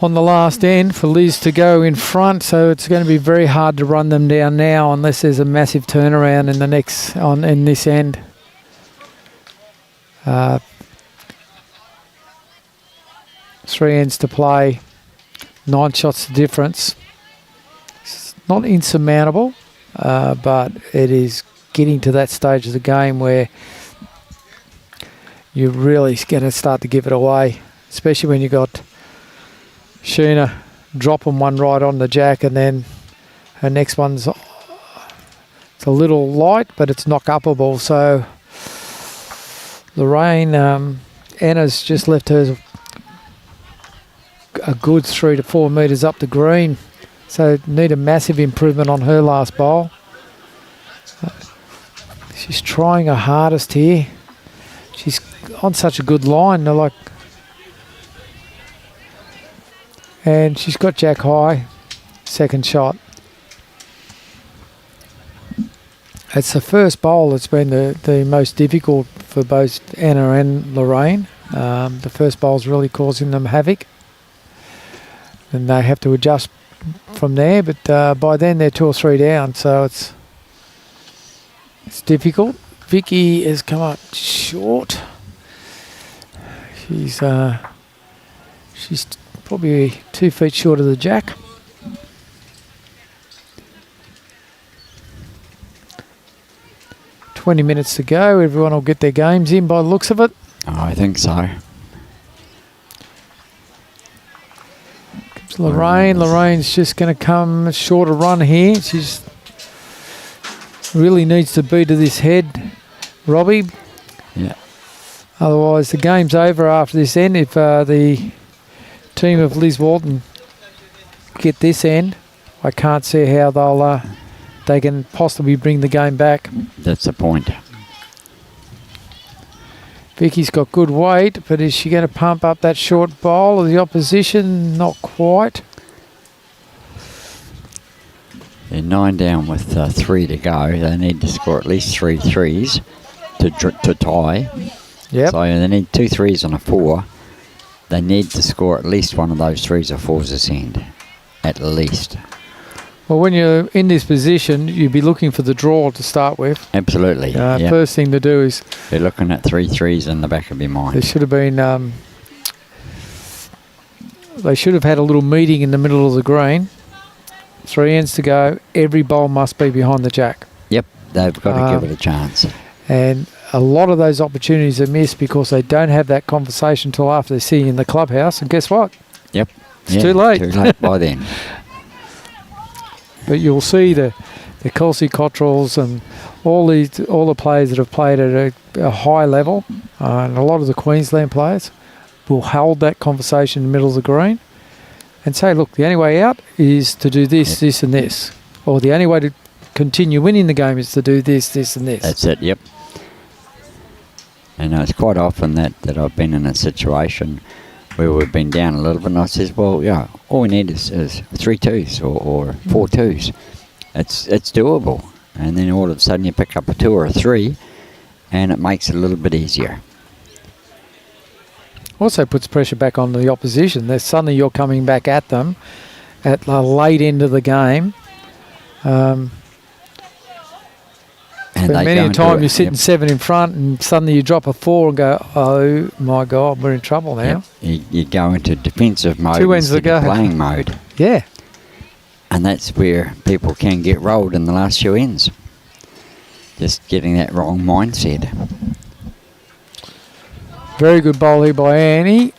Speaker 2: on the last end for Liz to go in front. So it's going to be very hard to run them down now unless there's a massive turnaround in this end. 3 ends to play, 9 shots the difference. It's not insurmountable, but it is getting to that stage of the game where you're really going to start to give it away, especially when you got Sheena dropping one right on the jack, and then her next one's it's a little light, but it's knock upable. So Lorraine, Anna's just left her a good 3 to 4 metres up the green, so need a massive improvement on her last bowl. She's trying her hardest here. She's on such a good line. They're like, and she's got jack high, second shot. It's the first bowl that's been the most difficult for both Anna and Lorraine. The first bowl's really causing them havoc, and they have to adjust from there. But by then they're 2 or 3 down, so it's difficult. Vikki has come up short. She's probably 2 feet short of the jack. "20 minutes to go. Everyone will get their games in by the looks of it."
Speaker 1: I think so.
Speaker 2: Comes Lorraine. Lorraine's just going to come short a run here. She's really needs to be to this head, Robbie.
Speaker 1: Yeah.
Speaker 2: Otherwise, the game's over after this end. If the team of Liz Walton get this end, I can't see how they can possibly bring the game back.
Speaker 1: That's the point.
Speaker 2: Vikki's got good weight, but is she going to pump up that short bowl of the opposition? Not quite.
Speaker 1: They're 9 down with 3 to go. They need to score at least 3 threes to tie.
Speaker 2: Yep.
Speaker 1: So they need 2 threes and a 4. They need to score at least one of those 3s or 4s this end. At least.
Speaker 2: Well, when you're in this position, you'd be looking for the draw to start with.
Speaker 1: Absolutely. Yep.
Speaker 2: First thing to do is...
Speaker 1: You're looking at 3 threes in the back of your mind.
Speaker 2: There should have been... they should have had a little meeting in the middle of the green. 3 ends to go. Every bowl must be behind the jack.
Speaker 1: Yep. they've got to give it a chance.
Speaker 2: And a lot of those opportunities are missed because they don't have that conversation until after they're sitting in the clubhouse. And guess what?
Speaker 1: Yep.
Speaker 2: It's too late.
Speaker 1: Too late by then.
Speaker 2: But you'll see the Kelsey Cottrells and all the players that have played at a high level, and a lot of the Queensland players will hold that conversation in the middle of the green and say, look, the only way out is to do this, this and this. Or the only way to continue winning the game is to do this, this and this.
Speaker 1: That's it, yep. And it's quite often that I've been in a situation where we've been down a little bit and I says, well, yeah, all we need is 3 twos or 4 twos. It's doable. And then all of a sudden you pick up a 2 or a 3 and it makes it a little bit easier.
Speaker 2: Also puts pressure back on the opposition. There's suddenly you're coming back at them at the late end of the game.
Speaker 1: And
Speaker 2: many a time you're sitting 7 in front and suddenly you drop a 4 and go, oh my God, we're in trouble now.
Speaker 1: Yep. You go into defensive mode
Speaker 2: 2 ends
Speaker 1: instead of playing mode.
Speaker 2: Yeah.
Speaker 1: And that's where people can get rolled in the last few ends. Just getting that wrong mindset.
Speaker 2: Very good bowl here by Annie.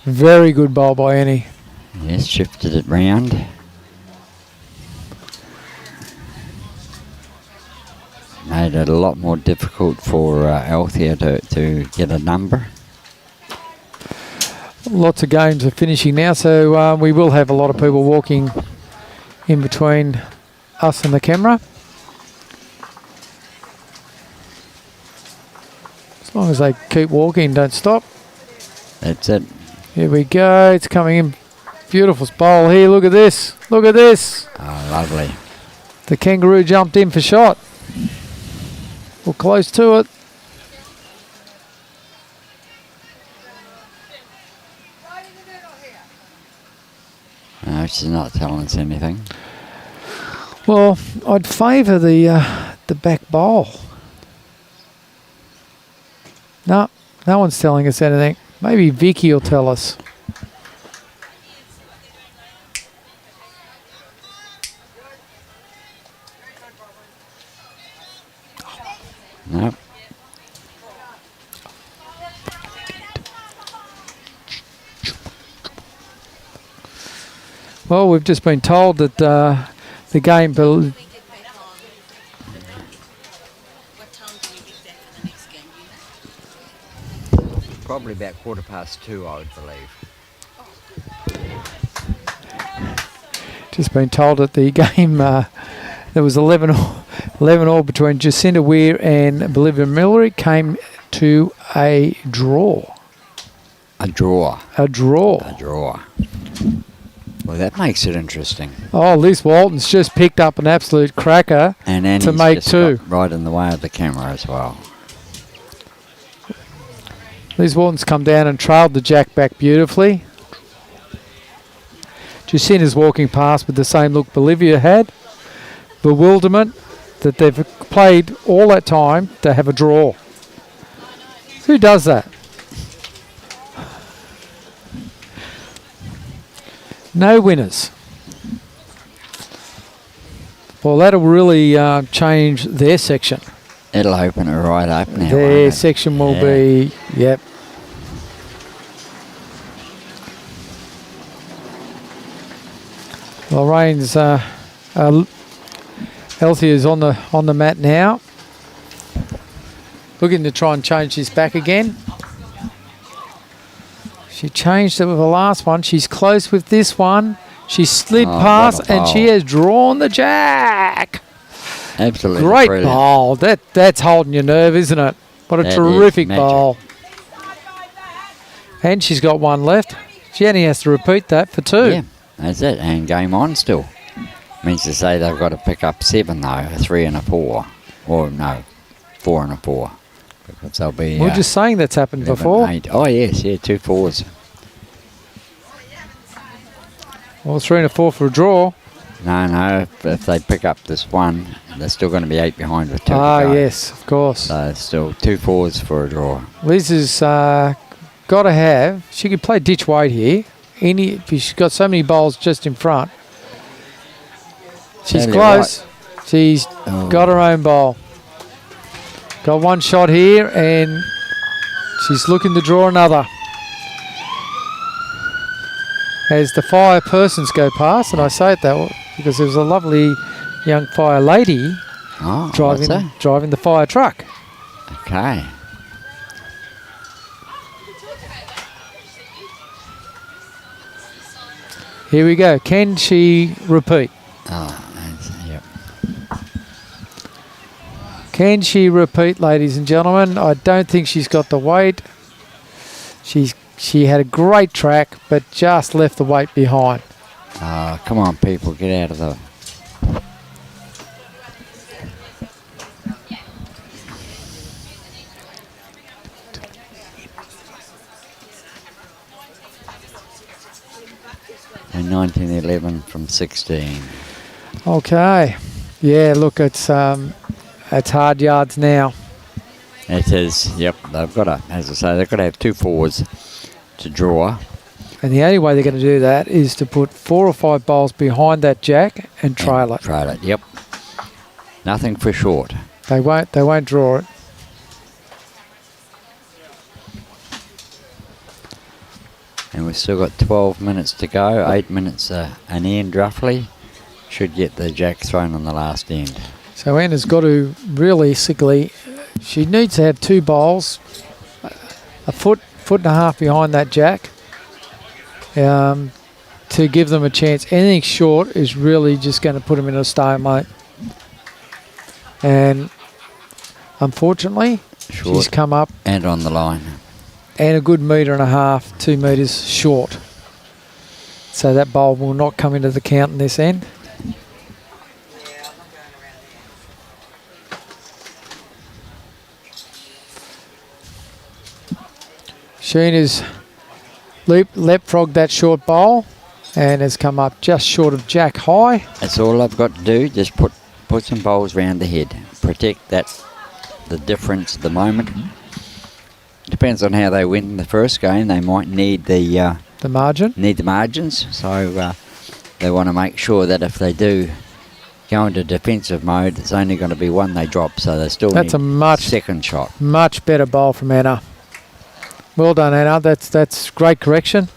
Speaker 2: Very good bowl by Annie.
Speaker 1: Yes, shifted it round. Made it a lot more difficult for Althea to get a number.
Speaker 2: Lots of games are finishing now, so we will have a lot of people walking in between us and the camera. As long as they keep walking, don't stop.
Speaker 1: That's it.
Speaker 2: Here we go. It's coming in. Beautiful bowl here. Look at this. Look at this.
Speaker 1: Oh, lovely.
Speaker 2: The kangaroo jumped in for shot. We're close to it.
Speaker 1: No, she's not telling us anything.
Speaker 2: Well, I'd favour the back bowl. No one's telling us anything. Maybe Vikki will tell us.
Speaker 1: No.
Speaker 2: Well, we've just been told that the game...
Speaker 4: What time do you get back for the next game, do you know?
Speaker 1: Probably about 2:15, I would believe.
Speaker 2: Just been told that the game, there was 11 all between Jacinta Weir and Bolivia Millery, came to a draw.
Speaker 1: A draw.
Speaker 2: A draw.
Speaker 1: A draw. Well, that makes it interesting.
Speaker 2: Oh, Liz Walton's just picked up an absolute cracker
Speaker 1: And Annie's
Speaker 2: to make
Speaker 1: just
Speaker 2: 2.
Speaker 1: got right in the way of the camera as well.
Speaker 2: Liz Walton's come down and trailed the jack back beautifully. Jacinta's walking past with the same look Bolivia had. Bewilderment that they've played all that time to have a draw. Who does that? No winners. Well, that'll really change their section.
Speaker 1: It'll open it right up now.
Speaker 2: Their
Speaker 1: won't it?
Speaker 2: section will be, yep. Lorraine's Althea's on the mat now. Looking to try and change this back again. She changed it with the last one. She's close with this one. She slid past and she has drawn the jack.
Speaker 1: Absolutely
Speaker 2: Great
Speaker 1: brilliant.
Speaker 2: bowl. That's holding your nerve, isn't it? What a
Speaker 1: That
Speaker 2: terrific
Speaker 1: is magic.
Speaker 2: bowl. And she's got 1 left. She only has to repeat that for 2.
Speaker 1: Yeah, that's it. And game on still. Means to say they've got to pick up 7 though, a 3 and a 4. Or no, 4 and a 4. Because they'll be...
Speaker 2: We're just saying that's happened
Speaker 1: 11,
Speaker 2: before.
Speaker 1: 8. Oh yes, yeah, 2 4s.
Speaker 2: Well, 3 and a 4 for a draw.
Speaker 1: No, if they pick up this 1, they're still going to be 8 behind with 2 to
Speaker 2: Ah,
Speaker 1: go.
Speaker 2: yes, of course.
Speaker 1: So still 2 4s for a draw.
Speaker 2: Liz has got to have... She could play ditch weight here. She's got so many bowls just in front. She's
Speaker 1: Totally
Speaker 2: close.
Speaker 1: right.
Speaker 2: She's got her own bowl. Got one shot here, and she's looking to draw another. As the fire persons go past, and I say it that way because there was a lovely young fire lady driving the fire truck.
Speaker 1: Okay.
Speaker 2: Here we go. Can she repeat?
Speaker 1: Yep.
Speaker 2: Can she repeat, ladies and gentlemen? I don't think she's got the weight. She had a great track, but just left the weight behind.
Speaker 1: Come on, people, get out of the... And 1911 from 16.
Speaker 2: Okay. Yeah, look, it's hard yards now.
Speaker 1: It is, yep. They've got to, as I say, they've got to have 2 forwards to draw.
Speaker 2: And the only way they're going to do that is to put 4 or 5 bowls behind that jack and trail it.
Speaker 1: Trail it, yep. Nothing for short.
Speaker 2: They won't draw it.
Speaker 1: And we've still got 12 minutes to go, 8 minutes an end roughly. Should get the jack thrown on the last end.
Speaker 2: So Anna's got to realistically, she needs to have 2 bowls, a foot and a half behind that jack, to give them a chance. Anything short is really just going to put them in a stalemate. And unfortunately, she's come up
Speaker 1: and on the line.
Speaker 2: And a good 1.5 meters, 2 metres short. So that bowl will not come into the count in this end. Sheena's leapfrogged that short bowl and has come up just short of jack high.
Speaker 1: That's all I've got to do. Just put some bowls round the head. Protect the difference at the moment. Depends on how they win the first game. They might need the
Speaker 2: margin.
Speaker 1: Need the margins. So they want to make sure that if they do go into defensive mode, it's only going to be one they drop. So they still need a second shot.
Speaker 2: Much better bowl from Anna. Well done, Anna. That's great correction.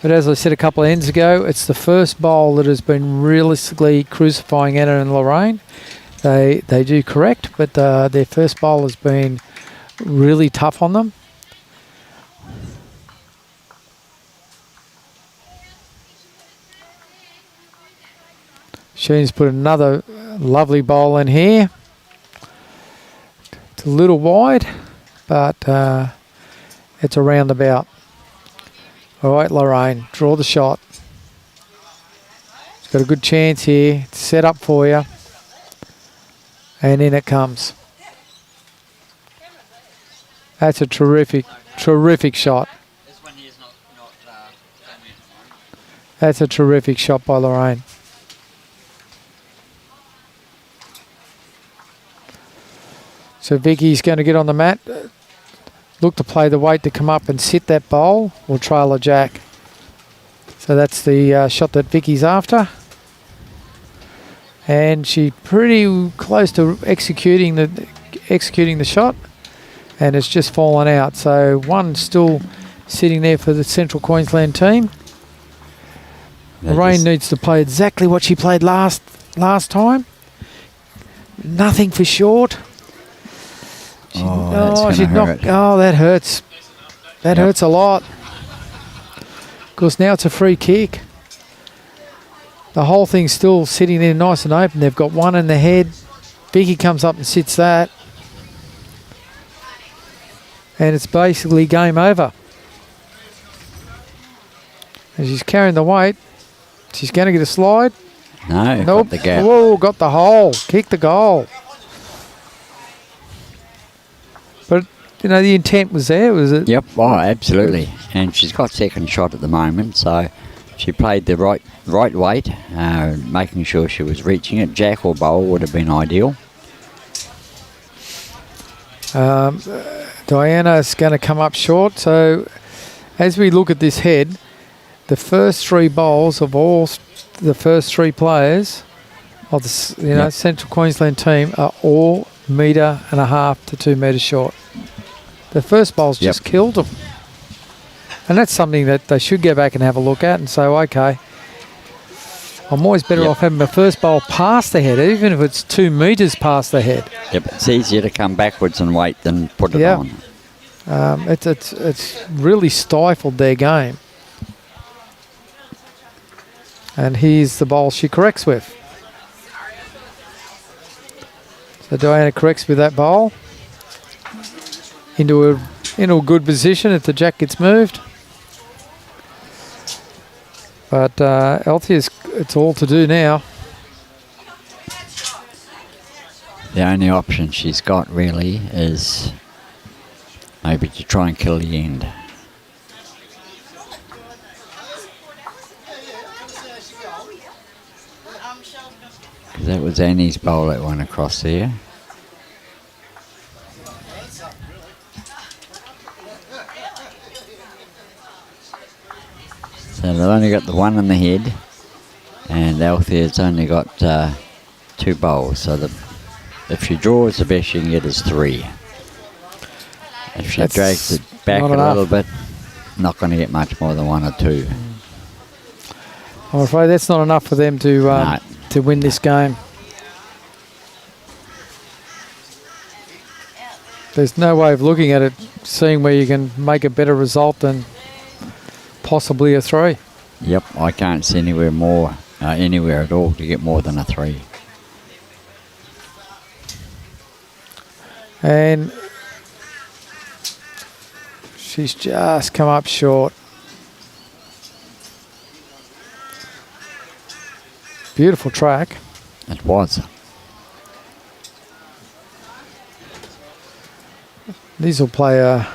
Speaker 2: But as I said a couple of ends ago, it's the first bowl that has been realistically crucifying Anna and Lorraine. They do correct, but their first bowl has been really tough on them. Sheena's put another lovely bowl in here. It's a little wide, but it's a roundabout. All right, Lorraine, draw the shot. It's got a good chance here. It's set up for you. And in it comes. That's a terrific shot. That's a terrific shot by Lorraine. So Vikki's going to get on the mat, look to play the weight to come up and sit that bowl or trail a jack. So that's the shot that Vikki's after. And she's pretty close to executing the shot, and it's just fallen out. So one still sitting there for the Central Queensland team. Lorraine needs to play exactly what she played last time. Nothing for short. That hurts. That hurts a lot. Of course, now it's a free kick. The whole thing's still sitting there nice and open. They've got one in the head. Vikki comes up and sits that. And it's basically game over. And she's carrying the weight. She's going to get a slide.
Speaker 1: No,
Speaker 2: nope.
Speaker 1: Got the gap.
Speaker 2: Whoa, got the hole. Kicked the goal. But, the intent was there, was it?
Speaker 1: Yep, oh, absolutely. And she's got second shot at the moment, so she played the right weight, making sure she was reaching it. Jack or bowl would have been ideal.
Speaker 2: Diana's going to come up short. So as we look at this head, the first 3 bowls of all the first 3 players of the Central Queensland team are all 1.5 metre to 2 metres short. The first bowl's just killed them. And that's something that they should go back and have a look at and say, okay, I'm always better off having the first bowl past the head, even if it's 2 metres past the head.
Speaker 1: Yep, it's easier to come backwards and wait than put it on.
Speaker 2: It's really stifled their game. And here's the bowl she corrects with. So Diana corrects with that bowl into a good position if the jack gets moved. But Althea's, it's all to do now.
Speaker 1: The only option she's got really is maybe to try and kill the end. Because that was Annie's bowl that went across there. So they've only got the one in the head, and Althea's only got 2 bowls. So if she draws, the best she can get is 3. If she drags it back a little bit, not going to get much more than 1 or 2.
Speaker 2: I'm afraid that's not enough for them to win this game. There's no way of looking at it, seeing where you can make a better result than possibly a 3.
Speaker 1: Yep, I can't see anywhere at all to get more than a 3.
Speaker 2: And she's just come up short. Beautiful track.
Speaker 1: It was.
Speaker 2: These will play a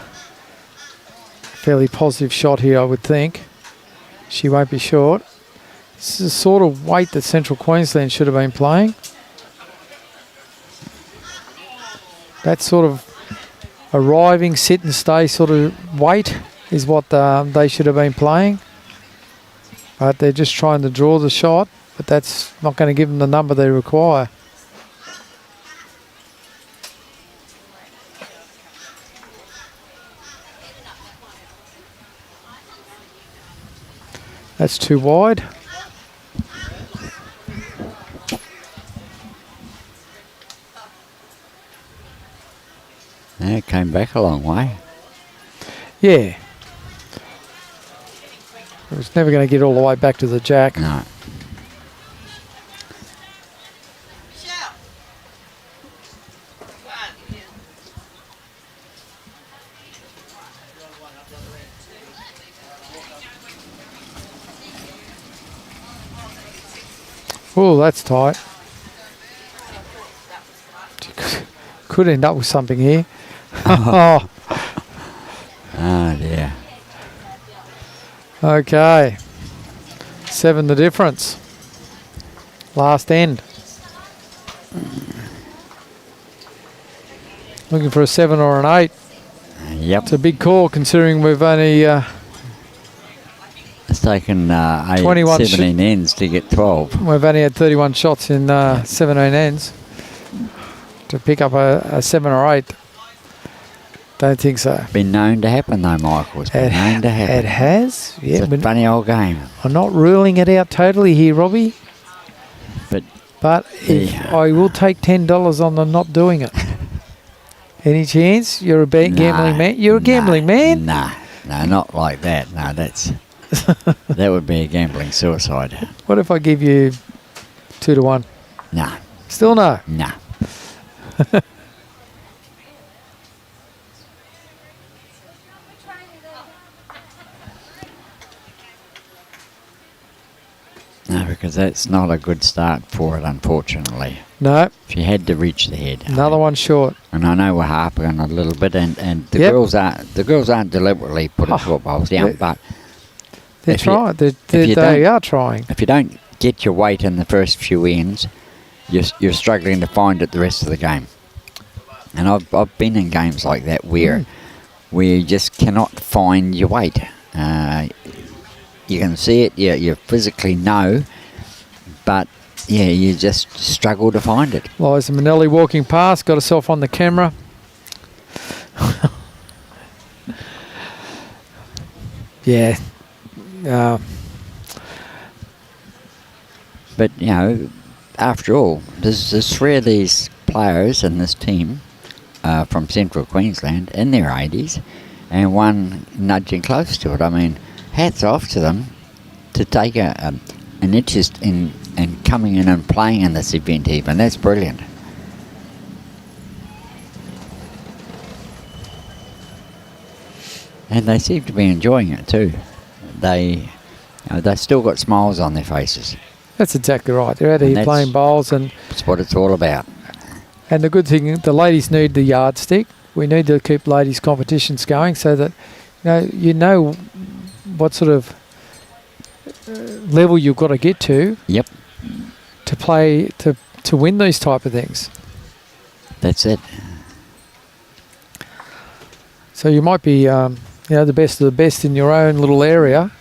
Speaker 2: fairly positive shot here, I would think. She won't be short. This is the sort of weight that Central Queensland should have been playing. That sort of arriving, sit and stay sort of weight is what they should have been playing. But they're just trying to draw the shot, but that's not going to give them the number they require. That's too wide.
Speaker 1: Yeah, it came back a long way.
Speaker 2: Yeah. It was never going to get all the way back to the jack.
Speaker 1: No.
Speaker 2: Oh, that's tight. Could end up with something here. Oh.
Speaker 1: Oh dear.
Speaker 2: Okay. 7 the difference. Last end. Looking for a 7 or an 8.
Speaker 1: Yep.
Speaker 2: It's a big call considering we've only...
Speaker 1: It's taken
Speaker 2: 21
Speaker 1: 17 ends to get 12.
Speaker 2: We've only had 31 shots in 17 ends. To pick up a 7 or 8. Don't think so.
Speaker 1: Been known to happen though, Michael. It's been known to happen.
Speaker 2: It has. Yeah,
Speaker 1: it's a funny old game.
Speaker 2: I'm not ruling it out totally here, Robbie. But I will take $10 on them not doing it. Any chance? You're a gambling man? You're a gambling man?
Speaker 1: No, not like that. No, that's... that would be a gambling suicide.
Speaker 2: What if I give you 2 to 1?
Speaker 1: No.
Speaker 2: Still no?
Speaker 1: No. No, because that's not a good start for it, unfortunately.
Speaker 2: No.
Speaker 1: She had to reach the head.
Speaker 2: Another one short.
Speaker 1: And I know we're harping on a little bit, and the girls aren't deliberately putting short bowls down, but
Speaker 2: they're trying. They are trying.
Speaker 1: If you don't get your weight in the first few ends, you're struggling to find it the rest of the game. And I've been in games like that where you just cannot find your weight. You can see it, you physically know, but yeah, you just struggle to find it.
Speaker 2: Liza Minnelli walking past, got herself on the camera. Yeah.
Speaker 1: But, you know, after all, there's 3 of these players in this team from Central Queensland in their 80s and one nudging close to it. I mean, hats off to them to take an interest in coming in and playing in this event even. That's brilliant. And they seem to be enjoying it too. They still got smiles on their faces.
Speaker 2: That's exactly right. They're out here playing bowls, and
Speaker 1: that's what it's all about.
Speaker 2: And the good thing, the ladies need the yardstick. We need to keep ladies' competitions going so that you know what sort of level you've got to get to.
Speaker 1: Yep.
Speaker 2: To play to win these type of things.
Speaker 1: That's it.
Speaker 2: So you might be the best of the best in your own little area,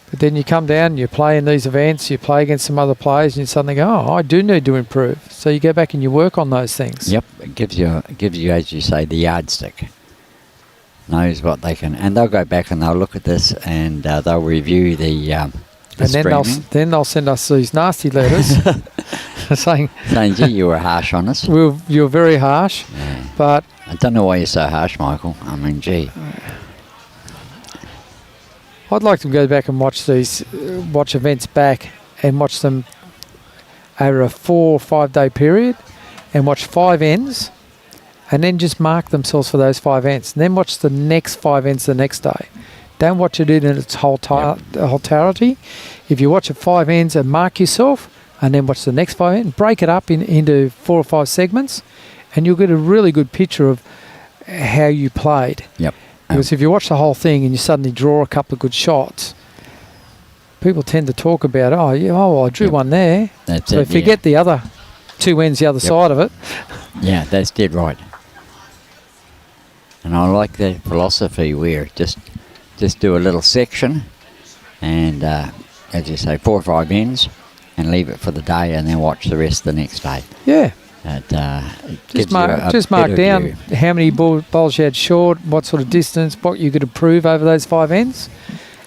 Speaker 2: but then you come down, you play in these events, you play against some other players, and you suddenly go, oh, I do need to improve. So you go back and you work on those things.
Speaker 1: Yep, it gives you, as you say, the yardstick. Knows what they can, and they'll go back and they'll look at this and they'll review the
Speaker 2: and then they'll send us these nasty letters saying,
Speaker 1: gee, you were harsh on us.
Speaker 2: You're very harsh,
Speaker 1: yeah.
Speaker 2: But
Speaker 1: I don't know why you're so harsh, Michael. I mean, gee.
Speaker 2: I'd like to go back and watch events back and watch them over a 4 or 5 day period and watch 5 ends and then just mark themselves for those 5 ends and then watch the next 5 ends the next day. Don't watch it in its wholetality. If you watch it 5 ends and mark yourself and then watch the next 5 ends, break it up into 4 or 5 segments and you'll get a really good picture of how you played.
Speaker 1: Yep.
Speaker 2: Because if you watch the whole thing and you suddenly draw a couple of good shots, people tend to talk about, I drew one there.
Speaker 1: That's
Speaker 2: so
Speaker 1: it,
Speaker 2: forget the other 2 ends the other side of it.
Speaker 1: Yeah, that's dead right. And I like that philosophy where just do a little section and, as you say, 4 or 5 ends and leave it for the day and then watch the rest the next day.
Speaker 2: Yeah.
Speaker 1: Just
Speaker 2: mark down how many bowls you had short, what sort of distance, what you could improve over those 5 ends,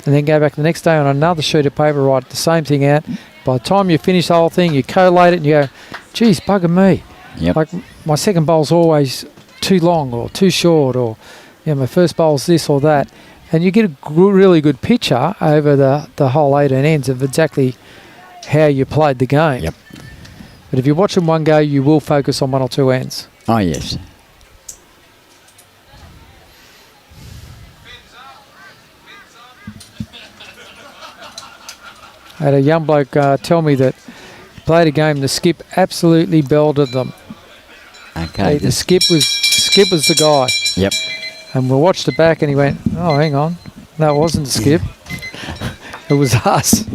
Speaker 2: and then go back the next day on another sheet of paper, write the same thing out. By the time you finish the whole thing, you collate it and you go, geez, bugger me.
Speaker 1: Yep.
Speaker 2: Like my second bowl's always too long or too short, or my first bowl's this or that. And you get a really good picture over the whole 18 ends of exactly how you played the game.
Speaker 1: Yep.
Speaker 2: But if you watch in one go, you will focus on 1 or 2 ends.
Speaker 1: Oh, yes.
Speaker 2: I had a young bloke tell me that he played a game, the skip absolutely belted them.
Speaker 1: Okay.
Speaker 2: The skip was the guy.
Speaker 1: Yep.
Speaker 2: And we watched it back and he went, oh, hang on. No, it wasn't the skip. It was us.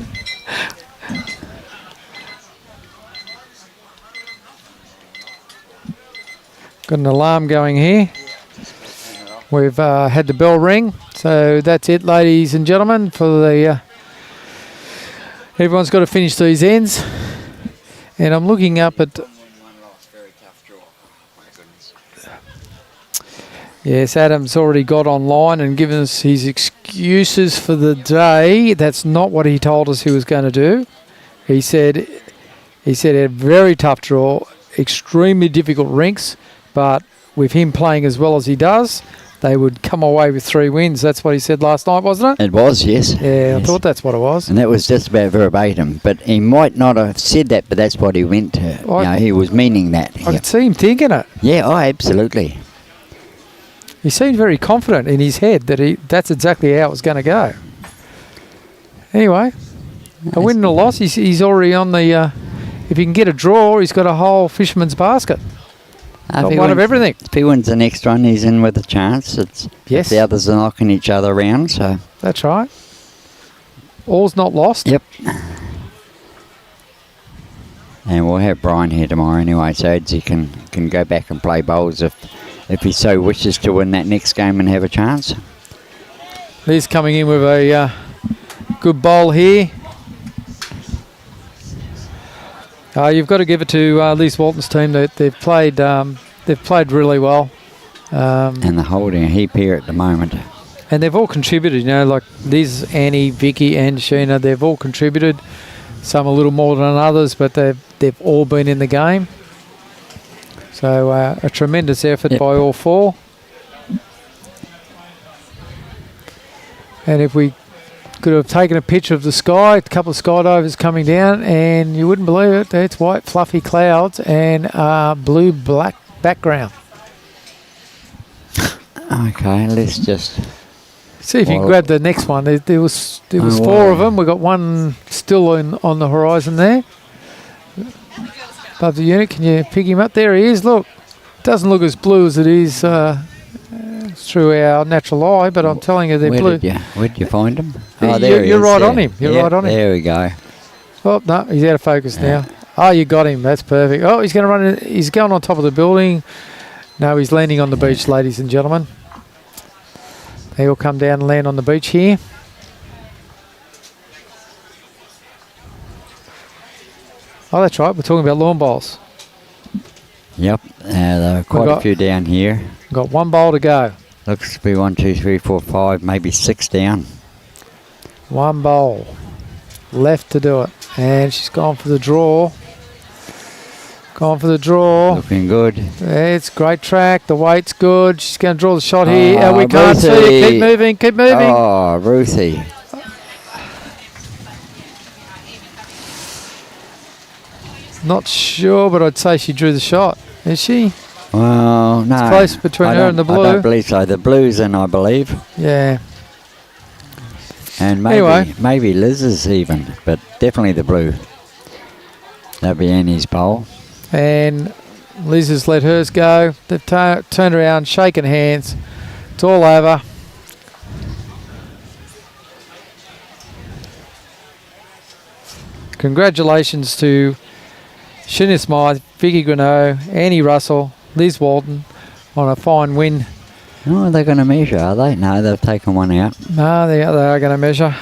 Speaker 2: Got an alarm going here. We've had the bell ring. So that's it, ladies and gentlemen, for the... everyone's got to finish these ends. And I'm looking up at... Yes, Adam's already got online and given us his excuses for the day. That's not what he told us he was going to do. He said a very tough draw, extremely difficult rinks, but with him playing as well as he does, they would come away with 3 wins. That's what he said last night, wasn't it?
Speaker 1: It was, yes.
Speaker 2: Yeah,
Speaker 1: yes.
Speaker 2: I thought that's what it was.
Speaker 1: And that was just about verbatim. But he might not have said that, but that's what he went to. He was meaning that.
Speaker 2: I could see him thinking it.
Speaker 1: Yeah, absolutely.
Speaker 2: He seemed very confident in his head that that's exactly how it was going to go. Anyway, a win and a loss, he's already on the... if he can get a draw, he's got a whole fisherman's basket. Got one of everything.
Speaker 1: If he wins the next one, he's in with a chance.
Speaker 2: Yes.
Speaker 1: The others are knocking each other around, so...
Speaker 2: That's right. All's not lost.
Speaker 1: Yep. And we'll have Brian here tomorrow anyway, so he can go back and play bowls if he so wishes to win that next game and have a chance.
Speaker 2: He's coming in with a good bowl here. You've got to give it to Liz Walton's team. They've played really well.
Speaker 1: And they're holding a heap here at the moment.
Speaker 2: And they've all contributed, like Liz, Annie, Vikki and Sheena. They've all contributed. Some a little more than others, but they've all been in the game. So a tremendous effort by all four. And if we could have taken a picture of the sky, a couple of skydivers coming down, and you wouldn't believe it, it's white fluffy clouds and blue-black background.
Speaker 1: Okay, let's just...
Speaker 2: See if you can grab the next one. There was four of them. We've got one still on the horizon there. Above the unit. Can you pick him up? There he is. Look. Doesn't look as blue as it is through our natural eye, but I'm telling you they're blue.
Speaker 1: Where did you find him?
Speaker 2: Oh,
Speaker 1: there he is.
Speaker 2: You're right on him. You're right on him.
Speaker 1: There we go.
Speaker 2: Oh, no, he's out of focus now. Oh, you got him. That's perfect. Oh, he's going to run. He's going on top of the building. No, he's landing on the beach, ladies and gentlemen. They all come down and land on the beach here. Oh, that's right. We're talking about lawn bowls.
Speaker 1: Yep. There are quite a few down here.
Speaker 2: Got one bowl to go.
Speaker 1: Looks to be 1, 2, 3, 4, 5, maybe 6 down.
Speaker 2: One bowl left to do it. And she's gone for the draw. Gone for the draw.
Speaker 1: Looking good.
Speaker 2: It's great track. The weight's good. She's going to draw the shot here. We can't see it. Keep moving. Keep moving.
Speaker 1: Oh, Ruthie.
Speaker 2: Not sure, but I'd say she drew the shot. Is she?
Speaker 1: Well, no.
Speaker 2: It's close between her and the blue.
Speaker 1: I don't believe so. The blue's in, I believe.
Speaker 2: Yeah.
Speaker 1: And maybe Liz's even, but definitely the blue. That'd be Annie's bowl.
Speaker 2: And Liz has let hers go. They've turned around, shaking hands. It's all over. Congratulations to Sheena Smyth, Vikki Grenot, Annie Russell, Liz Walton on a fine win.
Speaker 1: Oh, they're going to measure, are they? No, they've taken one out.
Speaker 2: No, they are going to measure.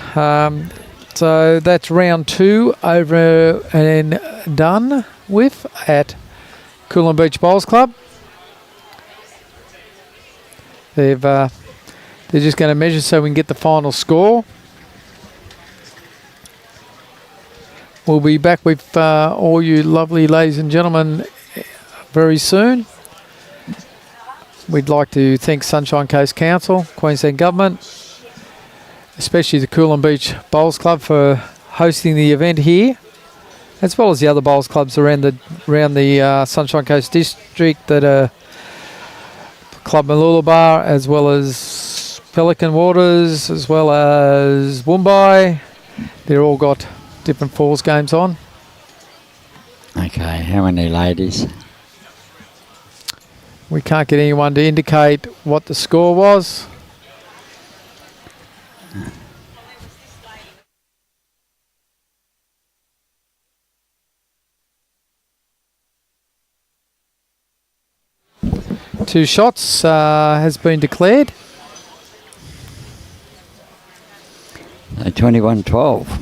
Speaker 2: So that's round 2 over and done with at Coolum Beach Bowls Club. They're just going to measure so we can get the final score. We'll be back with all you lovely ladies and gentlemen very soon. We'd like to thank Sunshine Coast Council, Queensland Government, especially the Coolum Beach Bowls Club for hosting the event here, as well as the other bowls clubs around the Sunshine Coast District that are Club Mooloolaba, as well as Pelican Waters, as well as Woombai. They're all got different falls games on.
Speaker 1: Okay, how many ladies?
Speaker 2: We can't get anyone to indicate what the score was. Two shots has been declared.
Speaker 1: 21-12.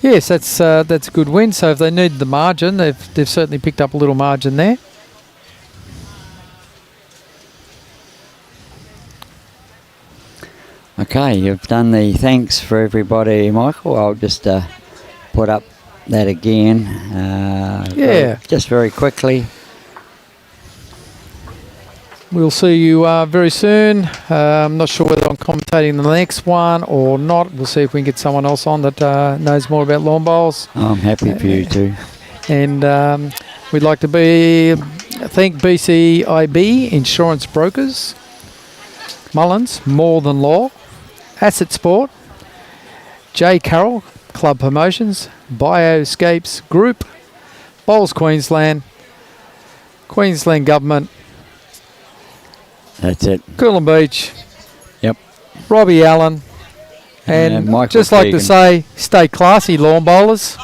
Speaker 2: Yes, that's a good win. So if they need the margin, they've certainly picked up a little margin there.
Speaker 1: Okay, you've done the thanks for everybody, Michael. I'll just put up that again. Just very quickly.
Speaker 2: We'll see you very soon. I'm not sure whether I'm commentating the next one or not. We'll see if we can get someone else on that knows more about lawn bowls.
Speaker 1: I'm happy for you too.
Speaker 2: And we'd like to thank BCIB Insurance Brokers, Mullins, More Than Law, Asset Sport, J. Carroll, Club Promotions, Bioscapes Group, Bowls Queensland, Queensland Government,
Speaker 1: that's it.
Speaker 2: Coolum Beach.
Speaker 1: Yep.
Speaker 2: Robbie Allen. And
Speaker 1: Michael
Speaker 2: just like
Speaker 1: Keegan.
Speaker 2: to say, stay classy, lawn bowlers.